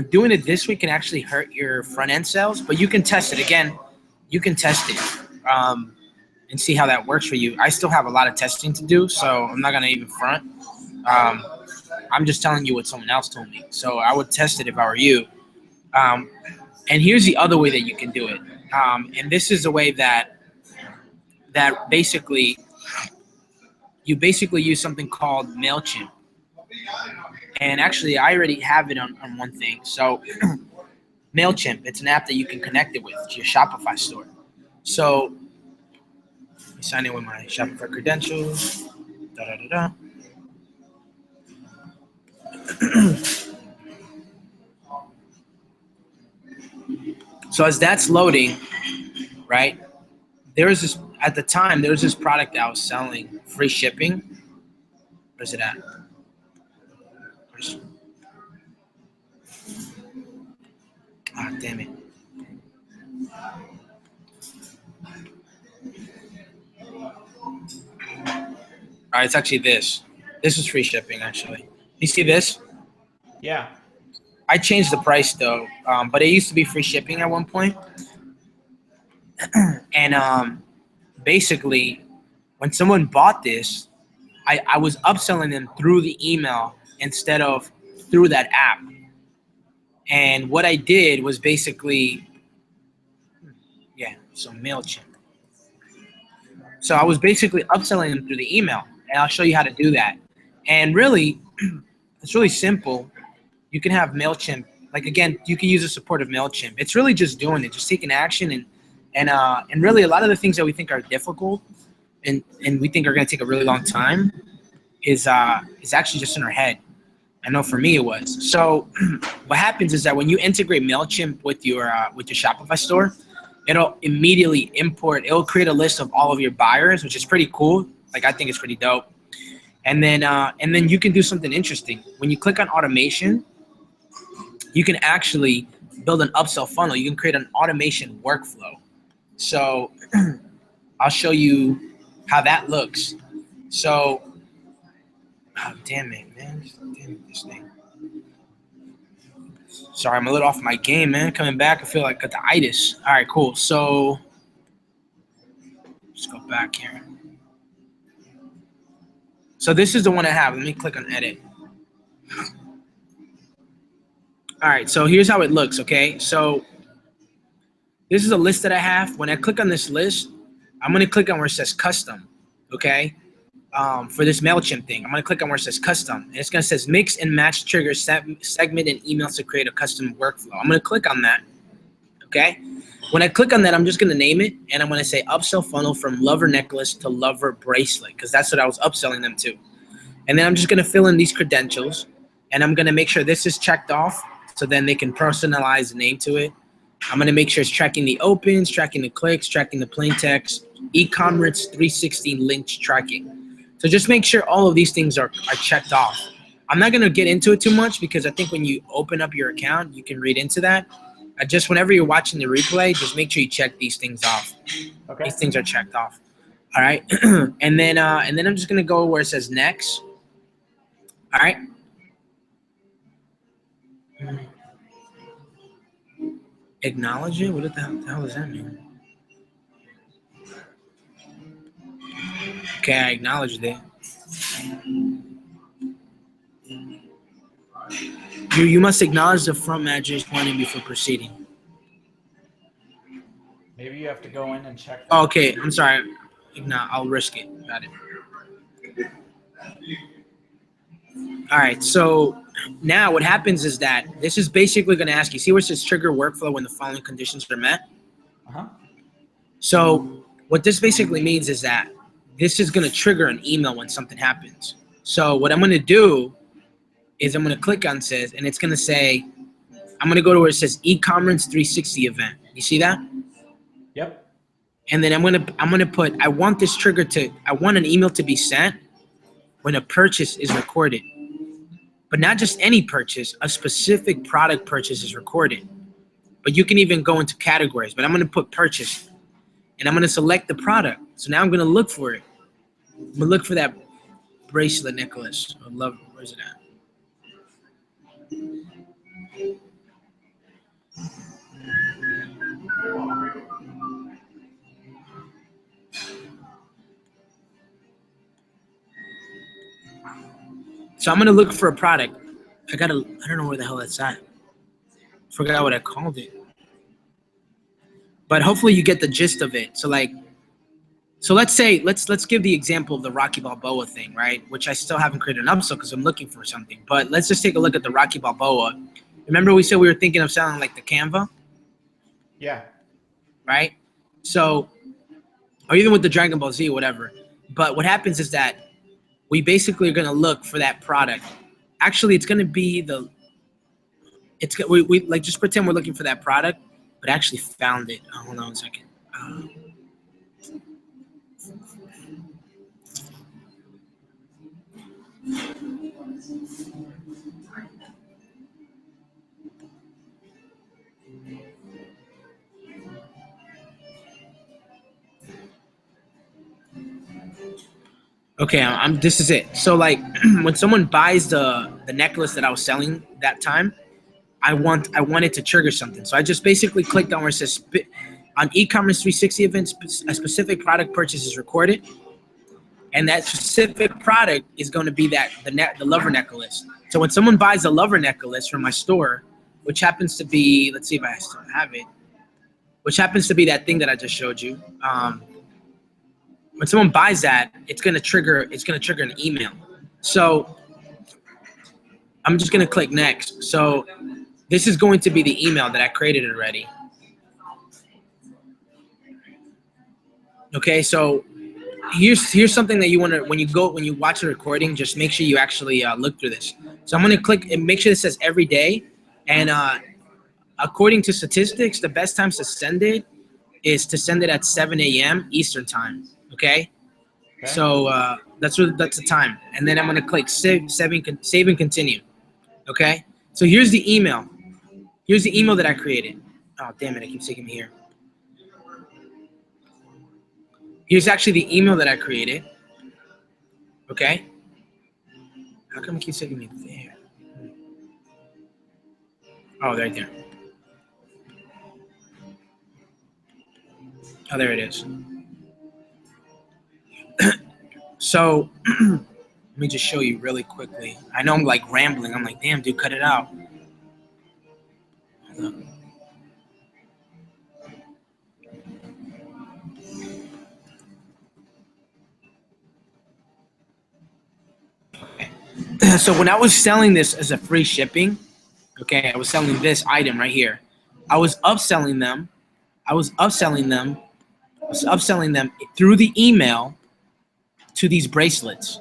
doing it this way can actually hurt your front end sales. But you can test it again. You can test it and see how that works for you. I still have a lot of testing to do, so I'm not gonna even front. I'm just telling you what someone else told me. So I would test it if I were you. And here's the other way that you can do it. And this is a way that basically you basically use something called MailChimp. And actually, I already have it on one thing. So MailChimp, it's an app that you can connect it with to your Shopify store. So I sign in with my Shopify credentials. Da da da da. So as that's loading, right? There was this product that I was selling, free shipping. Where's it at? Ah, damn it. All right, it's actually this. This is free shipping, actually. You see this? Yeah. I changed the price though, but it used to be free shipping at one point. And basically, when someone bought this, I was upselling them through the email instead of through that app. And what I did was basically, so MailChimp. So I was basically upselling them through the email. and I'll show you how to do that. And really, it's really simple. You can have MailChimp. Like again, you can use the support of MailChimp. It's really just doing it, just taking action, and really a lot of the things that we think are difficult and we think are going to take a really long time is actually just in our head. I know for me it was. So what happens is that when you integrate MailChimp with your Shopify store, it'll immediately import. It'll create a list of all of your buyers, which is pretty cool. Like I think it's pretty dope. And then you can do something interesting. When you click on automation, you can actually build an upsell funnel. You can create an automation workflow. So I'll show you how that looks. So, oh, damn it, man. Damn it, this thing. Sorry, I'm a little off my game, man. Coming back, I feel like I got the itis. All right, cool. So let's go back here. So this is the one I have. Let me click on edit. All right, so here's how it looks, okay? So this is a list that I have. When I click on this list, I'm going to click on where it says custom, okay? For this MailChimp thing, I'm going to click on where it says custom. And it's going to say mix and match triggers, segment, and emails to create a custom workflow. I'm going to click on that, okay? When I click on that, I'm just going to name it, and I'm going to say upsell funnel from lover necklace to lover bracelet, because that's what I was upselling them to. And then I'm just going to fill in these credentials, and I'm going to make sure this is checked off so then they can personalize the name to it. I'm going to make sure it's tracking the opens, tracking the clicks, tracking the plain text, e-commerce 360 links tracking. So just make sure all of these things are checked off. I'm not going to get into it too much because I think when you open up your account, you can read into that. Just whenever you're watching the replay, just make sure you check these things off. Okay. These things are checked off. All right. and then I'm just going to go where it says next. All right. Acknowledge it? What the hell does that mean? Okay, I acknowledged it. You must acknowledge the front manager's pointing before proceeding. Maybe you have to go in and check. Oh, okay, I'm sorry. I'll risk it. Got it. All right, so now what happens is that this is basically going to ask you, see where it says trigger workflow when the following conditions are met? Uh-huh. So what this basically means is that this is going to trigger an email when something happens. So what I'm going to do is I'm going to click on says, and it's going to say, I'm going to go to where it says e-commerce 360 event. You see that? Yep. And then I'm going to put, I want this trigger to, I want an email to be sent when a purchase is recorded. But not just any purchase, a specific product purchase is recorded. But you can even go into categories, but I'm going to put purchase. And I'm going to select the product. So now I'm going to look for it. I'm going to look for that bracelet necklace. I love it. Where's it at? So I'm going to look for a product. I don't know where the hell that's at. Forgot what I called it. But hopefully you get the gist of it. So let's say, let's give the example of the Rocky Balboa thing, right? Which I still haven't created an upsell because I'm looking for something. But let's just take a look at the Rocky Balboa. Remember we said we were thinking of selling like the Canva? Yeah. Right? So, or even with the Dragon Ball Z or whatever. But what happens is that we basically are going to look for that product. Actually, it's going to be we like just pretend we're looking for that product, but actually found it. Oh, hold on a second. Okay, this is it. So like when someone buys the necklace that I was selling that time, I want it to trigger something. So I just basically clicked on where it says on e-commerce 360 events, a specific product purchase is recorded. And that specific product is going to be the lover necklace. So when someone buys a lover necklace from my store, which happens to be, let's see if I still have it, which happens to be that thing that I just showed you. when someone buys that, it's gonna trigger an email. So I'm just gonna click next. So this is going to be the email that I created already. Okay, so here's something that you want to, when you watch a recording, just make sure you actually look through this. So I'm gonna click and make sure it says every day, and according to statistics, the best times to send it is to send it at 7 a.m. Eastern time. Okay, so that's the time, and then I'm gonna click save and continue. Okay, so here's the email. Here's the email that I created. Oh damn it! It keeps taking me here. Here's actually the email that I created. Okay. How come it keeps taking me there? Oh, right there. Oh, there it is. So let me just show you really quickly. I know I'm like rambling. I'm like, damn, dude, cut it out. Hold on. So when I was selling this as a free shipping, okay, I was selling this item right here. I was upselling them through the email to these bracelets,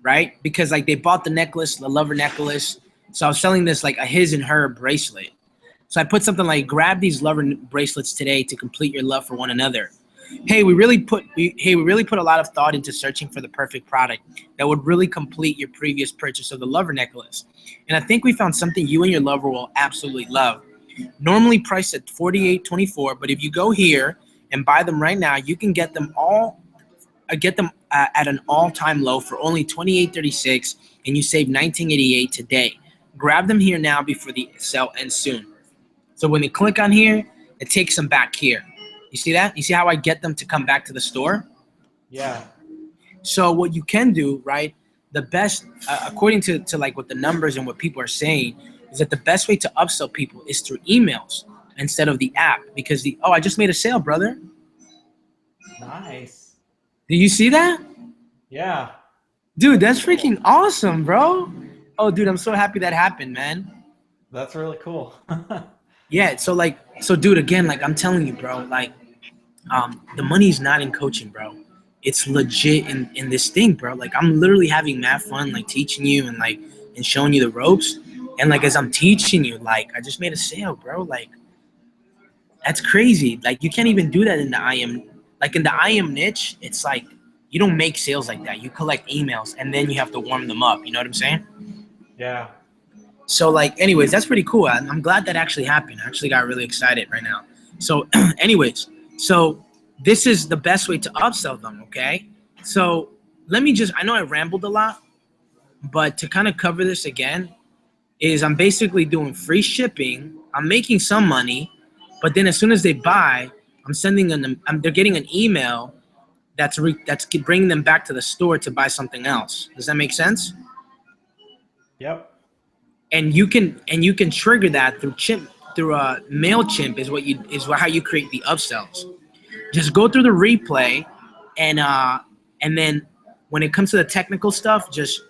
right? Because like they bought the necklace, the lover necklace. So I was selling this like a his and her bracelet. So I put something like, grab these lover bracelets today to complete your love for one another. Hey, we really put a lot of thought into searching for the perfect product that would really complete your previous purchase of the lover necklace. And I think we found something you and your lover will absolutely love. Normally priced at $48.24, but if you go here and buy them right now, you can get them at an all-time low for only $28.36, and you save $19.88 today. Grab them here now before the sale ends soon. So when they click on here, it takes them back here. You see that? You see how I get them to come back to the store? Yeah. So what you can do, right, the best, according to like what the numbers and what people are saying, is that the best way to upsell people is through emails instead of the app, because I just made a sale, brother. Nice. Did you see that? Yeah. Dude, that's freaking awesome, bro. Oh, dude, I'm so happy that happened, man. That's really cool. Yeah, so dude, again, like I'm telling you, bro, like the money's not in coaching, bro. It's legit in this thing, bro. Like I'm literally having mad fun, like teaching you and showing you the ropes. And like as I'm teaching you, like I just made a sale, bro. Like that's crazy. Like you can't even do that in the IM. Like in the IM niche, it's like you don't make sales like that. You collect emails and then you have to warm them up. You know what I'm saying? Yeah. So like, anyways, that's pretty cool. I'm glad that actually happened. I actually got really excited right now. So anyways, so this is the best way to upsell them, okay? So I know I rambled a lot, but to kind of cover this again, is I'm basically doing free shipping. I'm making some money, but then as soon as they buy, they're getting an email that's bringing them back to the store to buy something else. Does that make sense? Yep. And you can trigger that through MailChimp is how you create the upsells. Just go through the replay, and then when it comes to the technical stuff, just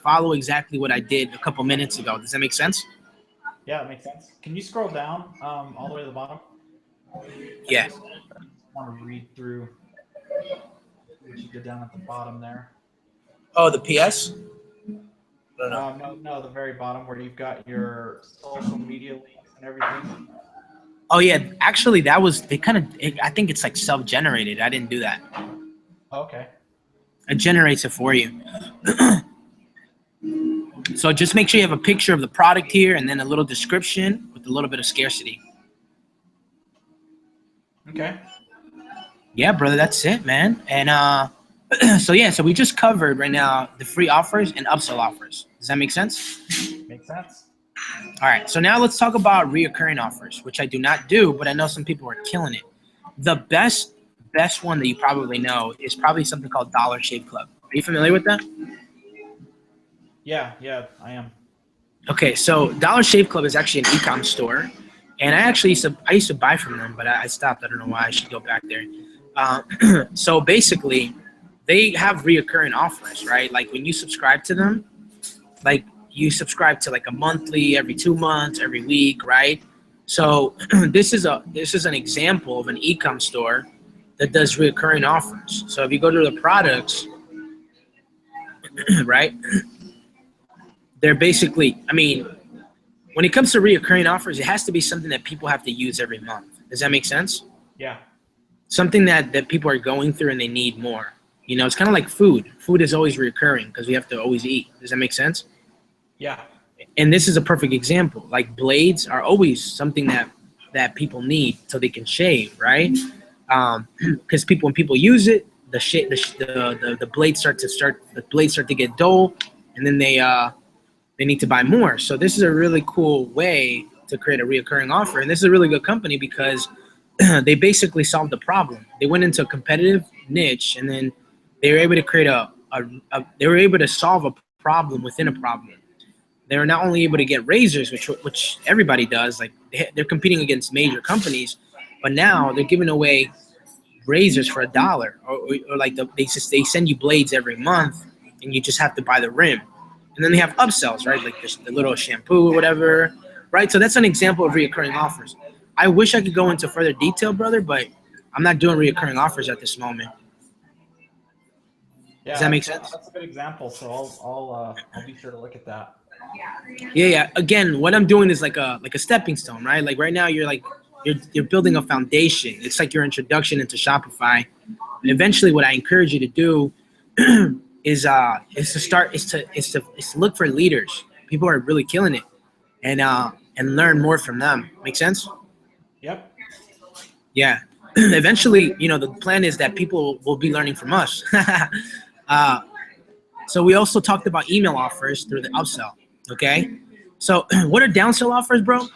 follow exactly what I did a couple minutes ago. Does that make sense? Yeah, it makes sense. Can you scroll down all the way to the bottom? Yeah. I just want to read through what you did down at the bottom there. Oh, the PS? No, the very bottom where you've got your social media links and everything. Oh yeah, actually I think it's like self-generated. I didn't do that. Okay. It generates it for you. So just make sure you have a picture of the product here and then a little description with a little bit of scarcity. Okay. Yeah, brother, that's it, man. And so we just covered right now the free offers and upsell offers. Does that make sense? Makes sense. All right, so now let's talk about reoccurring offers, which I do not do, but I know some people are killing it. The best one that you probably know is probably something called Dollar Shave Club. Are you familiar with that? Yeah, I am. Okay, so Dollar Shave Club is actually an e-com store, and I used to buy from them, but I stopped. I don't know why. I should go back there. So basically, they have reoccurring offers, right? Like when you subscribe to them, like you subscribe to like a monthly, every 2 months, every week, right? So this is an example of an e-com store that does reoccurring offers. So if you go to the products, right, they're basically, I mean, when it comes to reoccurring offers, it has to be something that people have to use every month. Does that make sense? Yeah. Something that people are going through and they need more. You know, it's kind of like food. Food is always reoccurring because we have to always eat. Does that make sense? Yeah. And this is a perfect example. Like blades are always something that people need so they can shave, right? Because people when people use it, the blades start to get dull, and then they need to buy more. So this is a really cool way to create a reoccurring offer, and this is a really good company because they basically solved the problem. They went into a competitive niche, and then they were able to create they were able to solve a problem within a problem. They were not only able to get razors, which everybody does, like they're competing against major companies, but now they're giving away razors for $1, or like they send you blades every month, and you just have to buy the rim, and then they have upsells, right? Like the little shampoo or whatever, right? So that's an example of reoccurring offers. I wish I could go into further detail, brother, but I'm not doing reoccurring offers at this moment. Yeah, Does that make sense? that's a good example. So I'll be sure to look at that. Yeah. Again, what I'm doing is like a stepping stone, right? Like right now, you're building a foundation. It's like your introduction into Shopify. And eventually, what I encourage you to do is to look for leaders, people who are really killing it, and learn more from them. Make sense? Yep. Yeah. Eventually, the plan is that people will be learning from us. uh, so we also talked about email offers through the upsell. Okay. So what are downsell offers, bro?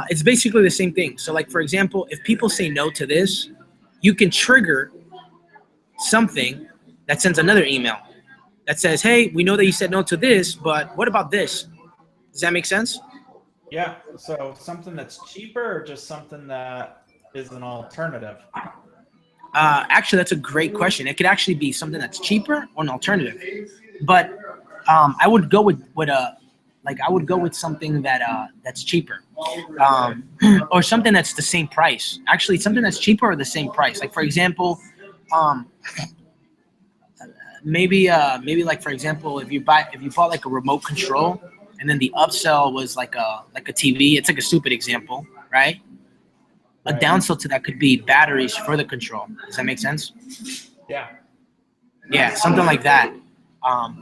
It's basically the same thing. So like, for example, if people say no to this, you can trigger something that sends another email that says, hey, we know that you said no to this, but what about this? Does that make sense? Yeah. So something that's cheaper or just something that is an alternative? Actually, that's a great question. It could actually be something that's cheaper or an alternative. But I would go with a like I would go with something that's cheaper, um, or something that's the same price. Actually, something that's cheaper or the same price. Like for example, um, maybe like for example, if you bought like a remote control, and then the upsell was like a TV. It's like a stupid example, right? A Right. downsell to that could be batteries for the control. Does that make sense? Yeah. Yeah, something like that. Um,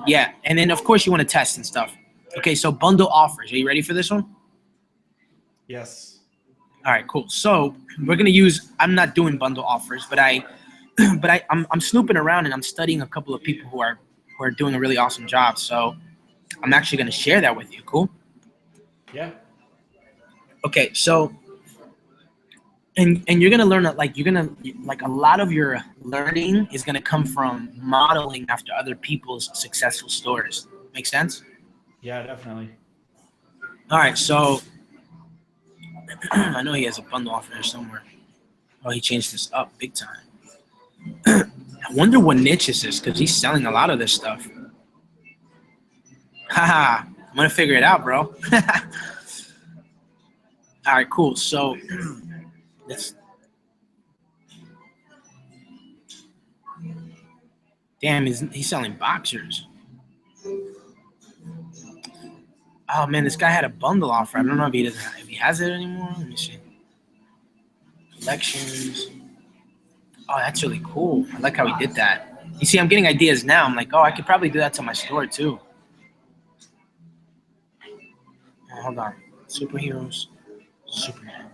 yeah, and then of course you want to test and stuff. Okay, so bundle offers. Are you ready for this one? Yes. All right, cool. So we're gonna use. I'm not doing bundle offers, but I'm snooping around and I'm studying a couple of people who are doing a really awesome job. So I'm actually gonna share that with you. Cool. Yeah. Okay, so and you're gonna learn that like you're gonna like a lot of your learning is gonna come from modeling after other people's successful stories. Make sense? Yeah, definitely. All right, so I know he has a bundle offer here somewhere. Oh, he changed this up big time. I wonder what niche is this because he's selling a lot of this stuff. Haha, I'm gonna figure it out, bro. All right, cool. So let's. Damn, he's selling boxers. Oh man, this guy had a bundle offer. I don't know if he has it anymore. Let me see. Collections. Oh, that's really cool. I like how he did that. You see, I'm getting ideas now. I'm like, oh, I could probably do that to my store too. Oh, hold on. Superheroes. Superman.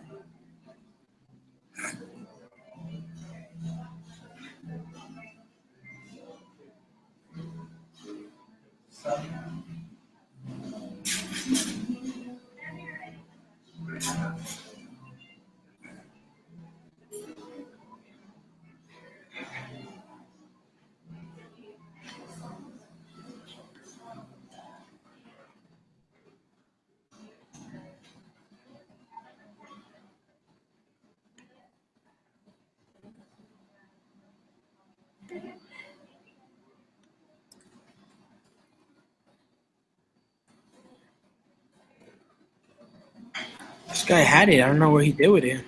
This guy had it. I don't know what he did with it.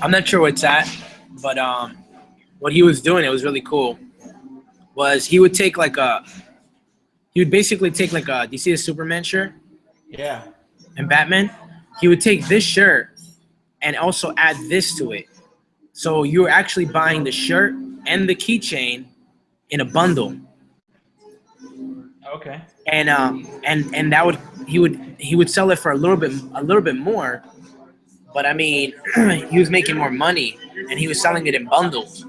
I'm not sure where it's at, but what he was doing, it was really cool. Was he would basically take like do you see the Superman shirt? Yeah. And Batman? He would take this shirt and also add this to it. So you're actually buying the shirt and the keychain in a bundle. Okay. And that would he would sell it for a little bit more, but I mean he was making more money and he was selling it in bundles.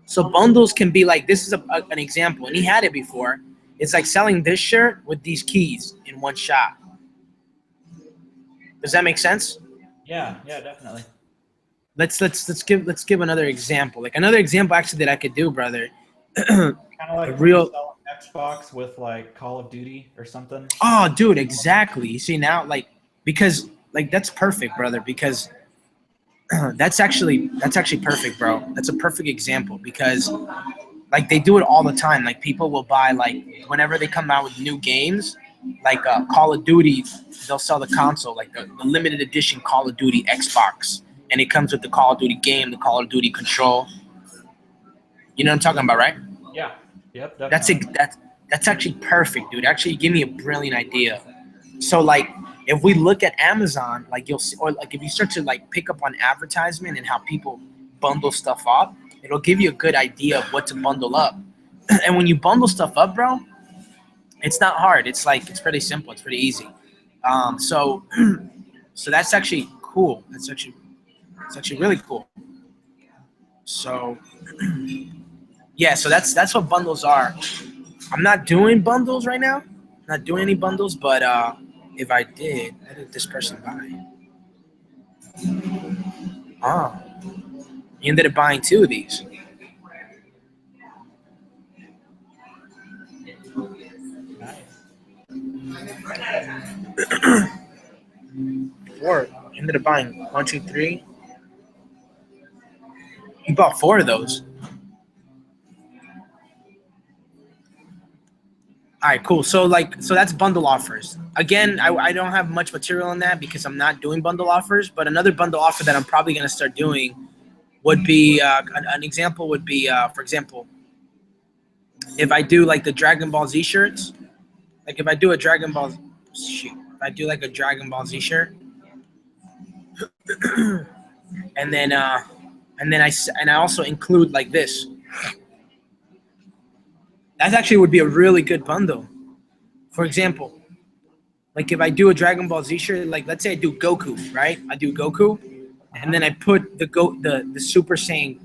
So bundles can be like, this is an example, and he had it before. It's like selling this shirt with these keys in one shot. Does that make sense? Yeah, definitely. Let's give another example. Like another example actually that I could do, brother. Kind of like a real Xbox with like Call of Duty or something. Oh, dude, exactly. You see now, because that's perfect, brother. Because that's actually perfect, bro. That's a perfect example because like they do it all the time. Like people will buy like whenever they come out with new games, like Call of Duty, they'll sell the console, like the limited edition Call of Duty Xbox, and it comes with the Call of Duty game, the Call of Duty control. You know what I'm talking about, right? Yeah. Yep. Definitely. That's actually perfect, dude. Actually, you give me a brilliant idea. So like if we look at Amazon, like you'll see, or like if you start to like pick up on advertisement and how people bundle stuff up, it'll give you a good idea of what to bundle up. And when you bundle stuff up, bro, it's not hard. It's pretty simple. It's pretty easy. So that's actually cool. It's actually really cool. So yeah, so that's what bundles are. I'm not doing bundles right now. I'm not doing any bundles, but if I did, what did this person buy? Oh, he ended up buying 2 of these. Nice. Four. He ended up buying 1, 2, 3. He bought 4 of those. All right, cool. So that's bundle offers. Again, I don't have much material on that because I'm not doing bundle offers. But another bundle offer that I'm probably gonna start doing would be an example would be for example, if I do like the Dragon Ball Z shirts, like if I do a Dragon Ball, if I do like a Dragon Ball Z shirt, and then I also include like this. That actually would be a really good bundle. For example, like if I do a Dragon Ball Z shirt, like let's say I do Goku, right? I do Goku, and then I put the Super Saiyan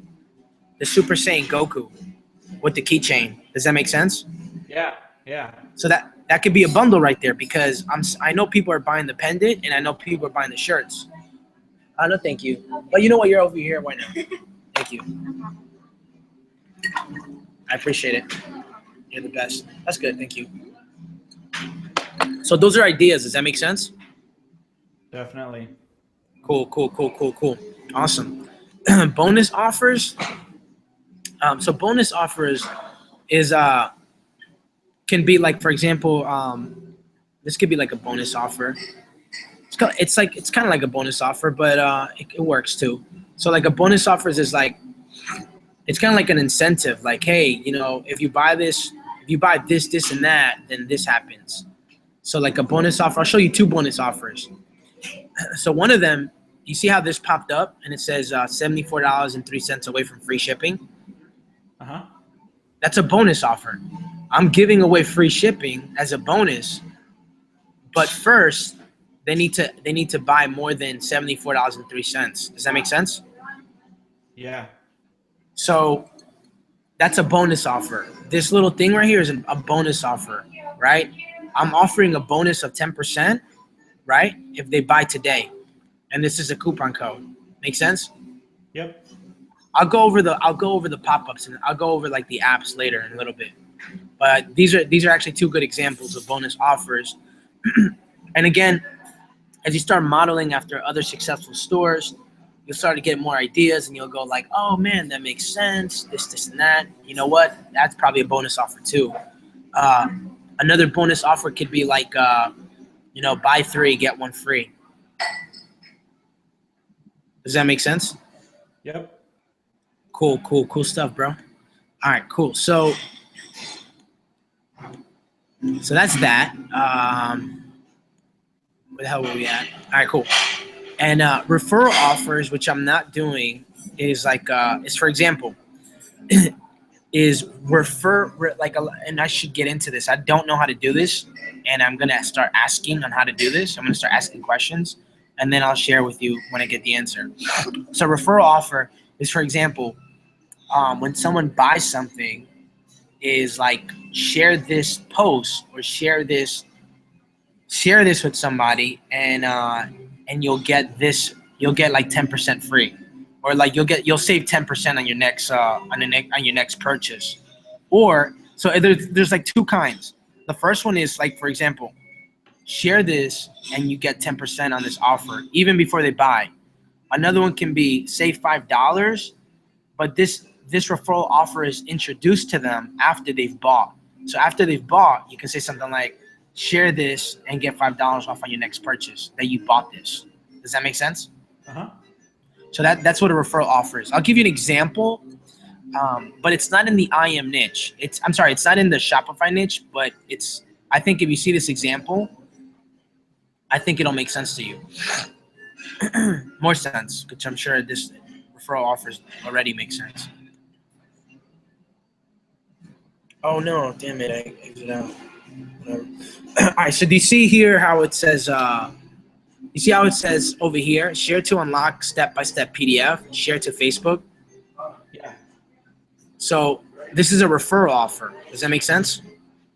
Goku with the keychain. Does that make sense? Yeah. So that could be a bundle right there because I know people are buying the pendant and I know people are buying the shirts. No, thank you. But you know what? You're over here. Why not? Thank you. I appreciate it. You're the best. That's good. Thank you. So those are ideas. Does that make sense? Definitely. Cool. Awesome. Bonus offers. So bonus offers is can be like, for example, this could be like a bonus offer. It's kind of like a bonus offer, but it works too. So like a bonus offers is like, it's kind of like an incentive. Like, hey, you know, if you buy this, this, and that, then this happens. So like a bonus offer, I'll show you 2 bonus offers. So one of them, you see how this popped up and it says $74.03 away from free shipping. That's a bonus offer. I'm giving away free shipping as a bonus, but first they need to buy more than $74.03. Does that make sense? Yeah. So that's a bonus offer. This little thing right here is a bonus offer, right? I'm offering a bonus of 10%, right? If they buy today, and this is a coupon code. Make sense? Yep. I'll go over the pop-ups, and I'll go over like the apps later in a little bit. But these are actually two good examples of bonus offers. And again, as you start modeling after other successful stores, you'll start to get more ideas, and you'll go like, oh man, that makes sense. This, and that. You know what? That's probably a bonus offer too. Another bonus offer could be like, buy 3 get 1 free. Does that make sense? Yep. Cool stuff, bro. All right, cool. So that's that. Where the hell were we at? All right, cool. And referral offers, which I'm not doing, is like is for example, is and I should get into this. I don't know how to do this, and I'm gonna start asking on how to do this. I'm gonna start asking questions, and then I'll share with you when I get the answer. So referral offer is, for example, when someone buys something, is like share this post or share this with somebody, and you'll get this. You'll get like 10% free, or like you'll save 10% on your next on your next purchase. Or so there's like two kinds. The first one is like, for example, share this and you get 10% on this offer even before they buy. Another one can be save $5, but this referral offer is introduced to them after they've bought. So after they've bought, you can say something like, share this and get $5 off on your next purchase that you bought this. Does that make sense? Uh-huh. So that's what a referral offer is. I'll give you an example, but it's not in the IM niche. It's not in the Shopify niche, but I think if you see this example, I think it'll make sense to you. More sense, which I'm sure this referral offers already make sense. Oh no, damn it, I exited out. Whatever. All right, so do you see here how it says, you see how it says over here, share to unlock step-by-step PDF, share to Facebook? Yeah. So this is a referral offer. Does that make sense?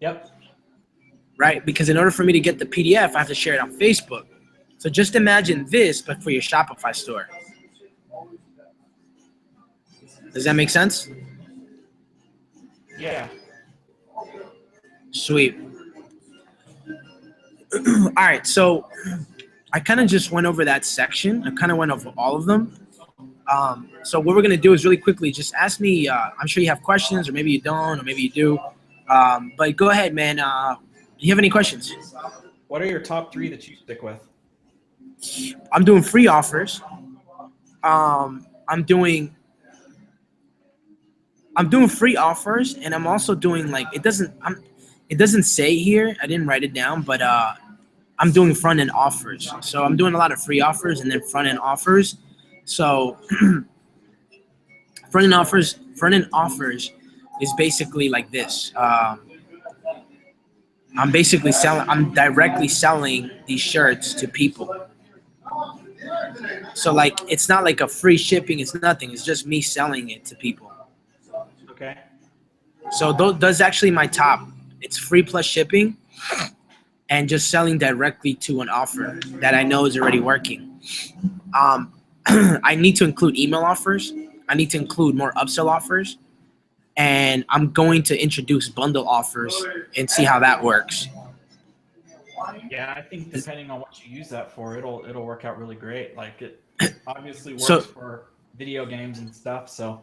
Yep. Right? Because in order for me to get the PDF, I have to share it on Facebook. So just imagine this, but for your Shopify store. Does that make sense? Yeah. Sweet. All right, so I kind of just went over that section. I kind of went over all of them. So what we're going to do is really quickly just ask me. I'm sure you have questions, or maybe you don't, or maybe you do. But go ahead, man. Do you have any questions? What are your top 3 that you stick with? I'm doing free offers. I'm doing free offers, and I'm also doing like it doesn't say here. I didn't write it down, but I'm doing front end offers. So I'm doing a lot of free offers and then front end offers. So front end offers is basically like this. I'm directly selling these shirts to people. So like it's not like a free shipping. It's nothing. It's just me selling it to people. Okay. So those actually my top. It's free plus shipping, and just selling directly to an offer that I know is already working. I need to include email offers. I need to include more upsell offers, and I'm going to introduce bundle offers and see how that works. Yeah, I think depending on what you use that for, it'll work out really great. Like it obviously works for video games and stuff. So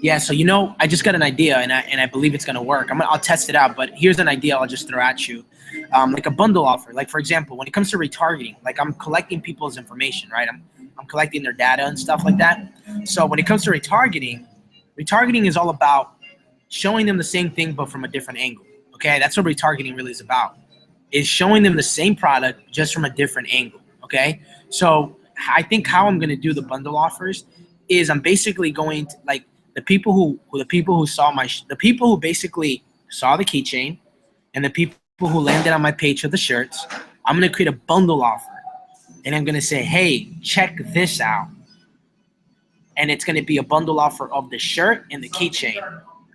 yeah, so I just got an idea, and I believe it's gonna work. I'll test it out, but here's an idea I'll just throw at you, like a bundle offer. Like for example, when it comes to retargeting, like I'm collecting people's information, right? I'm collecting their data and stuff like that. So when it comes to retargeting is all about showing them the same thing but from a different angle. Okay, that's what retargeting really is about. Is showing them the same product just from a different angle. Okay, so I think how I'm gonna do the bundle offers is I'm basically going to like the people who basically saw the keychain and the people who landed on my page for the shirts. I'm gonna create a bundle offer, and I'm gonna say, hey, check this out, and it's gonna be a bundle offer of the shirt and the keychain.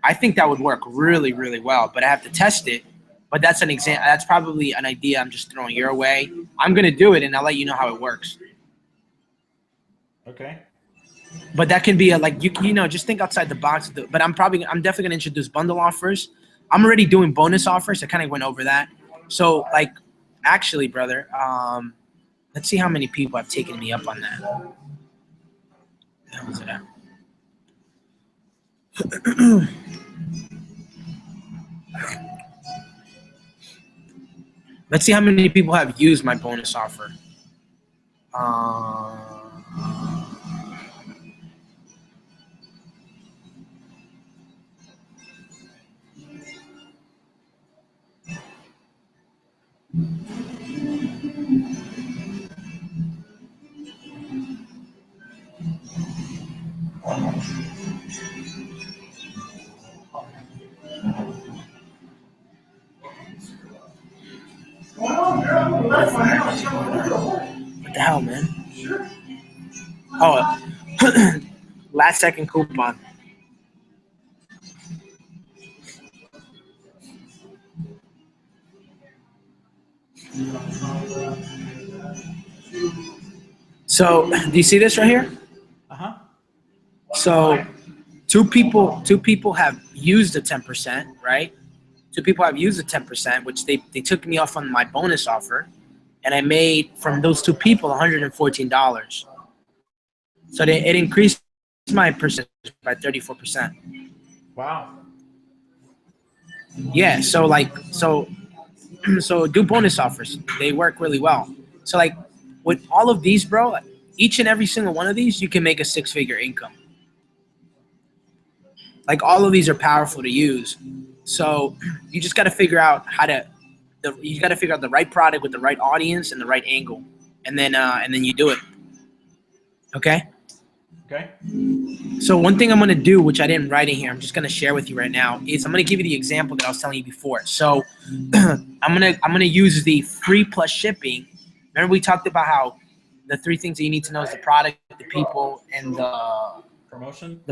I think that would work really, really well, but I have to test it. But that's an example. That's probably an idea I'm just throwing your way. I'm gonna do it, and I'll let you know how it works. okay. But that can be a, like, you know, just think outside the box. But I'm definitely gonna introduce bundle offers. I'm already doing bonus offers. I kind of went over that. So like, actually, brother, let's see how many people have taken me up on that. How was it at? Let's see how many people have used my bonus offer. What the hell, man? Oh, last second coupon. So, do you see this right here? Uh-huh. So, two people have used the 10%, right? Two people have used the 10%, which they took me off on my bonus offer, and I made from those two people $114. So it increased my percentage by 34%. Wow. Yeah, so like so do bonus offers. They work really well. So like with all of these, bro, each and every single one of these, you can make a six-figure income. Like all of these are powerful to use. So you just got to figure out you got to figure out the right product with the right audience and the right angle, and then you do it. Okay. Okay. So one thing I'm going to do, which I didn't write in here, I'm just going to share with you right now, is I'm going to give you the example that I was telling you before. So I'm going to use the free plus shipping. Remember we talked about how the three things that you need to know is the product, the people, and the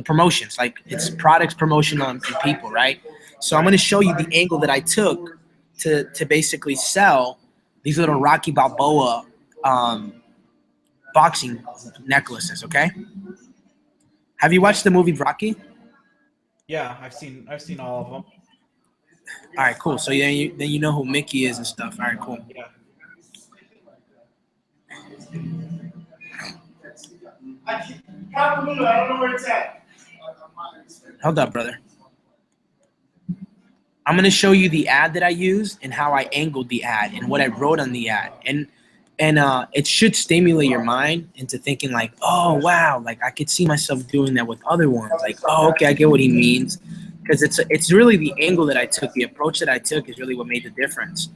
promotions. Like it's products, promotional, and people, right? So I'm going to show you the angle that I took to basically sell these little Rocky Balboa boxing necklaces. Okay. Have you watched the movie Rocky? Yeah, I've seen all of them. All right, cool. So then you know who Mickey is and stuff. All right, cool. Yeah. I don't know where it's at. Hold up, brother. I'm gonna show you the ad that I used and how I angled the ad and what I wrote on the ad, and it should stimulate your mind into thinking like, oh wow, like I could see myself doing that with other ones. Like, oh okay, I get what he means, because it's really the angle that I took, the approach that I took is really what made the difference.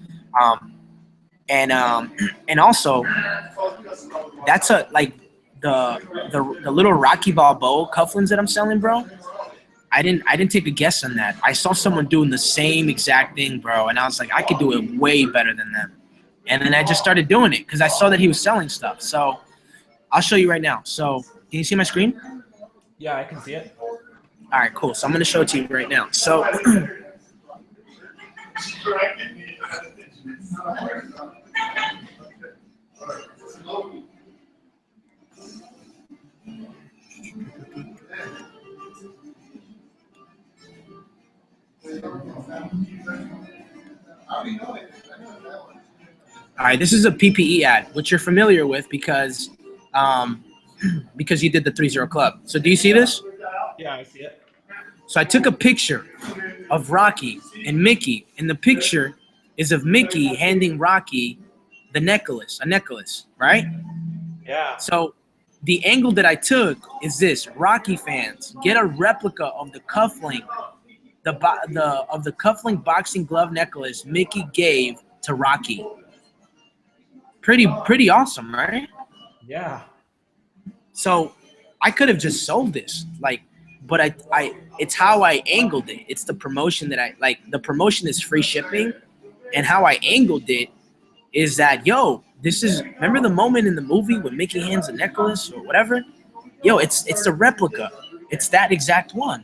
And also that's a like the little Rocky Balboa cufflinks that I'm selling, bro. I didn't take a guess on that. I saw someone doing the same exact thing, bro, and I was like, I could do it way better than them. And then I just started doing it because I saw that he was selling stuff. So I'll show you right now. So can you see my screen? Yeah, I can see it. All right, cool. So I'm gonna show it to you right now. So all right, this is a PPE ad, which you're familiar with because you did the 3-0 club. So do you see this? Yeah, I see it. So I took a picture of Rocky and Mickey, and the picture is of Mickey handing Rocky a necklace, right? Yeah. So the angle that I took is this: Rocky fans, get a replica of the cufflink, of the cufflink boxing glove necklace Mickey gave to Rocky. Pretty awesome, right? Yeah. So I could have just sold this, like, but I it's how I angled it. It's the promotion that I like. The promotion is free shipping, and how I angled it is that, yo, this is, remember the moment in the movie when Mickey hands a necklace or whatever? Yo, it's a replica. It's that exact one,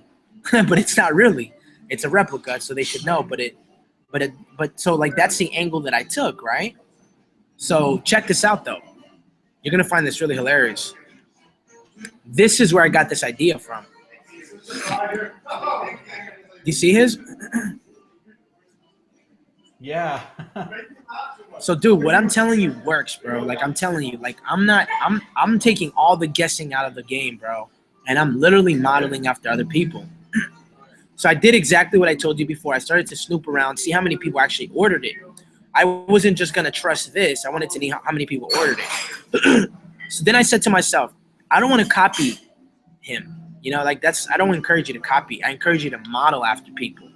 but it's not really. It's a replica, so they should know. But so like that's the angle that I took, right? So check this out though. You're gonna find this really hilarious. This is where I got this idea from. Do you see his? Yeah. So, dude, what I'm telling you works, bro. Like, I'm telling you, like, I'm taking all the guessing out of the game, bro. And I'm literally modeling after other people. So I did exactly what I told you before. I started to snoop around, see how many people actually ordered it. I wasn't just going to trust this. I wanted to know how many people ordered it. So then I said to myself, I don't want to copy him. You know, like I don't encourage you to copy. I encourage you to model after people.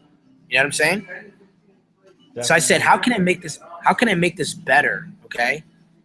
You know what I'm saying? So I said, how can I make this better? Okay.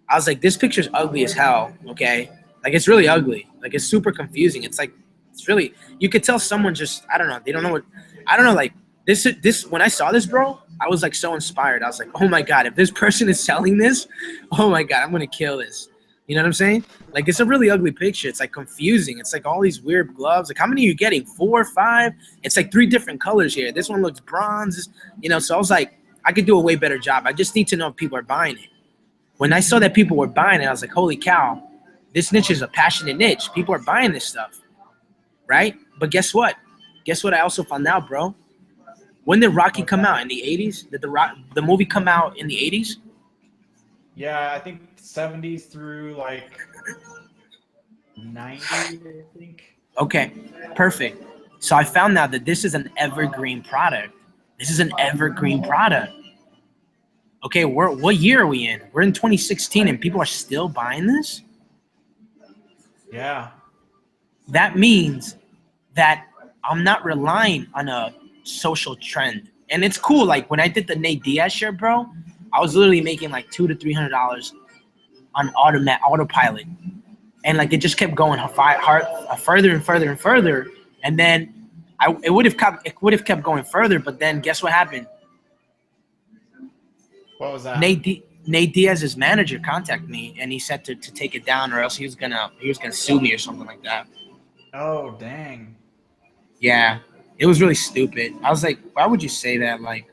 I was like, this picture's ugly as hell. Okay. Like, it's really ugly. Like, it's super confusing. It's like, it's really, you could tell someone just, I don't know. They don't know I don't know. Like this, when I saw this, bro, I was like so inspired. I was like, oh my God, if this person is selling this, oh my God, I'm going to kill this. You know what I'm saying? Like, it's a really ugly picture. It's like confusing. It's like all these weird gloves. Like, how many are you getting? 4 or 5? It's like 3 different colors here. This one looks bronze, you know? So I was like, I could do a way better job. I just need to know if people are buying it. When I saw that people were buying it, I was like, holy cow, this niche is a passionate niche. People are buying this stuff, right? But guess what? Guess what I also found out, bro? When did Rocky come out? In the 80s? Did the movie come out in the 80s? Yeah, I think 70s through like 90s, I think. Okay, perfect. So I found out that this is an evergreen product. This is an evergreen product. Okay, what year are we in? We're in 2016 and people are still buying this? Yeah. That means that I'm not relying on a social trend. And it's cool. Like, when I did the Nate Diaz shirt, bro, I was literally making like $200 to $300 on autopilot. And like, it just kept going further and further and further. And then it would have kept going further, but then guess what happened? What was that? Nate Diaz's manager contacted me and he said to take it down, or else he was gonna sue me or something like that. Oh, dang. Yeah, it was really stupid. I was like, why would you say that? Like,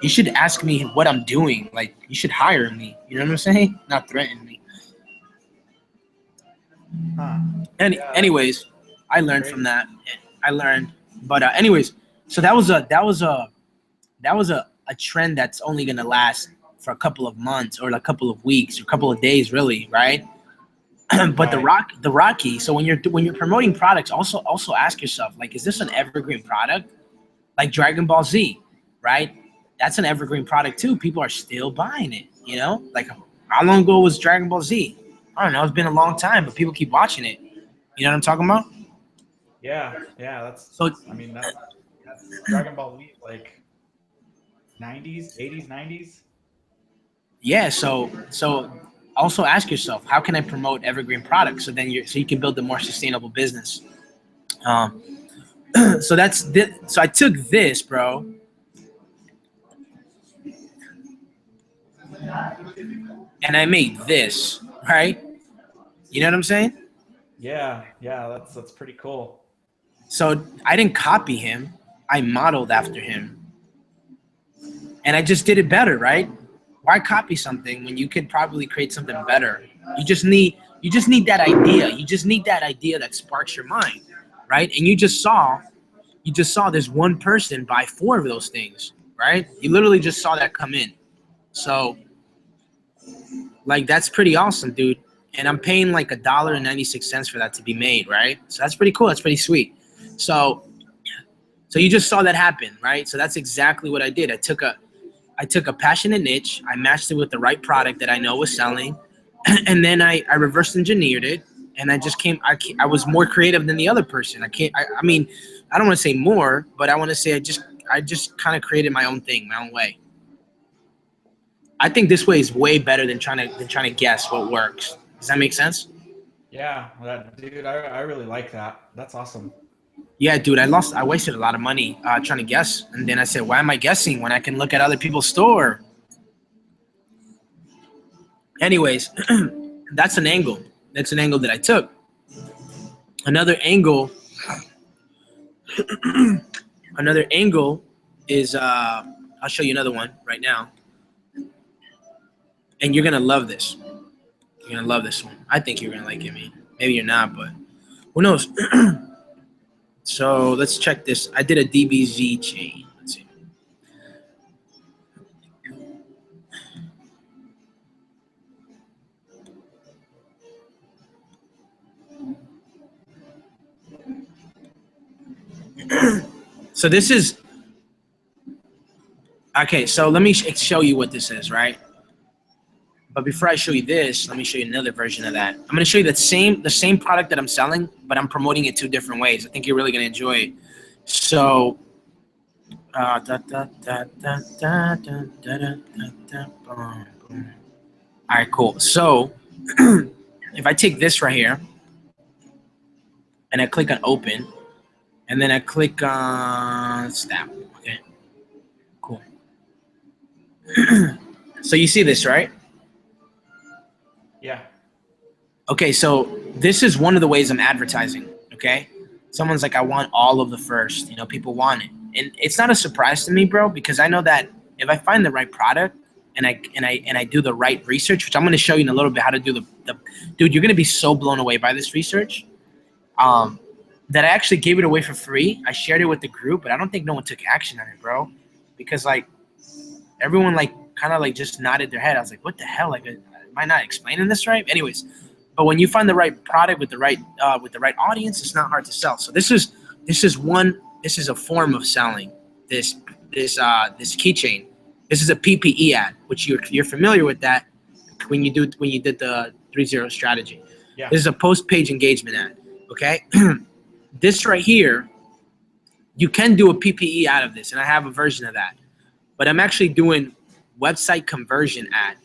you should ask me what I'm doing. Like, you should hire me. You know what I'm saying? Not threaten me. Huh. Anyways, I learned from that. I learned, but anyways, so that was a trend that's only gonna last for a couple of months or a couple of weeks or a couple of days, really, right? But the Rocky. So when you're promoting products, also ask yourself, like, is this an evergreen product? Like Dragon Ball Z, right? That's an evergreen product too. People are still buying it. You know, like, how long ago was Dragon Ball Z? I don't know. It's been a long time, but people keep watching it. You know what I'm talking about? Yeah, that's Dragon Ball Z, like 90s, 80s, 90s. Yeah. So also ask yourself, how can I promote evergreen products so you can build a more sustainable business. So so I took this, bro, and I made this, right? You know what I'm saying? Yeah, that's pretty cool. So I didn't copy him. I modeled after him. And I just did it better, right? Why copy something when you could probably create something better? You just need that idea. You just need that idea that sparks your mind, right? And you just saw this one person buy 4 of those things, right? You literally just saw that come in. So, like, that's pretty awesome, dude. And I'm paying like $1.96 for that to be made, right? So that's pretty cool. That's pretty sweet. So you just saw that happen, right? So that's exactly what I did. I took a passionate niche, I matched it with the right product that I know was selling, and then I reverse engineered it, and I was more creative than the other person. I mean, I don't want to say more, but I want to say I just kind of created my own thing, my own way. I think this way is way better than trying to guess what works. Does that make sense? Yeah, dude, I really like that. That's awesome. Yeah, dude, I wasted a lot of money trying to guess, and then I said, why am I guessing when I can look at other people's store? Anyways, that's an angle. That's an angle that I took. Another angle is I'll show you another one right now, and you're gonna love this. You're gonna love this one. I think you're gonna like it, man. Maybe you're not, but Who knows? So let's check this. I did a DBZ chain. Let's see. So this is okay. So let me show you what this is, right? But before I show you this, let me show you another version of that. I'm going to show you the same product that I'm selling, but I'm promoting it two different ways. I think you're really going to enjoy it. So, all right, cool. So, if I take this right here and I click on open, and then I click on snap. Okay, cool. So you see this, right? Yeah. Okay, so this is one of the ways I'm advertising, okay? Someone's like, I want all of the first, you know, people want it. And it's not a surprise to me, bro, because I know that if I find the right product and I do the right research, which I'm gonna show you in a little bit how to do the dude, you're gonna be so blown away by this research. That I actually gave it away for free. I shared it with the group, but I don't think no one took action on it, bro. Because like everyone like kind of like just nodded their head. I was like, what the hell? Like, am I not explaining this right? Anyways. But when you find the right product with the right audience, it's not hard to sell. So this is a form of selling this keychain. This is a PPE ad, which you're familiar with that when you did the 3-0 strategy. Yeah. This is a post-page engagement ad. Okay, this right here, you can do a PPE out of this, and I have a version of that. But I'm actually doing website conversion ad,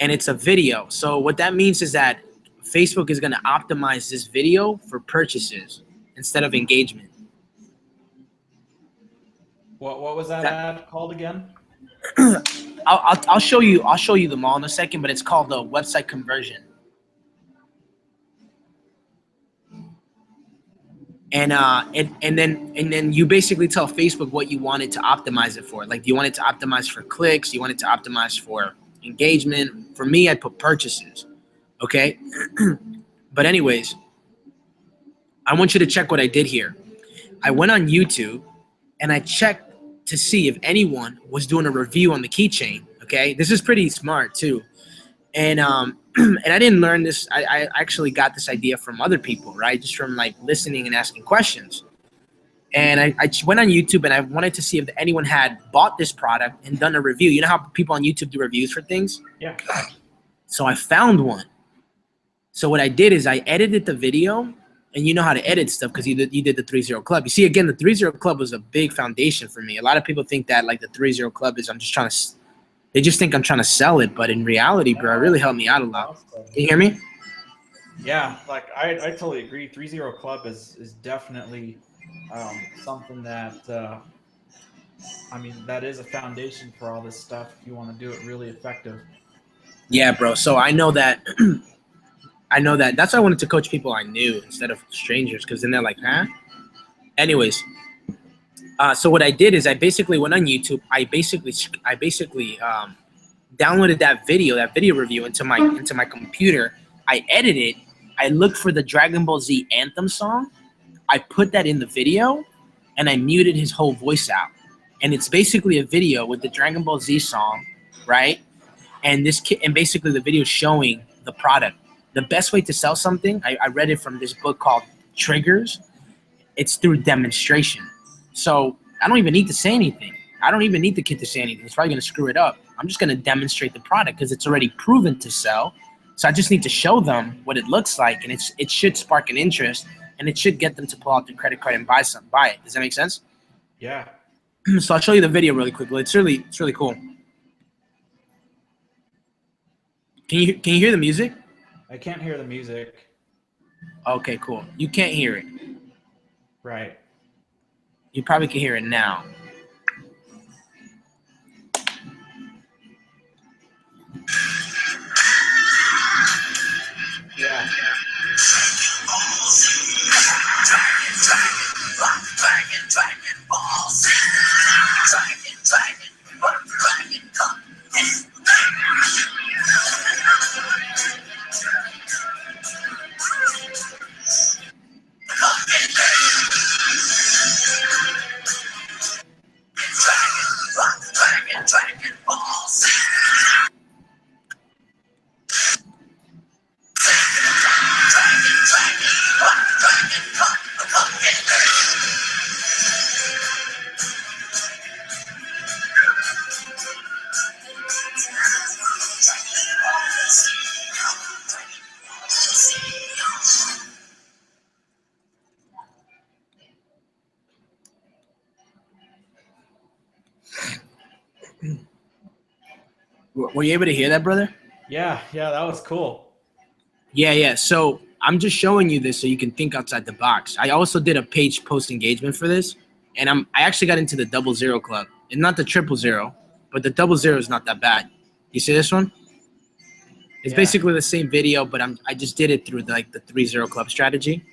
and it's a video. So what that means is that Facebook is going to optimize this video for purchases instead of engagement. What was that ad called again? I'll show you them all in a second, but it's called the website conversion. And then you basically tell Facebook what you want it to optimize it for. Like, do you want it to optimize for clicks? Do you want it to optimize for engagement? For me, I put purchases. Okay. But anyways, I want you to check what I did here. I went on YouTube and I checked to see if anyone was doing a review on the keychain. Okay, this is pretty smart too. And and I didn't learn this. I actually got this idea from other people, right? Just from like listening and asking questions. And I went on YouTube and I wanted to see if anyone had bought this product and done a review. You know how people on YouTube do reviews for things? Yeah. So I found one. So what I did is I edited the video, and you know how to edit stuff because you did the 3-0 Club. You see, again, the 3-0 Club was a big foundation for me. A lot of people think that like the 3-0 Club is they just think I'm trying to sell it, but in reality, bro, it really helped me out a lot. Can you hear me? Yeah, like I totally agree. 3-0 Club is definitely something that I mean, that is a foundation for all this stuff if you want to do it really effective. Yeah, bro. So I know that that's why I wanted to coach people I knew instead of strangers, because then they're like, huh? Anyways, so what I did is I basically went on YouTube. I basically downloaded that video review into my computer. I edited it. I looked for the Dragon Ball Z anthem song. I put that in the video, and I muted his whole voice out. And it's basically a video with the Dragon Ball Z song, right? And basically the video showing the product. The best way to sell something, I read it from this book called Triggers. It's through demonstration. So I don't even need to say anything. I don't even need the kid to say anything. It's probably going to screw it up. I'm just going to demonstrate the product because it's already proven to sell. So I just need to show them what it looks like, and it should spark an interest, and it should get them to pull out their credit card and buy it. Does that make sense? Yeah. So I'll show you the video really quickly. It's really cool. Can you hear the music? I can't hear the music. Okay, cool. You can't hear it. Right. You probably can hear it now. Yeah. Were you able to hear that, brother? Yeah, that was cool. Yeah. So I'm just showing you this so you can think outside the box. I also did a page post engagement for this, and I actually got into the 000 club, and not the 000, but the 000 is not that bad. You see this one? It's Yeah. basically the same video, but I just did it through the 30 club strategy,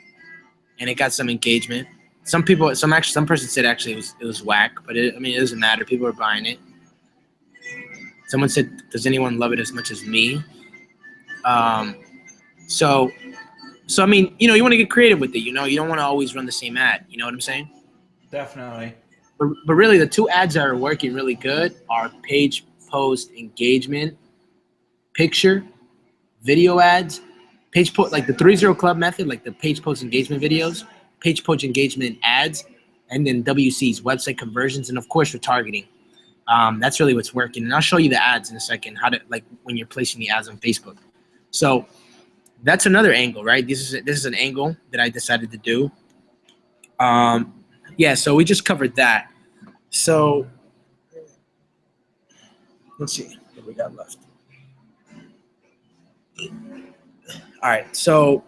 and it got some engagement. Some person said actually it was whack, but it doesn't matter. People are buying it. Someone said, "Does anyone love it as much as me?" So I mean, you want to get creative with it. You don't want to always run the same ad. You know what I'm saying? Definitely. But really, the two ads that are working really good are page post engagement, picture, video ads, like the 30 club method, like the page post engagement videos, page post engagement ads, and then WC's website conversions, and of course retargeting. That's really what's working. And I'll show you the ads in a second, how to, like, when you're placing the ads on Facebook. So that's another angle, right? This is an angle that I decided to do. Yeah, so we just covered that. So let's see what we got left. All right, so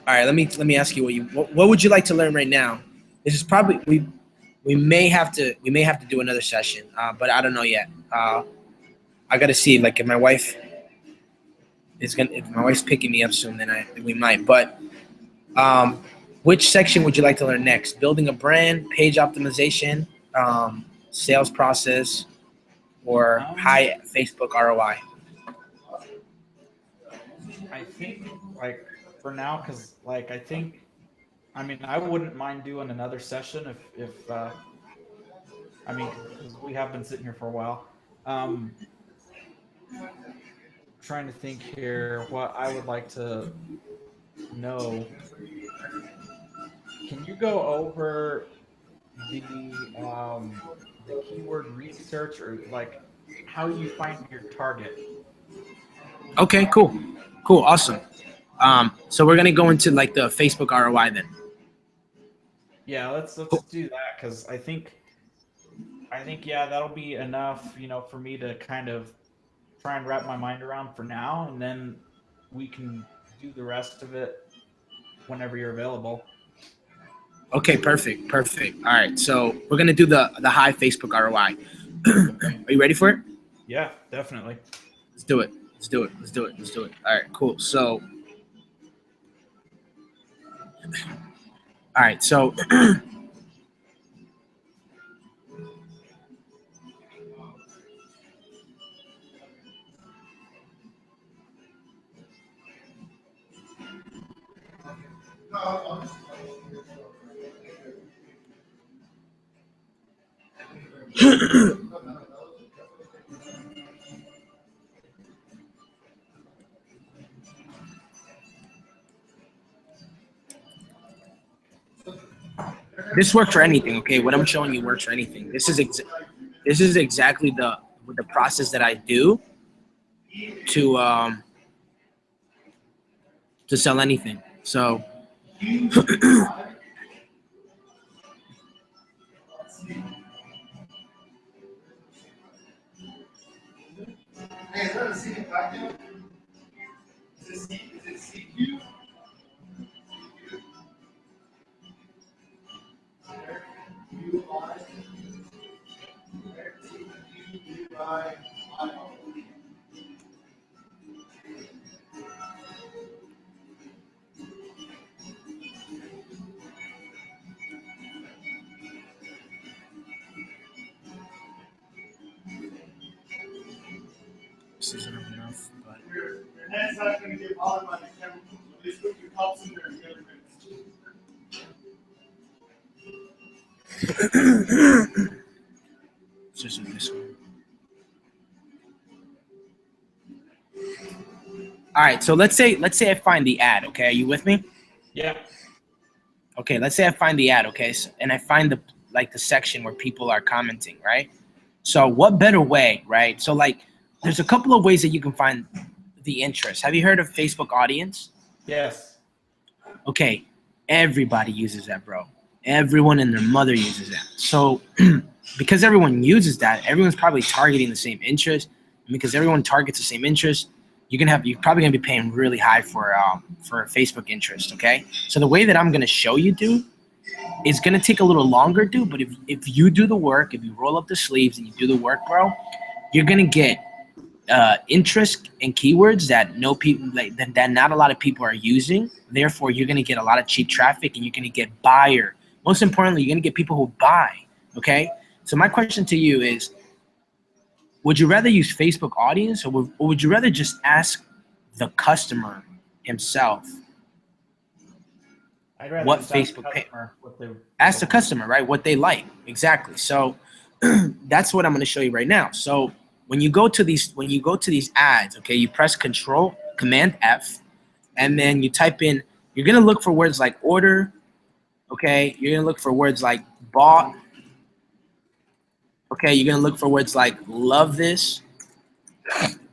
let me ask you what would you like to learn right now? This is probably we may have to do another session, but I don't know yet. I got to see, like, if my wife's picking me up soon, then we might. But which section would you like to learn next? Building a brand, page optimization, sales process, or high Facebook ROI? I think, like, for now, because, like, I wouldn't mind doing another session if because we have been sitting here for a while. Trying to think here what I would like to know. Can you go over the keyword research, or like how you find your target? Okay, cool, awesome. So we're gonna go into, like, the Facebook ROI then. Yeah, let's do that, because I think yeah, that'll be enough, for me to kind of try and wrap my mind around for now, and then we can do the rest of it whenever you're available. Okay, perfect. All right, so we're gonna do the high Facebook ROI. Are you ready for it? Yeah, definitely. Let's do it. All right, cool. So, all right, so this works for anything. Okay, what I'm showing you works for anything. This is exactly the process that I do to sell anything. So Hey, is that a secret vacuum? Is it CQ? this isn't enough, but Your head's not going to get bothered by the chemicals. At least put your cups in there and get it's just this one. All right, so let's say I find the ad. Okay, are you with me? Yeah. Okay, let's say I find the ad. Okay, and I find the section where people are commenting, right? So what better way, right? So, like, there's a couple of ways that you can find the interest. Have you heard of Facebook audience? Yes. Okay, everybody uses that, bro. Everyone and their mother uses that. So because everyone uses that, everyone's probably targeting the same interest. And because everyone targets the same interest, you're probably gonna be paying really high for Facebook interest. Okay, so the way that I'm gonna show you, dude, is gonna take a little longer, dude. But if you do the work, if you roll up the sleeves and you do the work, bro, you're gonna get interest and keywords that that not a lot of people are using. Therefore, you're gonna get a lot of cheap traffic, and you're gonna get buyer. Most importantly, you're gonna get people who buy. Okay, so my question to you is, would you rather use Facebook audience, or would you rather just ask the customer himself I'd rather what just Facebook ask the want. customer, right? What they like. Exactly. So that's what I'm going to show you right now. So when you go to these ads, okay, you press Command F, and then you type in, you're going to look for words like order, okay? You're going to look for words like bought, okay? You're going to look for words like love this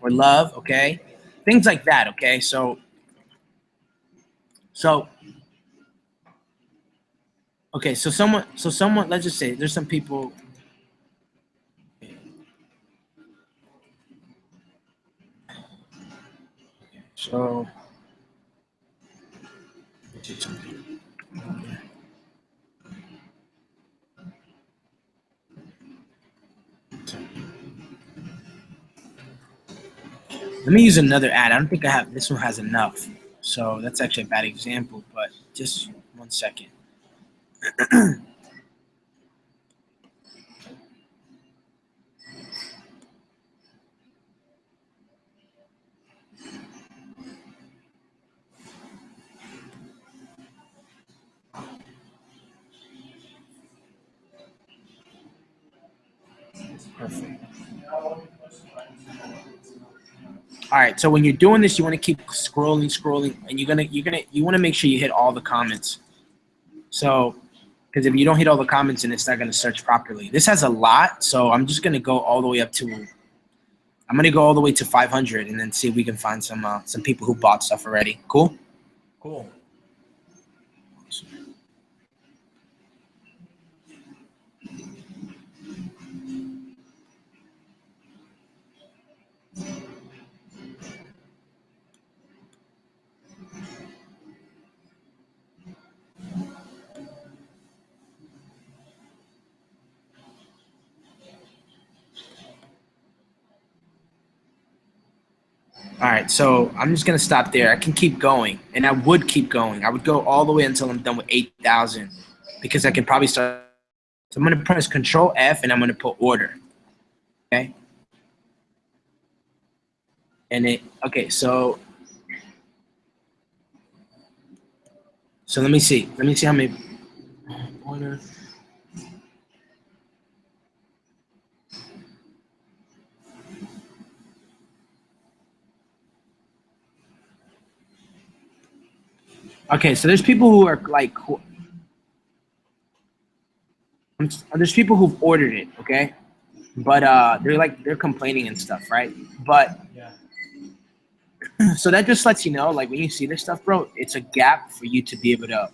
or love, okay? Things like that, okay? So okay, so someone, let's just say there's some people. So let me use another ad. I don't think I have, this one has enough. So that's actually a bad example, but just 1 second. Perfect. All right, so when you're doing this, you want to keep scrolling, and you want to make sure you hit all the comments. So, because if you don't hit all the comments, then it's not going to search properly. This has a lot, so I'm just going to go all the way up to, I'm going to go all the way to 500, and then see if we can find some people who bought stuff already. Cool? Cool. All right, so I'm just gonna stop there. I can keep going, and I would keep going. I would go all the way until I'm done with 8,000, because I can probably start. So I'm gonna press Control F, and I'm gonna put order. Okay. And okay, so let me see. Let me see how many order. Okay, so there's people who are like, there's people who've ordered it, okay, but they're complaining and stuff, right? But Yeah. so that just lets you know, like, when you see this stuff, bro, it's a gap for you to be able to,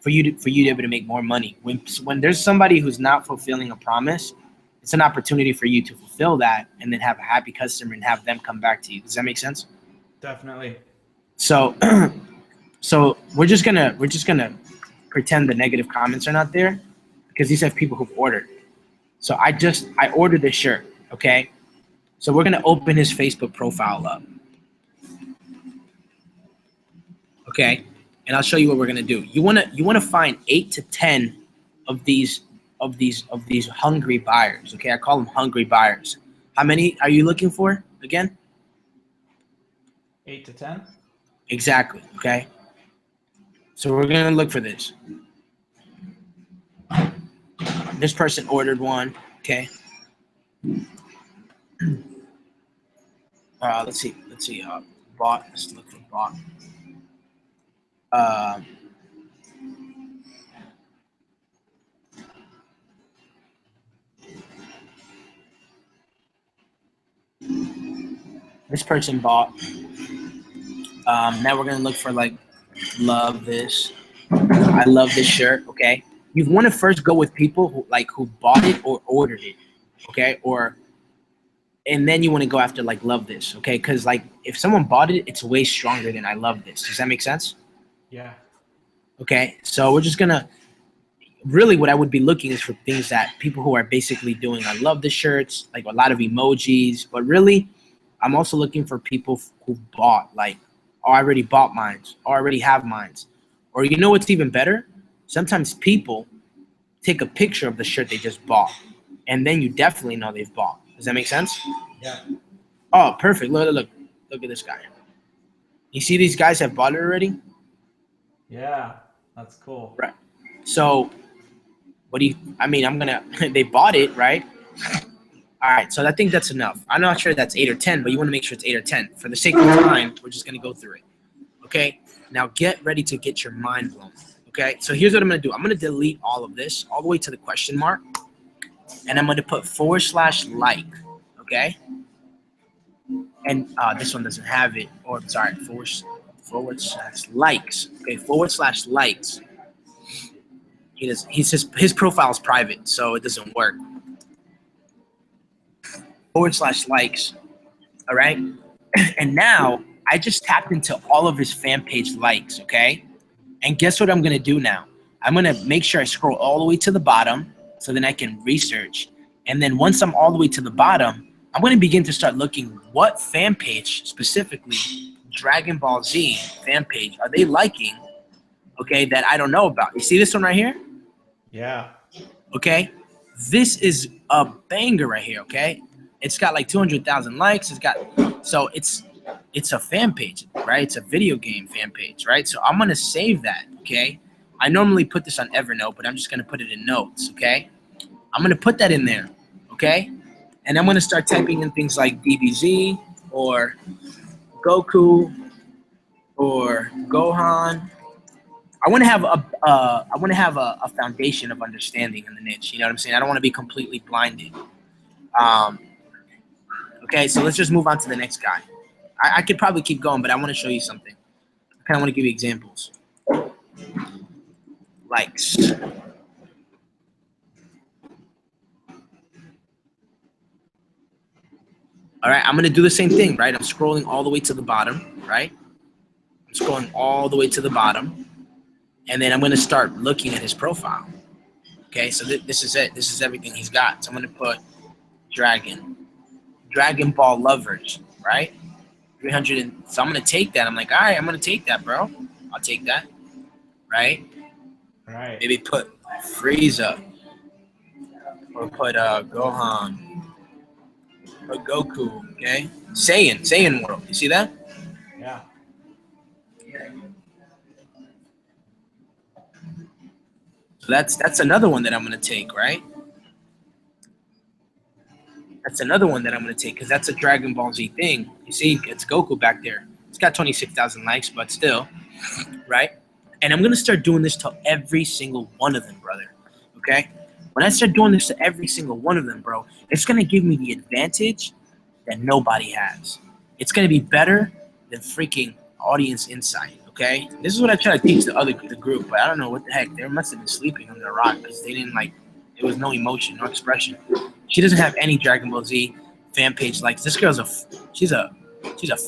for you to be able to make more money. When there's somebody who's not fulfilling a promise, it's an opportunity for you to fulfill that, and then have a happy customer and have them come back to you. Does that make sense? Definitely. So so we're just gonna pretend the negative comments are not there, because these have people who've ordered. So I ordered this shirt, okay? So we're gonna open his Facebook profile up, okay? And I'll show you what we're gonna do. You wanna find 8 to 10 of these hungry buyers, okay? I call them hungry buyers. How many are you looking for again? 8 to 10. Exactly, okay? So we're gonna look for this. This person ordered one, okay? Let's see, bought, let's look for bought. This person bought. Now we're gonna look for like, love this. I love this shirt, okay? you want to first go with people who bought it or ordered it, okay? And then you want to go after like love this, okay? Because like if someone bought it, it's way stronger than I love this. Does that make sense? Yeah. Okay, so we're just gonna really what I would be looking is for things that people who are basically doing I love the shirts, like a lot of emojis, but really I'm also looking for people who bought, like, oh, I already bought mines, or I already have mines. Or you know what's even better? Sometimes people take a picture of the shirt they just bought, and then you definitely know they've bought. Does that make sense? Yeah. Oh, perfect. Look at this guy. You see these guys have bought it already? Yeah. That's cool. Right. So they bought it, right? All right, so I think that's enough. I'm not sure that's 8 or 10, but you want to make sure it's 8 or 10. For the sake of time, we're just going to go through it. Okay? Now get ready to get your mind blown. Okay? So here's what I'm going to do. I'm going to delete all of this all the way to the question mark, and I'm going to put /like. Okay? And this one doesn't have it. Or, sorry, / likes. Okay, / likes. His profile is private, so it doesn't work. / likes. All right. And now I just tapped into all of his fan page likes. Okay. And guess what I'm going to do now? I'm going to make sure I scroll all the way to the bottom so then I can research. And then once I'm all the way to the bottom, I'm going to begin to start looking what fan page, specifically Dragon Ball Z fan page, are they liking? Okay. That I don't know about. You see this one right here? Yeah. Okay. This is a banger right here. Okay. It's got like 200,000 likes. So it's a fan page, right? It's a video game fan page, right? So I'm gonna save that, okay? I normally put this on Evernote, but I'm just gonna put it in notes, okay? I'm gonna put that in there, okay? And I'm gonna start typing in things like DBZ or Goku or Gohan. I want to have a foundation of understanding in the niche. You know what I'm saying? I don't want to be completely blinded. Okay, so let's just move on to the next guy. I could probably keep going, but I want to show you something. I kind of want to give you examples. Likes. All right, I'm going to do the same thing, right? I'm scrolling all the way to the bottom, right? I'm scrolling all the way to the bottom. And then I'm going to start looking at his profile. Okay, so this is it. This is everything he's got. So I'm going to put Dragon Ball lovers, right? 300. So I'm going to take that. I'm like, all right, I'm going to take that, bro. I'll take that, right? Right. Maybe put Frieza or put Gohan or Goku, okay? Saiyan world. You see that? Yeah. So that's another one that I'm gonna take, right? That's another one that I'm gonna take because that's a Dragon Ball Z thing. You see, it's Goku back there. It's got 26,000 likes, but still, right? And I'm gonna start doing this to every single one of them, brother. Okay? When I start doing this to every single one of them, bro, it's gonna give me the advantage that nobody has. It's gonna be better than freaking audience insight. Okay? This is what I try to teach the group, but I don't know what the heck. They must have been sleeping under a rock because they didn't like. There was no emotion, no expression. She doesn't have any Dragon Ball Z fan page likes. This girl's she's a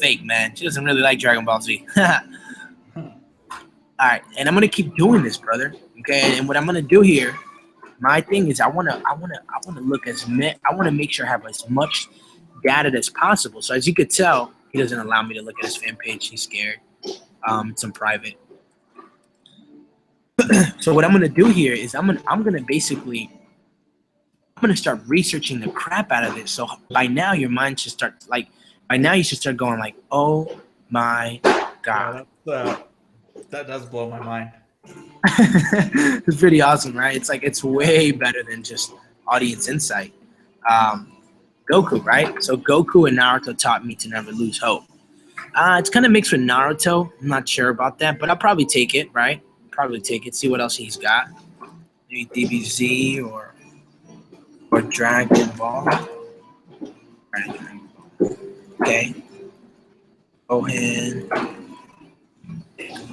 fake, man. She doesn't really like Dragon Ball Z. All right, and I'm gonna keep doing this, brother. Okay, and what I'm gonna do here, my thing is I wanna look I wanna make sure I have as much data as possible. So as you could tell, he doesn't allow me to look at his fan page. He's scared. It's in private. So what I'm gonna do here is I'm gonna start researching the crap out of this. So by now your mind should start by now you should start going like, oh my god. Yeah, that does blow my mind. It's pretty awesome, right? It's like it's way better than just audience insight. Goku, right? So Goku and Naruto taught me to never lose hope. It's kind of mixed with Naruto. I'm not sure about that, but I'll probably take it, right? Probably take it, see what else he's got. Maybe DBZ or Dragon Ball. Okay. Gohan.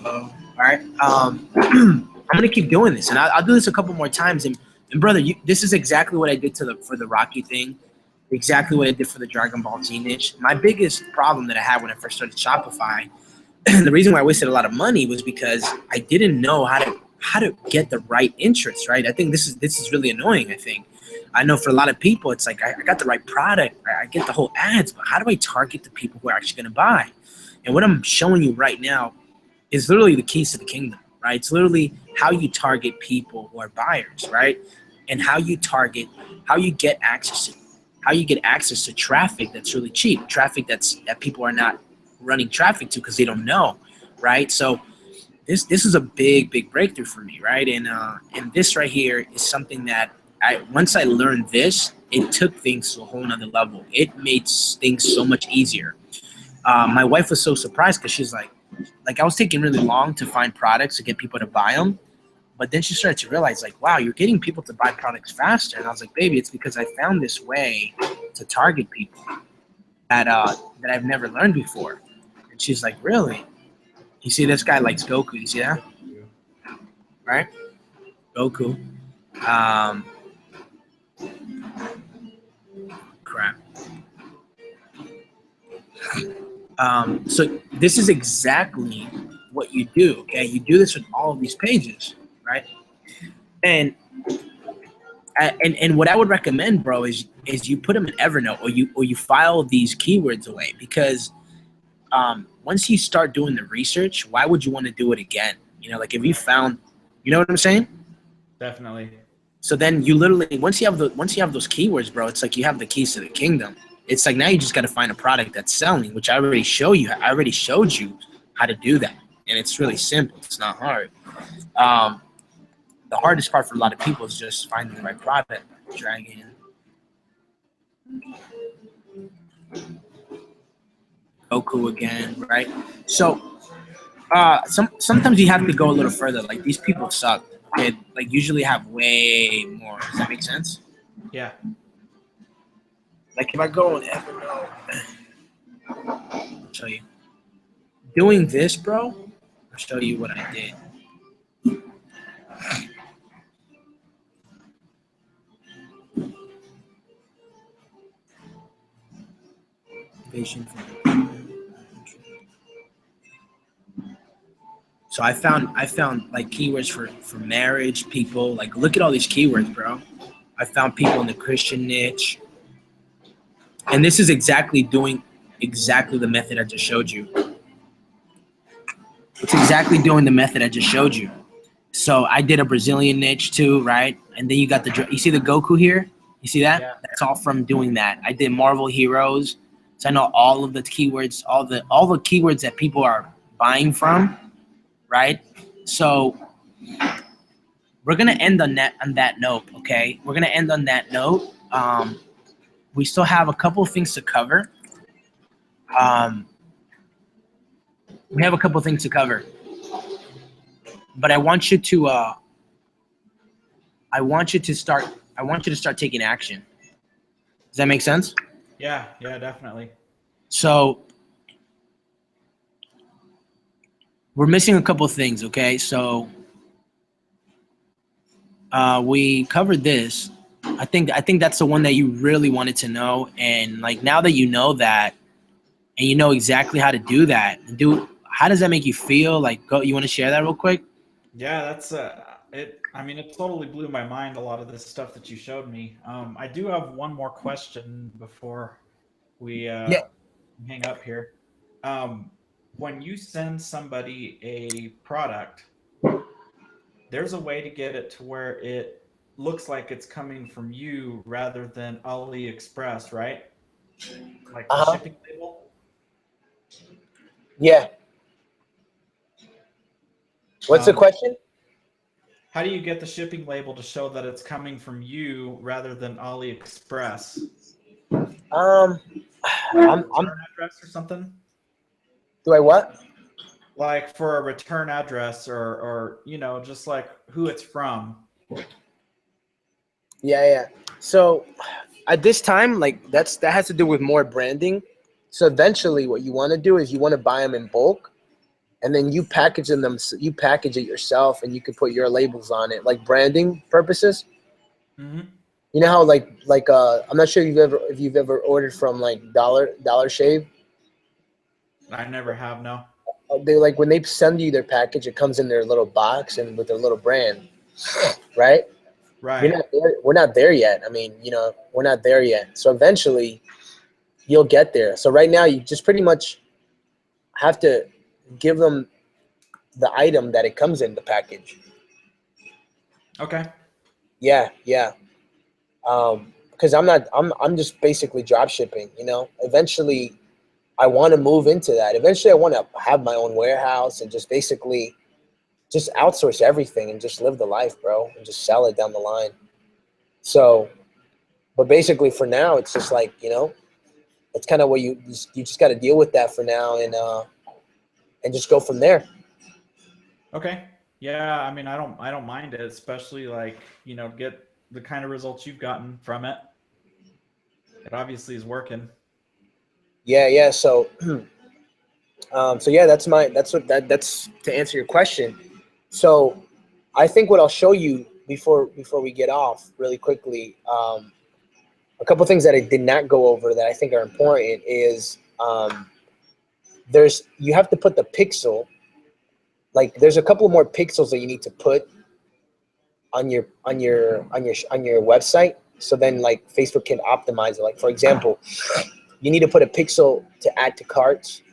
All right. I'm gonna keep doing this, and I'll do this a couple more times. And brother, this is exactly what I did for the Rocky thing, exactly what I did for the Dragon Ball Z niche. My biggest problem that I had when I first started Shopify, the reason why I wasted a lot of money was because I didn't know how to get the right interest. Right? I think this is really annoying. I know for a lot of people, it's like I got the right product, I get the whole ads, but how do I target the people who are actually gonna buy? And what I'm showing you right now is literally the keys to the kingdom, right? It's literally how you target people who are buyers, right? And how you get access to traffic that's really cheap, traffic that people are not running traffic to because they don't know, right? So this is a big breakthrough for me, right? And this right here is something that once I learned this, it took things to a whole nother level. It made things so much easier. My wife was so surprised because she's like I was taking really long to find products to get people to buy them. But then she started to realize, like, wow, you're getting people to buy products faster. And I was like, baby, it's because I found this way to target people that I've never learned before. And she's like, really? You see, this guy likes Goku. You see that? Right? Goku. Crap. So this is exactly what you do. Okay, you do this with all of these pages, right? And what I would recommend, bro, is you put them in Evernote or you file these keywords away, because once you start doing the research, why would you want to do it again? You know, like if you found, you know what I'm saying? Definitely. So then you literally once you have those keywords, bro, it's like you have the keys to the kingdom. It's like now you just got to find a product that's selling, which I already showed you how to do that, and it's really simple. It's not hard. The hardest part for a lot of people is just finding the right product. Drag in Goku again, right? So sometimes you have to go a little further. Like these people suck. They like usually have way more. Does that make sense? Yeah. Like if I go on Evernote, I'll show you. Doing this, bro, I'll show you what I did. So I found like keywords for marriage, people. Like look at all these keywords, bro. I found people in the Christian niche. And this is doing exactly the method I just showed you. It's exactly doing the method I just showed you. So I did a Brazilian niche too, right? And then you got you see the Goku here? You see that? Yeah. That's all from doing that. I did Marvel heroes. So I know all of the keywords, all the keywords that people are buying from, right? So we're gonna end on that note, okay? We're gonna end on that note. We still have a couple of things to cover. We have a couple of things to cover, but I want you to start taking action. Does that make sense? Yeah, definitely. So we're missing a couple of things, okay? So we covered this. I think that's the one that you really wanted to know, and like now that you know that, and you know exactly how to do that, how does that make you feel? Like, you want to share that real quick? Yeah, that's it. I mean, it totally blew my mind, a lot of this stuff that you showed me. I do have one more question before we hang up here. When you send somebody a product, there's a way to get it to where it looks like it's coming from you rather than AliExpress, right? Like the shipping label. Yeah. What's the question? How do you get the shipping label to show that it's coming from you rather than AliExpress? I'm return address or something? Do I what? Like for a return address or just like who it's from. Yeah. So at this time, like that has to do with more branding. So eventually what you want to do is you want to buy them in bulk, and then you package them. You package it yourself, and you can put your labels on it, like branding purposes. Mm-hmm. You know how I'm not sure if you've ever ordered from like Dollar Shave. I never have, no. They like when they send you their package, it comes in their little box and with their little brand, right? Right. We're not there yet. I mean, we're not there yet. So eventually, you'll get there. So right now, you just pretty much have to give them the item that it comes in the package. Okay. Yeah, yeah. Because I'm just basically drop shipping. Eventually, I want to move into that. Eventually, I want to have my own warehouse and just basically just outsource everything and just live the life, bro, and just sell it down the line. So, but basically for now, it's just like, it's kind of what you just got to deal with that for now and just go from there. Okay. Yeah, I mean, I don't mind it, especially like, get the kind of results you've gotten from it. It obviously is working. Yeah, yeah. So, so yeah, that's to answer your question. So, I think what I'll show you before we get off really quickly, a couple things that I did not go over that I think are important is you have to put the pixel, like there's a couple more pixels that you need to put on your website, so then like Facebook can optimize it. Like for example, you need to put a pixel to add to carts.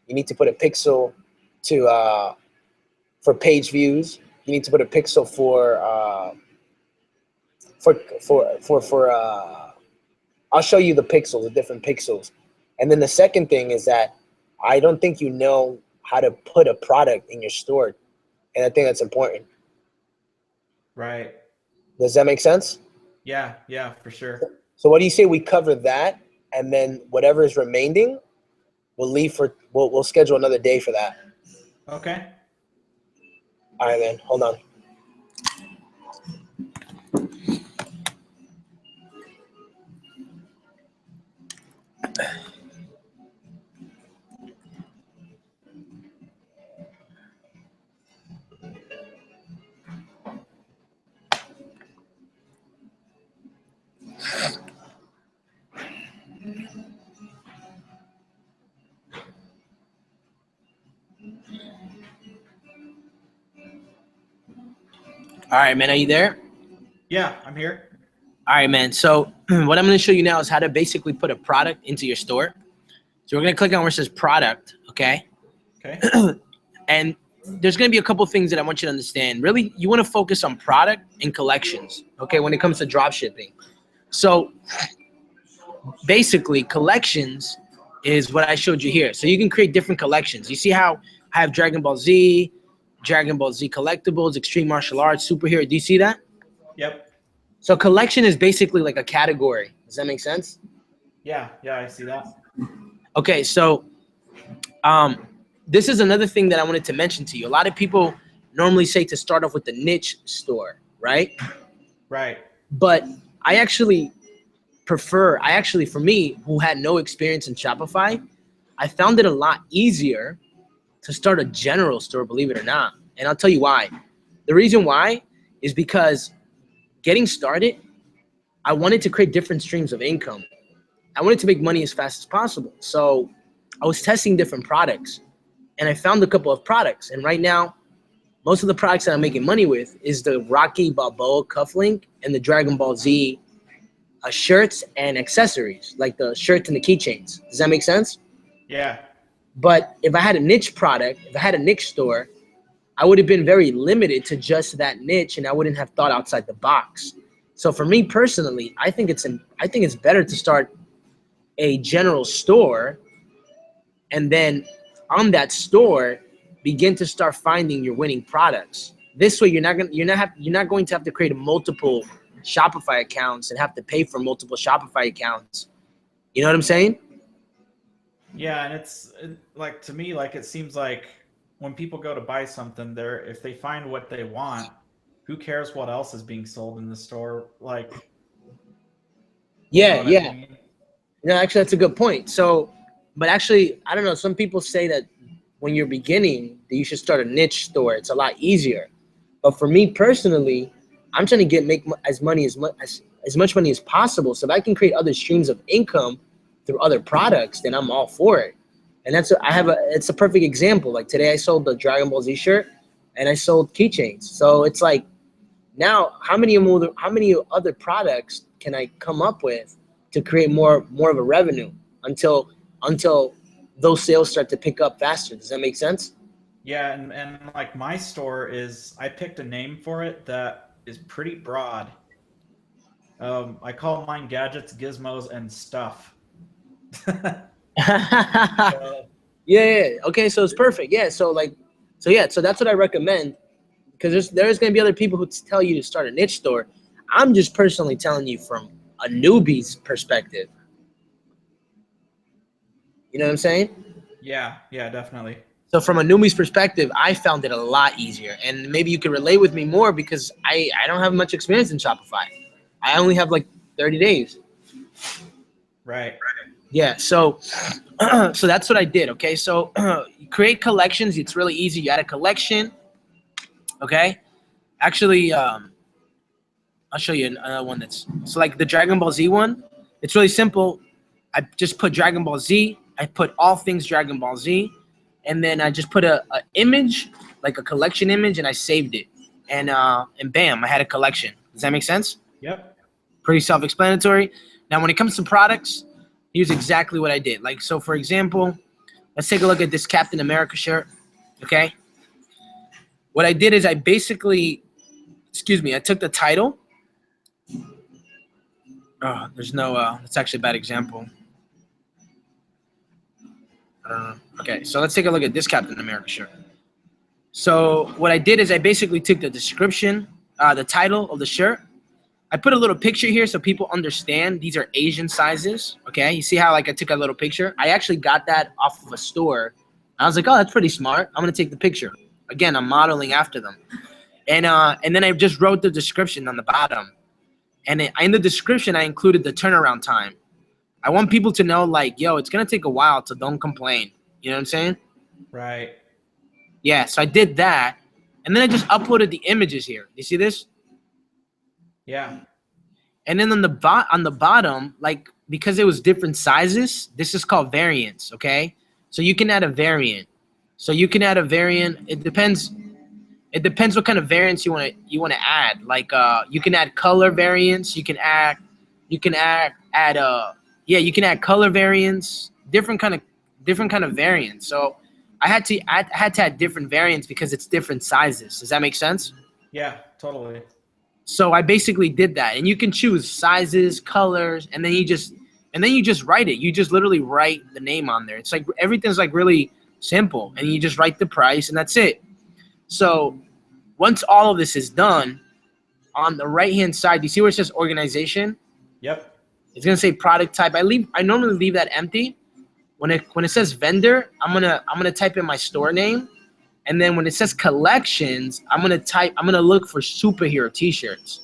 You need to put a pixel to for page views. You need to put a pixel for I'll show you the pixels, the different pixels. And then the second thing is that I don't think you know how to put a product in your store. And I think that's important. Right. Does that make sense? Yeah, yeah, for sure. So what do you say we cover that, and then whatever is remaining, we'll schedule another day for that. Okay. All right, man. Hold on. All right, man. Are you there? Yeah, I'm here. All right, man. So what I'm going to show you now is how to basically put a product into your store. So we're going to click on where it says product, okay? Okay. And there's going to be a couple things that I want you to understand. Really, you want to focus on product and collections, okay, when it comes to drop shipping. So basically, collections is what I showed you here. So you can create different collections. You see how I have Dragon Ball Z collectibles, extreme martial arts, superhero. Do you see that? Yep. So collection is basically like a category. Does that make sense? Yeah, yeah, I see that. Okay, so this is another thing that I wanted to mention to you. A lot of people normally say to start off with the niche store, right? Right. But I actually for me, who had no experience in Shopify, I found it a lot easier to start a general store, believe it or not. And I'll tell you why. The reason why is because getting started, I wanted to create different streams of income. I wanted to make money as fast as possible. So I was testing different products, and I found a couple of products. And right now, most of the products that I'm making money with is the Rocky Balboa cufflink and the Dragon Ball Z shirts and accessories, like the shirts and the keychains. Does that make sense? Yeah. But if I had a niche product, if I had a niche store, I would have been very limited to just that niche, and I wouldn't have thought outside the box. So for me personally, I think it's better to start a general store, and then on that store, begin to start finding your winning products. This way, you're not going to have to create multiple Shopify accounts and have to pay for multiple Shopify accounts. You know what I'm saying? Yeah, and like to me, like it seems like when people go to buy something, if they find what they want, who cares what else is being sold in the store? Like, you know Yeah, what I yeah. mean? No, actually, that's a good point. So, but actually, I don't know. Some people say that when you're beginning that you should start a niche store. It's a lot easier. But for me personally, I'm trying to make as much money as possible. So if I can create other streams of income through other products, then I'm all for it. And it's a perfect example. Like today I sold the Dragon Ball Z shirt and I sold keychains. So it's like, now how many other products can I come up with to create more of a revenue until those sales start to pick up faster? Does that make sense? Yeah, and like my store I picked a name for it that is pretty broad. I call mine gadgets, gizmos, and stuff. Yeah. Okay, so it's perfect. Yeah, so that's what I recommend, because there's going to be other people who tell you to start a niche store. I'm just personally telling you from a newbie's perspective. You know what I'm saying? Yeah, definitely. So from a newbie's perspective, I found it a lot easier, and maybe you can relate with me more because I don't have much experience in Shopify. I only have like 30 days. Right. Yeah, so so that's what I did. Okay, so you create collections. It's really easy. You add a collection. Okay, actually, I'll show you another one so like the Dragon Ball Z one. It's really simple. I just put Dragon Ball Z. I put all things Dragon Ball Z, and then I just put a image, like a collection image, and I saved it, and bam, I had a collection. Does that make sense? Yep. Pretty self-explanatory. Now, when it comes to products, here's exactly what I did. Like, so for example, let's take a look at this Captain America shirt. Okay. What I did is I basically, I took the title. Oh, there's no, that's actually a bad example. I don't know. Okay, so let's take a look at this Captain America shirt. So what I did is I basically took the description, the title of the shirt. I put a little picture here so people understand these are Asian sizes. Okay, you see how like I took a little picture? I actually got that off of a store. I was like, oh, that's pretty smart. I'm gonna take the picture. Again, I'm modeling after them. And then I just wrote the description on the bottom. And in the description, I included the turnaround time. I want people to know, like, yo, it's gonna take a while, so don't complain. You know what I'm saying? Right. Yeah, so I did that. And then I just uploaded the images here. You see this? Yeah. And then on the bottom, like, because it was different sizes, this is called variants, okay? So you can add a variant. It depends what kind of variants you want to add. Like you can add color variants, you can add color variants, different kind of variants. So I had to add different variants because it's different sizes. Does that make sense? Yeah, totally. So I basically did that, and you can choose sizes, colors, and then you just write it. You just literally write the name on there. It's like everything's like really simple, and you just write the price, and that's it. So once all of this is done, on the right-hand side, you see where it says organization? Yep. It's gonna say product type. I normally leave that empty. When it says vendor, I'm gonna type in my store name. And then when it says collections, I'm gonna look for superhero t-shirts.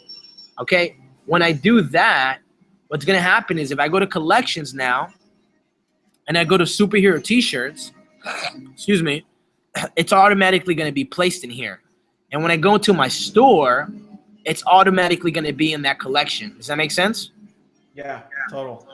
Okay? When I do that, what's gonna happen is if I go to collections now and I go to superhero t-shirts, it's automatically gonna be placed in here. And when I go to my store, it's automatically gonna be in that collection. Does that make sense? Yeah, total.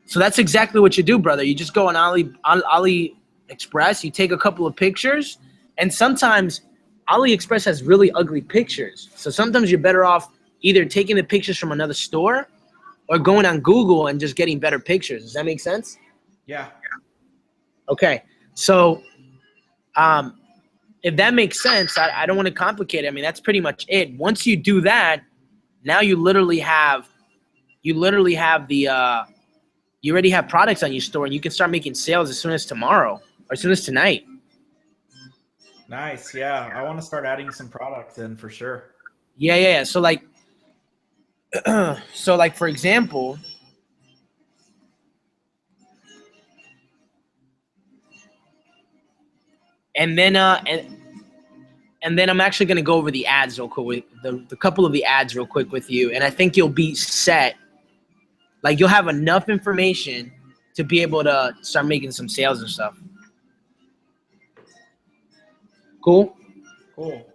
So that's exactly what you do, brother. You just go on AliExpress, you take a couple of pictures. And sometimes AliExpress has really ugly pictures. So sometimes you're better off either taking the pictures from another store or going on Google and just getting better pictures. Does that make sense? Yeah. Okay. So if that makes sense, I don't want to complicate it. I mean, that's pretty much it. Once you do that, now you already have products on your store, and you can start making sales as soon as tomorrow or as soon as tonight. Nice. Yeah, I want to start adding some products in for sure. Yeah. So like, for example, and then I'm actually gonna go over the ads real quick, the couple of the ads real quick with you, and I think you'll be set. Like you'll have enough information to be able to start making some sales and stuff. Cool. Cool.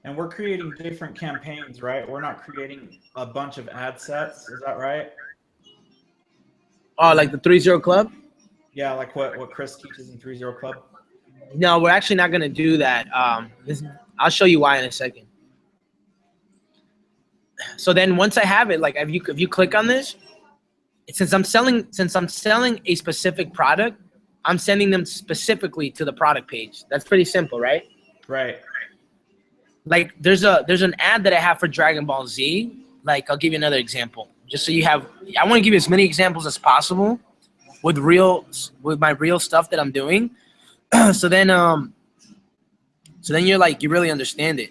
And we're creating different campaigns, right? We're not creating a bunch of ad sets. Is that right? Oh, like the 3-0 Club? Yeah, like what Chris teaches in 30 Club. No, we're actually not gonna do that. I'll show you why in a second. So then once I have it, like if you click on this, since I'm selling a specific product, I'm sending them specifically to the product page. That's pretty simple, right? Right. Like there's an ad that I have for Dragon Ball Z. Like I'll give you another example, just so you have. I want to give you as many examples as possible with my real stuff that I'm doing. so then you're like you really understand it.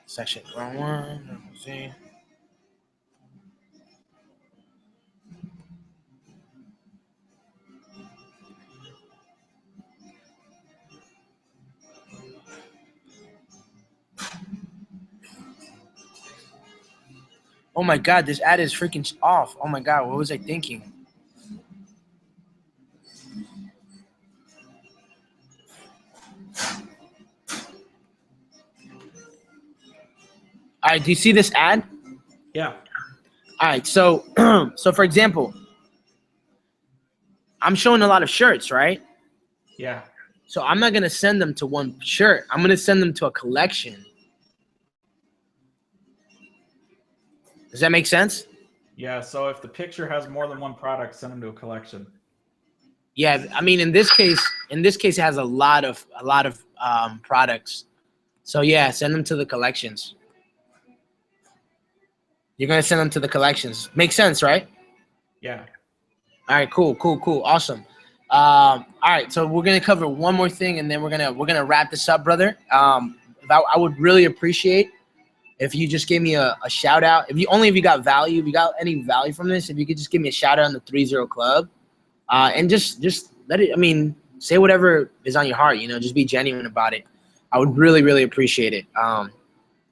Section wrong one. Let's see. Oh my God, this ad is freaking off. Oh my God, what was I thinking? All right, do you see this ad? Yeah. All right, so so for example, I'm showing a lot of shirts, right? Yeah. So I'm not gonna send them to one shirt. I'm gonna send them to a collection. Does that make sense? Yeah. So if the picture has more than one product, send them to a collection. Yeah, I mean in this case, it has a lot of products. So yeah, send them to the collections. You're gonna send them to the collections. Makes sense, right? Yeah. All right, cool, awesome. All right, so we're gonna cover one more thing, and then we're gonna wrap this up, brother. I would really appreciate if you just gave me a shout out. If you got value, if you got any value from this, if you could just give me a shout out on the 30 Club, and just let it. I mean, say whatever is on your heart. Just be genuine about it. I would really appreciate it.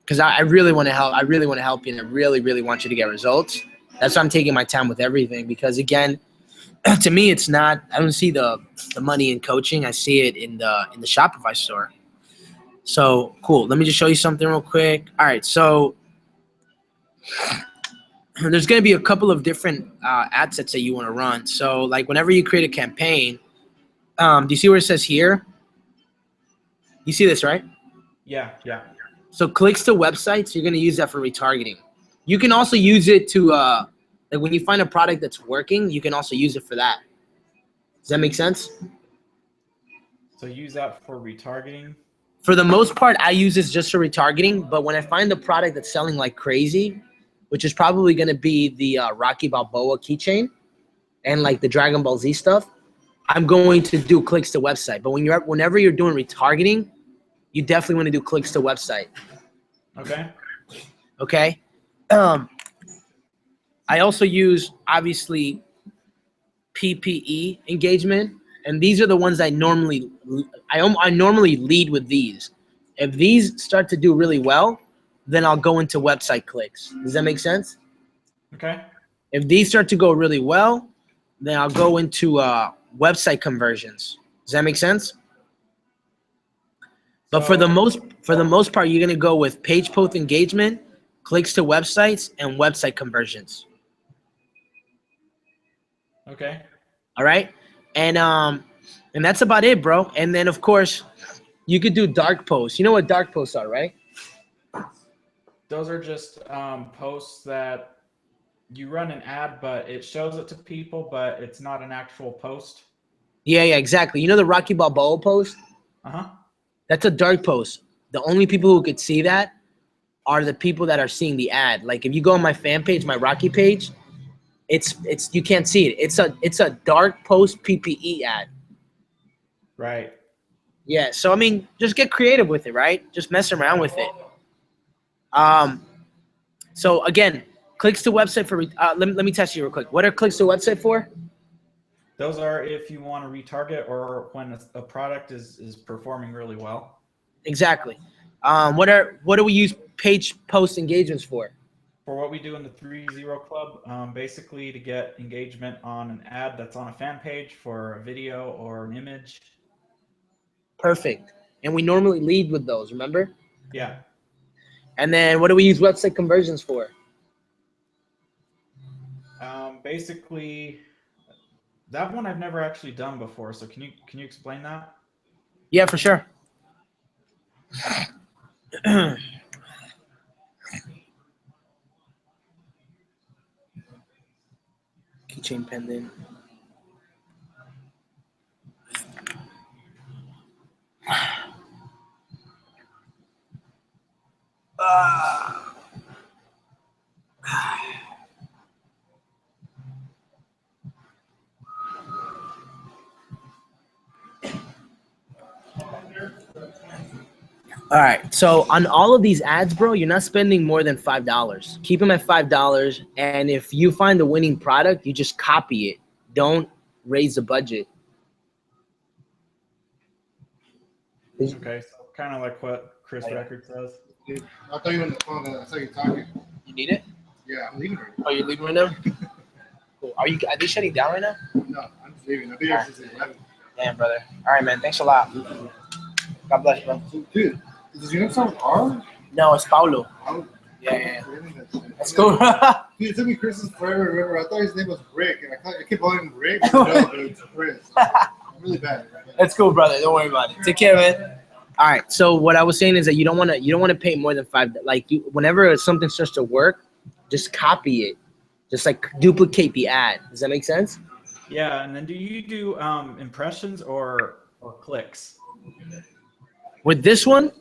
Because I really want to help. I really want to help you, and I really want you to get results. That's why I'm taking my time with everything. Because again, to me, it's not. I don't see the money in coaching. I see it in the Shopify store. So cool. Let me just show you something real quick. All right. So there's going to be a couple of different ad sets that you want to run. So like whenever you create a campaign, do you see where it says here? You see this, right? Yeah. Yeah. So clicks to websites, you're going to use that for retargeting. You can also use it to, like when you find a product that's working, you can also use it for that. Does that make sense? So use that for retargeting. For the most part, I use this just for retargeting. But when I find a product that's selling like crazy, which is probably going to be the Rocky Balboa keychain and like the Dragon Ball Z stuff, I'm going to do clicks to website. But whenever you're doing retargeting, you definitely want to do clicks to website. Okay. Okay. I also use obviously PPE engagement, and these are the ones I normally lead with these. If these start to do really well, then I'll go into website clicks. Does that make sense? Okay. If these start to go really well, then I'll go into website conversions. Does that make sense? But for the most part, you're gonna go with page post engagement, clicks to websites, and website conversions. Okay. All right, and that's about it, bro. And then of course, you could do dark posts. You know what dark posts are, right? Those are just posts that you run an ad, but it shows it to people, but it's not an actual post. Yeah, exactly. You know the Rocky Balboa post? Uh-huh. That's a dark post. The only people who could see that are the people that are seeing the ad. Like if you go on my fan page, my Rocky page, it's you can't see it. It's a dark post PPE ad. Right. Yeah. So I mean, just get creative with it, right? Just mess around with it. So again, clicks to website for let me test you real quick. What are clicks to website for? Those are if you want to retarget or when a product is performing really well. Exactly. What do we use page post engagements for? For what we do in the 3-0 Club, basically to get engagement on an ad that's on a fan page for a video or an image. Perfect. And we normally lead with those, remember? Yeah. And then what do we use website conversions for? Basically, that one I've never actually done before. So can you explain that? Yeah, for sure. Keychain pendant. All right. So on all of these ads, bro, you're not spending more than $5. Keep them at $5. And if you find the winning product, you just copy it. Don't raise the budget. Okay, so kind of like what Chris Record says. Dude, I thought you were on the phone. I saw you talking. You need it? Yeah, I'm leaving right now. Oh, you're leaving right now? Cool. Are they shutting down right now? No, I'm just leaving. I'll be here since 11. Damn, brother. All right, man. Thanks a lot. God bless, bro. So, dude, does your name start with R? No, it's Paulo. Oh, Yeah. That's it. Let's go. Dude, it took me Chris's forever to remember. I thought his name was Rick, and I kept calling him Rick. No, but it's Chris. I'm really bad. That's cool, brother. Don't worry about it. Take care, man. All right. So what I was saying is that you don't want to pay more than $5. Like whenever something starts to work, just copy it. Just like duplicate the ad. Does that make sense? Yeah, and then do you do impressions or clicks? With this one,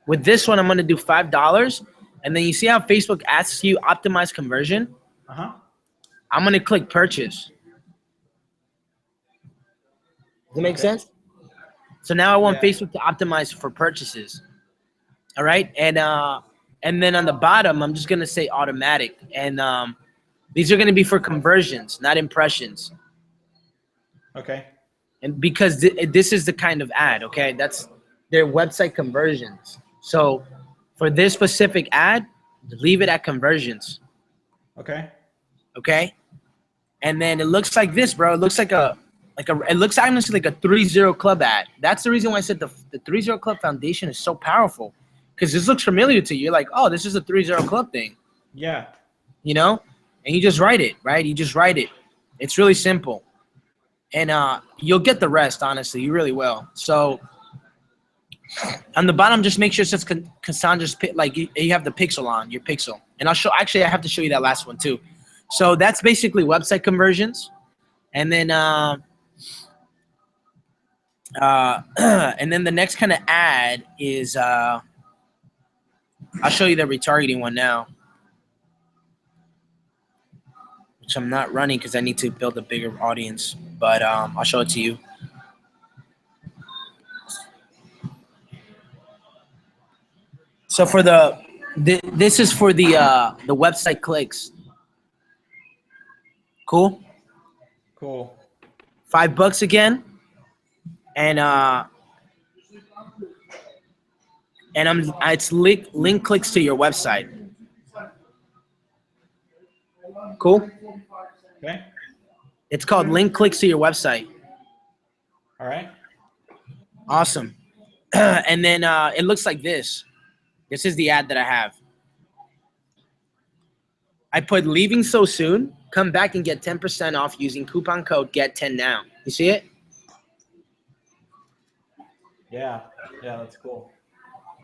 I'm gonna do $5, and then you see how Facebook asks you optimize conversion. Uh-huh. I'm gonna click purchase. Does it make sense? So now I want Facebook to optimize for purchases. All right, and then on the bottom, I'm just gonna say automatic, and these are gonna be for conversions, not impressions. Okay. And because this is the kind of ad, okay, that's their website conversions. So for this specific ad, leave it at conversions. Okay. Okay. And then it looks like this, bro. It looks like it looks honestly like a 3-0 Club ad. That's the reason why I said the 3-0 Club foundation is so powerful, because this looks familiar to you. You're like, oh, this is a 3-0 Club thing. Yeah. You know, and you just write it, right? You just write it. It's really simple. And you'll get the rest, honestly. You really will. So on the bottom, just make sure it says Cassandra's, like you have the pixel on, your pixel. And actually, I have to show you that last one too. So that's basically website conversions. And then and then the next kind of ad is, I'll show you the retargeting one now, which I'm not running because I need to build a bigger audience, but I'll show it to you. So for this is for the website clicks. Cool. Cool. $5 again, and it's link clicks to your website. Cool. Okay. It's called link clicks to your website. All right. Awesome. And then it looks like this. This is the ad that I have. I put leaving so soon. Come back and get 10% off using coupon code GET10NOW. You see it? Yeah. Yeah, that's cool.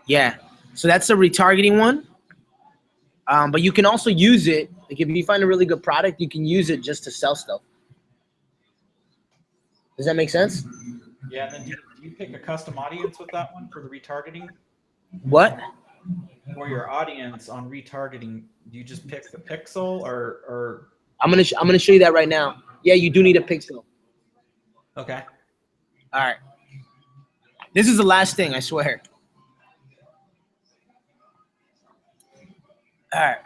Yeah. So that's the retargeting one. But you can also use it. Like if you find a really good product, you can use it just to sell stuff. Does that make sense? Yeah, and then do you pick a custom audience with that one for the retargeting? What? For your audience on retargeting, do you just pick the pixel or? I'm gonna show you that right now. Yeah, you do need a pixel. Okay. All right. This is the last thing, I swear. All right.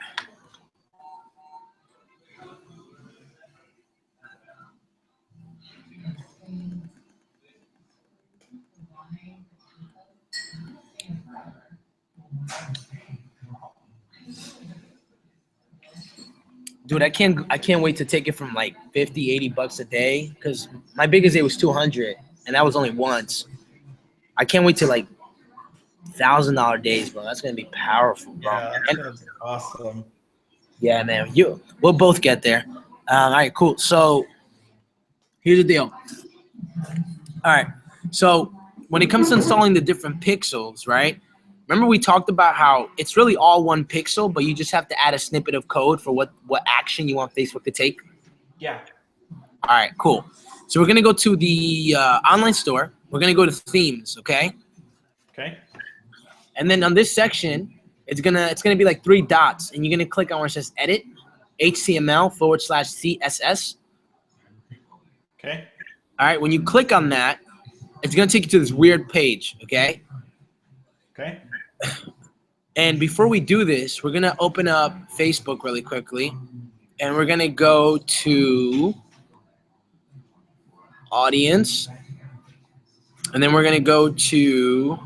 Dude, I can't wait to take it from like 50, 80 bucks a day, because my biggest day was 200, and that was only once. I can't wait to like $1,000 days, bro. That's gonna be powerful, bro. Yeah, that's And gonna be awesome. yeah, man, we'll both get there. All right, cool. So here's the deal. All right, so when it comes to installing the different pixels, right? Remember we talked about how it's really all one pixel, but you just have to add a snippet of code for what action you want Facebook to take. Yeah. All right, cool. So we're gonna go to the online store. We're gonna go to themes, okay? Okay. And then on this section, it's gonna be like 3 dots, and you're gonna click on where it says Edit, HTML/CSS. Okay. All right, when you click on that, it's gonna take you to this weird page, okay? Okay. And before we do this, we're gonna open up Facebook really quickly, and we're gonna go to Audience, and then we're gonna go to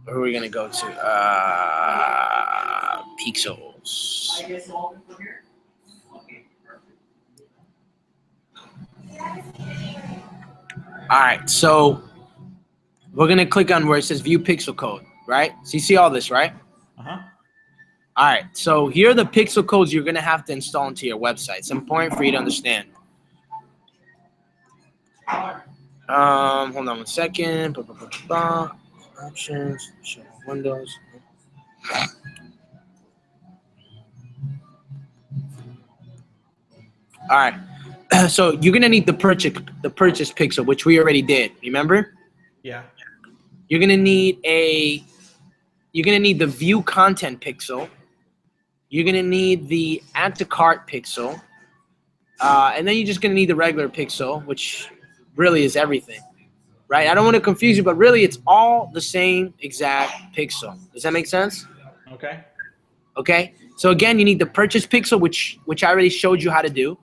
where are we gonna go to? Pixels. All right, so we're gonna click on where it says View Pixel Code, right? So you see all this, right? Uh-huh. All right, so here are the pixel codes you're gonna have to install into your website. It's important for you to understand. Hold on one second. Options, show Windows. All right, so you're gonna need the purchase pixel, which we already did. Remember? Yeah. You're gonna need the View Content pixel. You're gonna need the Add to Cart pixel, and then you're just gonna need the regular pixel, which really is everything, right? I don't want to confuse you, but really it's all the same exact pixel. Does that make sense? Okay. Okay. So again, you need the purchase pixel, which I already showed you how to do.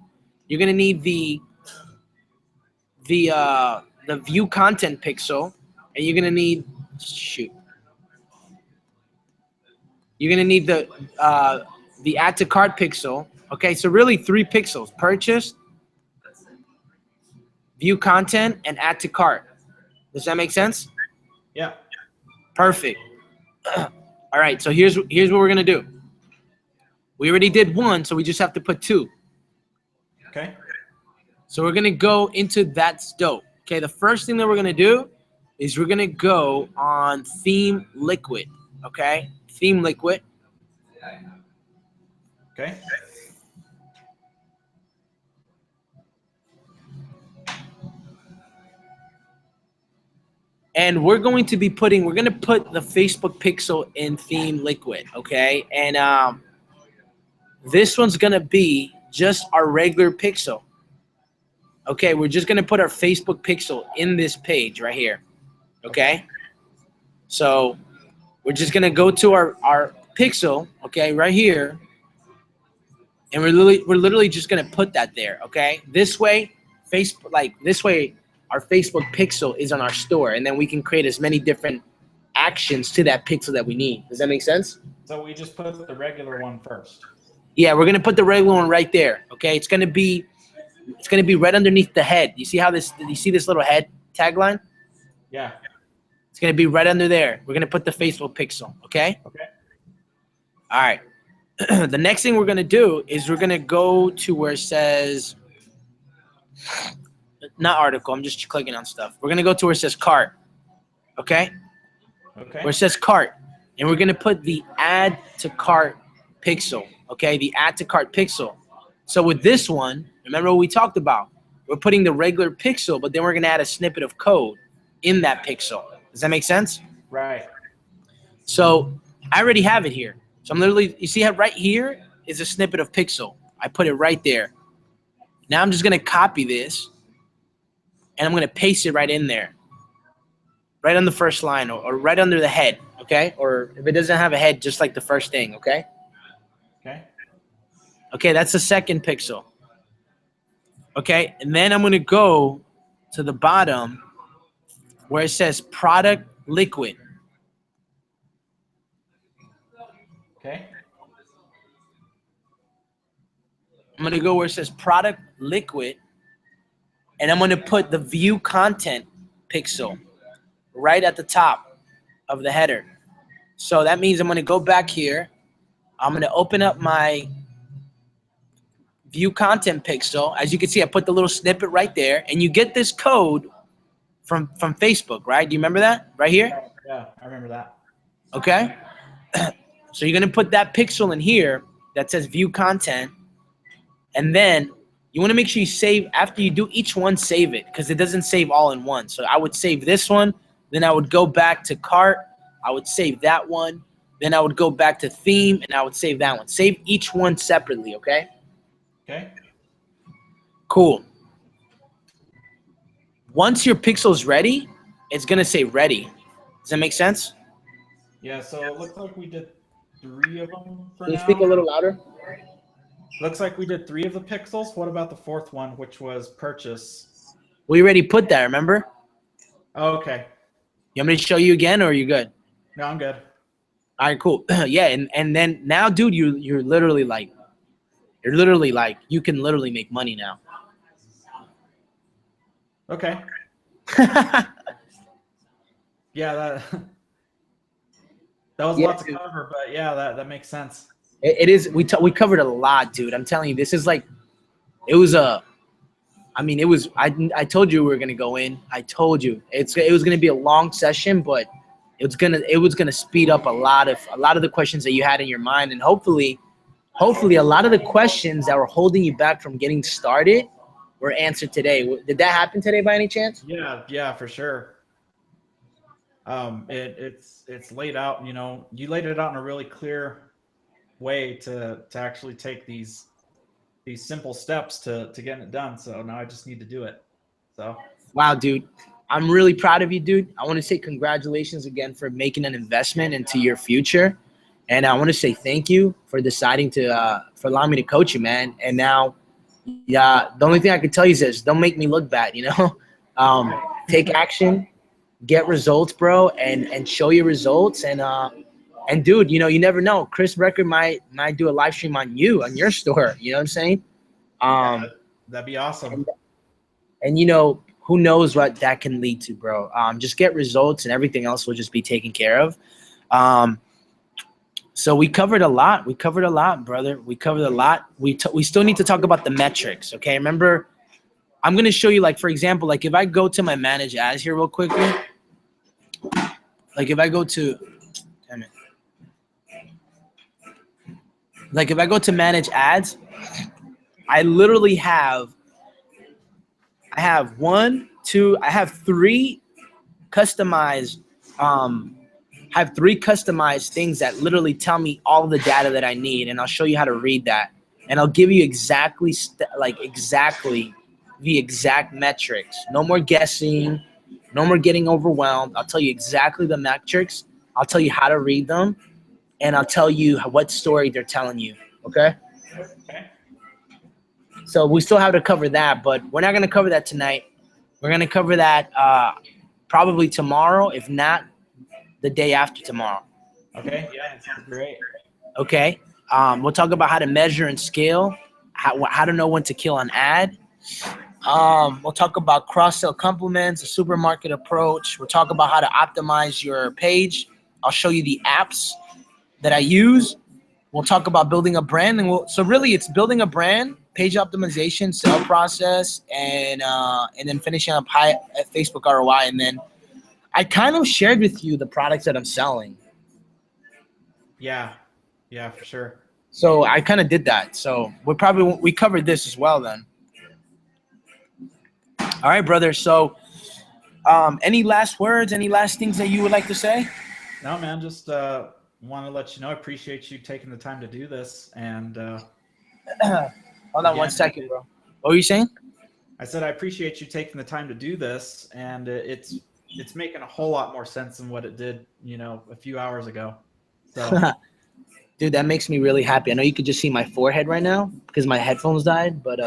You're gonna need the View Content pixel, and you're gonna need You're gonna need the Add to Cart pixel. Okay, so really 3 pixels: purchase, View Content, and Add to Cart. Does that make sense? Yeah. Perfect. All right, so here's what we're gonna do. We already did 1, so we just have to put 2. Okay. So we're gonna go into That's Dope. Okay, the first thing that we're gonna do is we're gonna go on Theme Liquid. Okay, Theme Liquid. Okay. And we're gonna put the Facebook pixel in Theme Liquid, okay? And this one's gonna be just our regular pixel. Okay, we're just gonna put our Facebook pixel in this page right here. Okay? So we're just gonna go to our pixel, okay, right here, and we're literally just gonna put that there, okay? This way, our Facebook pixel is on our store, and then we can create as many different actions to that pixel that we need. Does that make sense? So we just put the regular one first. Yeah, we're gonna put the regular one right there. Okay, it's gonna be right underneath the head. You see this little head tagline? Yeah. It's gonna be right under there. We're gonna put the Facebook pixel. Okay. Okay. All right. The next thing we're gonna do is we're gonna go to where it says, not article. I'm just clicking on stuff. We're gonna go to where it says cart. Okay. Okay. Where it says cart, and we're gonna put the Add to Cart pixel. Okay, the Add to Cart pixel. So with this one, remember what we talked about? We're putting the regular pixel, but then we're gonna add a snippet of code in that pixel. Does that make sense? Right. So I already have it here. So I'm literally, you see how right here is a snippet of pixel. I put it right there. Now I'm just gonna copy this, and I'm gonna paste it right in there. Right on the first line, or right under the head, okay? Or if it doesn't have a head, just like the first thing, okay? Okay. Okay, that's the second pixel. Okay, and then I'm gonna go to the bottom where it says Product Liquid. Okay. I'm going to go where it says product liquid, and I'm going to put the view content pixel right at the top of the header. So that means I'm going to go back here. I'm going to open up my view content pixel. As you can see, I put the little snippet right there, and you get this code from Facebook, right? Do you remember that right here? Yeah, I remember that. Okay. So you're going to put that pixel in here that says view content. And then you want to make sure you save, after you do each one, save it, because it doesn't save all in one. So I would save this one. Then I would go back to cart. I would save that one. Then I would go back to theme, and I would save that one. Save each one separately, okay? Okay. Cool. Once your pixel's ready, it's going to say ready. Does that make sense? Yeah, so it looks like we did 3 of them for Can you now. speak a little louder? Looks like we did 3 of the pixels. What about the 4th one, which was purchase? We already put that, remember? Oh, okay. You want me to show you again, or are you good? No, I'm good. All right, cool. Yeah, and then now, dude, you're literally like, you can literally make money now. Okay. Yeah, that was Yeah, lots of dude. cover, but yeah, that makes sense. It is. We covered a lot, dude. I'm telling you, this is like, it was a. I mean, it was. I told you we were gonna go in. I told you it was gonna be a long session, but it was gonna speed up a lot of the questions that you had in your mind, and hopefully a lot of the questions that were holding you back from getting started were answered today. Did that happen today by any chance? Yeah, for sure. It's laid out. You laid it out in a really clear way to actually take these simple steps to getting it done. So now I just need to do it. So Wow, dude. I'm really proud of you, dude. I want to say congratulations again for making an investment into your future. And I want to say thank you for deciding for allowing me to coach you, man. And now, yeah, the only thing I can tell you is this: don't make me look bad, take action, get results, bro, and show your results. And dude, you never know. Chris Record might do a live stream on your store. You know what I'm saying? that'd be awesome. And who knows what that can lead to, bro. Just get results, and everything else will just be taken care of. So we covered a lot. We covered a lot, brother. We covered a lot. We still need to talk about the metrics, okay? Remember, I'm going to show you, like, for example, like if I go to my manage ads here real quickly, like if I go to, damn it. Like if I go to manage ads, I literally have 3 customized, things that literally tell me all the data that I need, and I'll show you how to read that, and I'll give you exactly the exact metrics. No more guessing, no more getting overwhelmed. I'll tell you exactly the metrics. I'll tell you how to read them, and I'll tell you what story they're telling you. Okay. Okay. So we still have to cover that, but we're not going to cover that tonight. We're going to cover that probably tomorrow, if not the day after tomorrow. Okay. Yeah, it sounds great. Okay. We'll talk about how to measure and scale, how to know when to kill an ad. We'll talk about cross-sell compliments, a supermarket approach. We'll talk about how to optimize your page. I'll show you the apps that I use. We'll talk about building a brand, and so really it's building a brand, page optimization, sale process, and then finishing up high at Facebook ROI. And then I kind of shared with you the products that I'm selling. Yeah, for sure. So I kind of did that. So we covered this as well then. All right, brother. So any last words, any last things that you would like to say? No, man, just want to let you know I appreciate you taking the time to do this. And Hold on 1 second, bro. What were you saying? I said I appreciate you taking the time to do this, and it's making a whole lot more sense than what it did, a few hours ago. So, dude, that makes me really happy. I know you could just see my forehead right now because my headphones died, but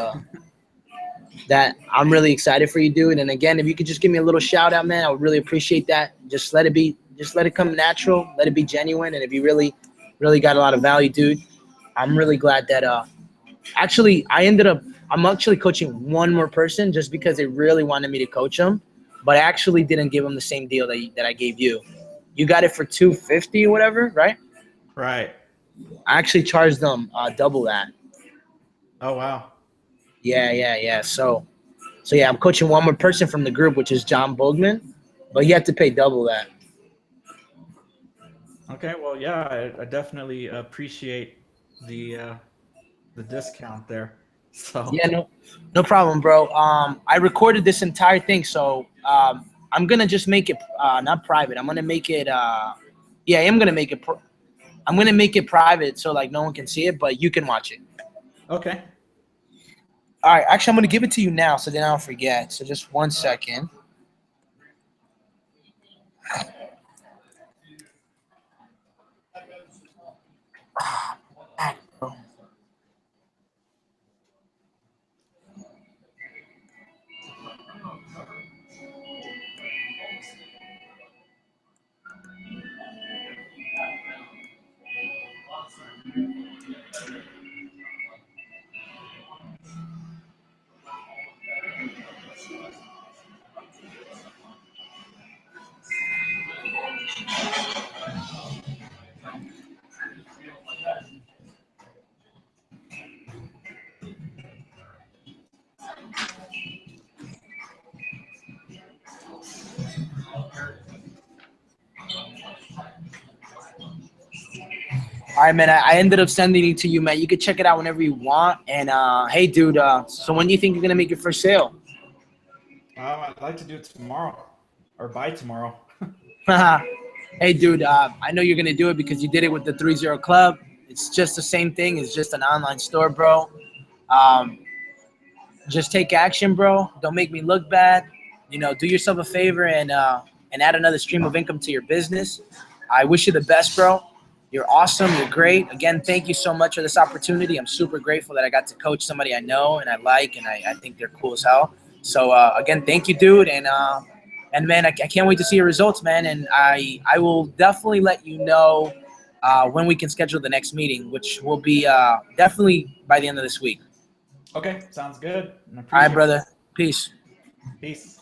that I'm really excited for you, dude. And again, if you could just give me a little shout out, man, I would really appreciate that. Just let it come natural, let it be genuine. And if you really Really got a lot of value, dude. I'm really glad that actually I'm actually coaching one more person just because they really wanted me to coach them, but I actually didn't give them the same deal that I gave you. You got it for 250 or whatever, right? Right. I actually charged them double that. Oh wow. Yeah. So yeah, I'm coaching one more person from the group, which is John Bogman, but you have to pay double that. Okay. Well, yeah, I definitely appreciate the discount there. So Yeah, no problem, bro. I recorded this entire thing, so I'm gonna just make it not private. I'm gonna make it. Yeah, I am gonna make it. I'm gonna make it private, so like no one can see it, but you can watch it. okay. All right, actually, I'm gonna give it to you now, so then I don't forget. So just 1 second. All right, man. I ended up sending it to you, man. You can check it out whenever you want. And hey, dude. So when do you think you're gonna make your first sale? I'd like to do it tomorrow or by tomorrow. Hey, dude. I know you're gonna do it because you did it with the 3-0 Club. It's just the same thing. It's just an online store, bro. Um, just take action, bro. Don't make me look bad. You know, do yourself a favor and add another stream of income to your business. I wish you the best, bro. You're awesome. You're great. Again, thank you so much for this opportunity. I'm super grateful that I got to coach somebody I know and I like, and I think they're cool as hell. So again, thank you, dude. And man, I can't wait to see your results, man. And I will definitely let you know when we can schedule the next meeting, which will be definitely by the end of this week. Okay, sounds good. I All right, appreciate it. brother. Peace. Peace.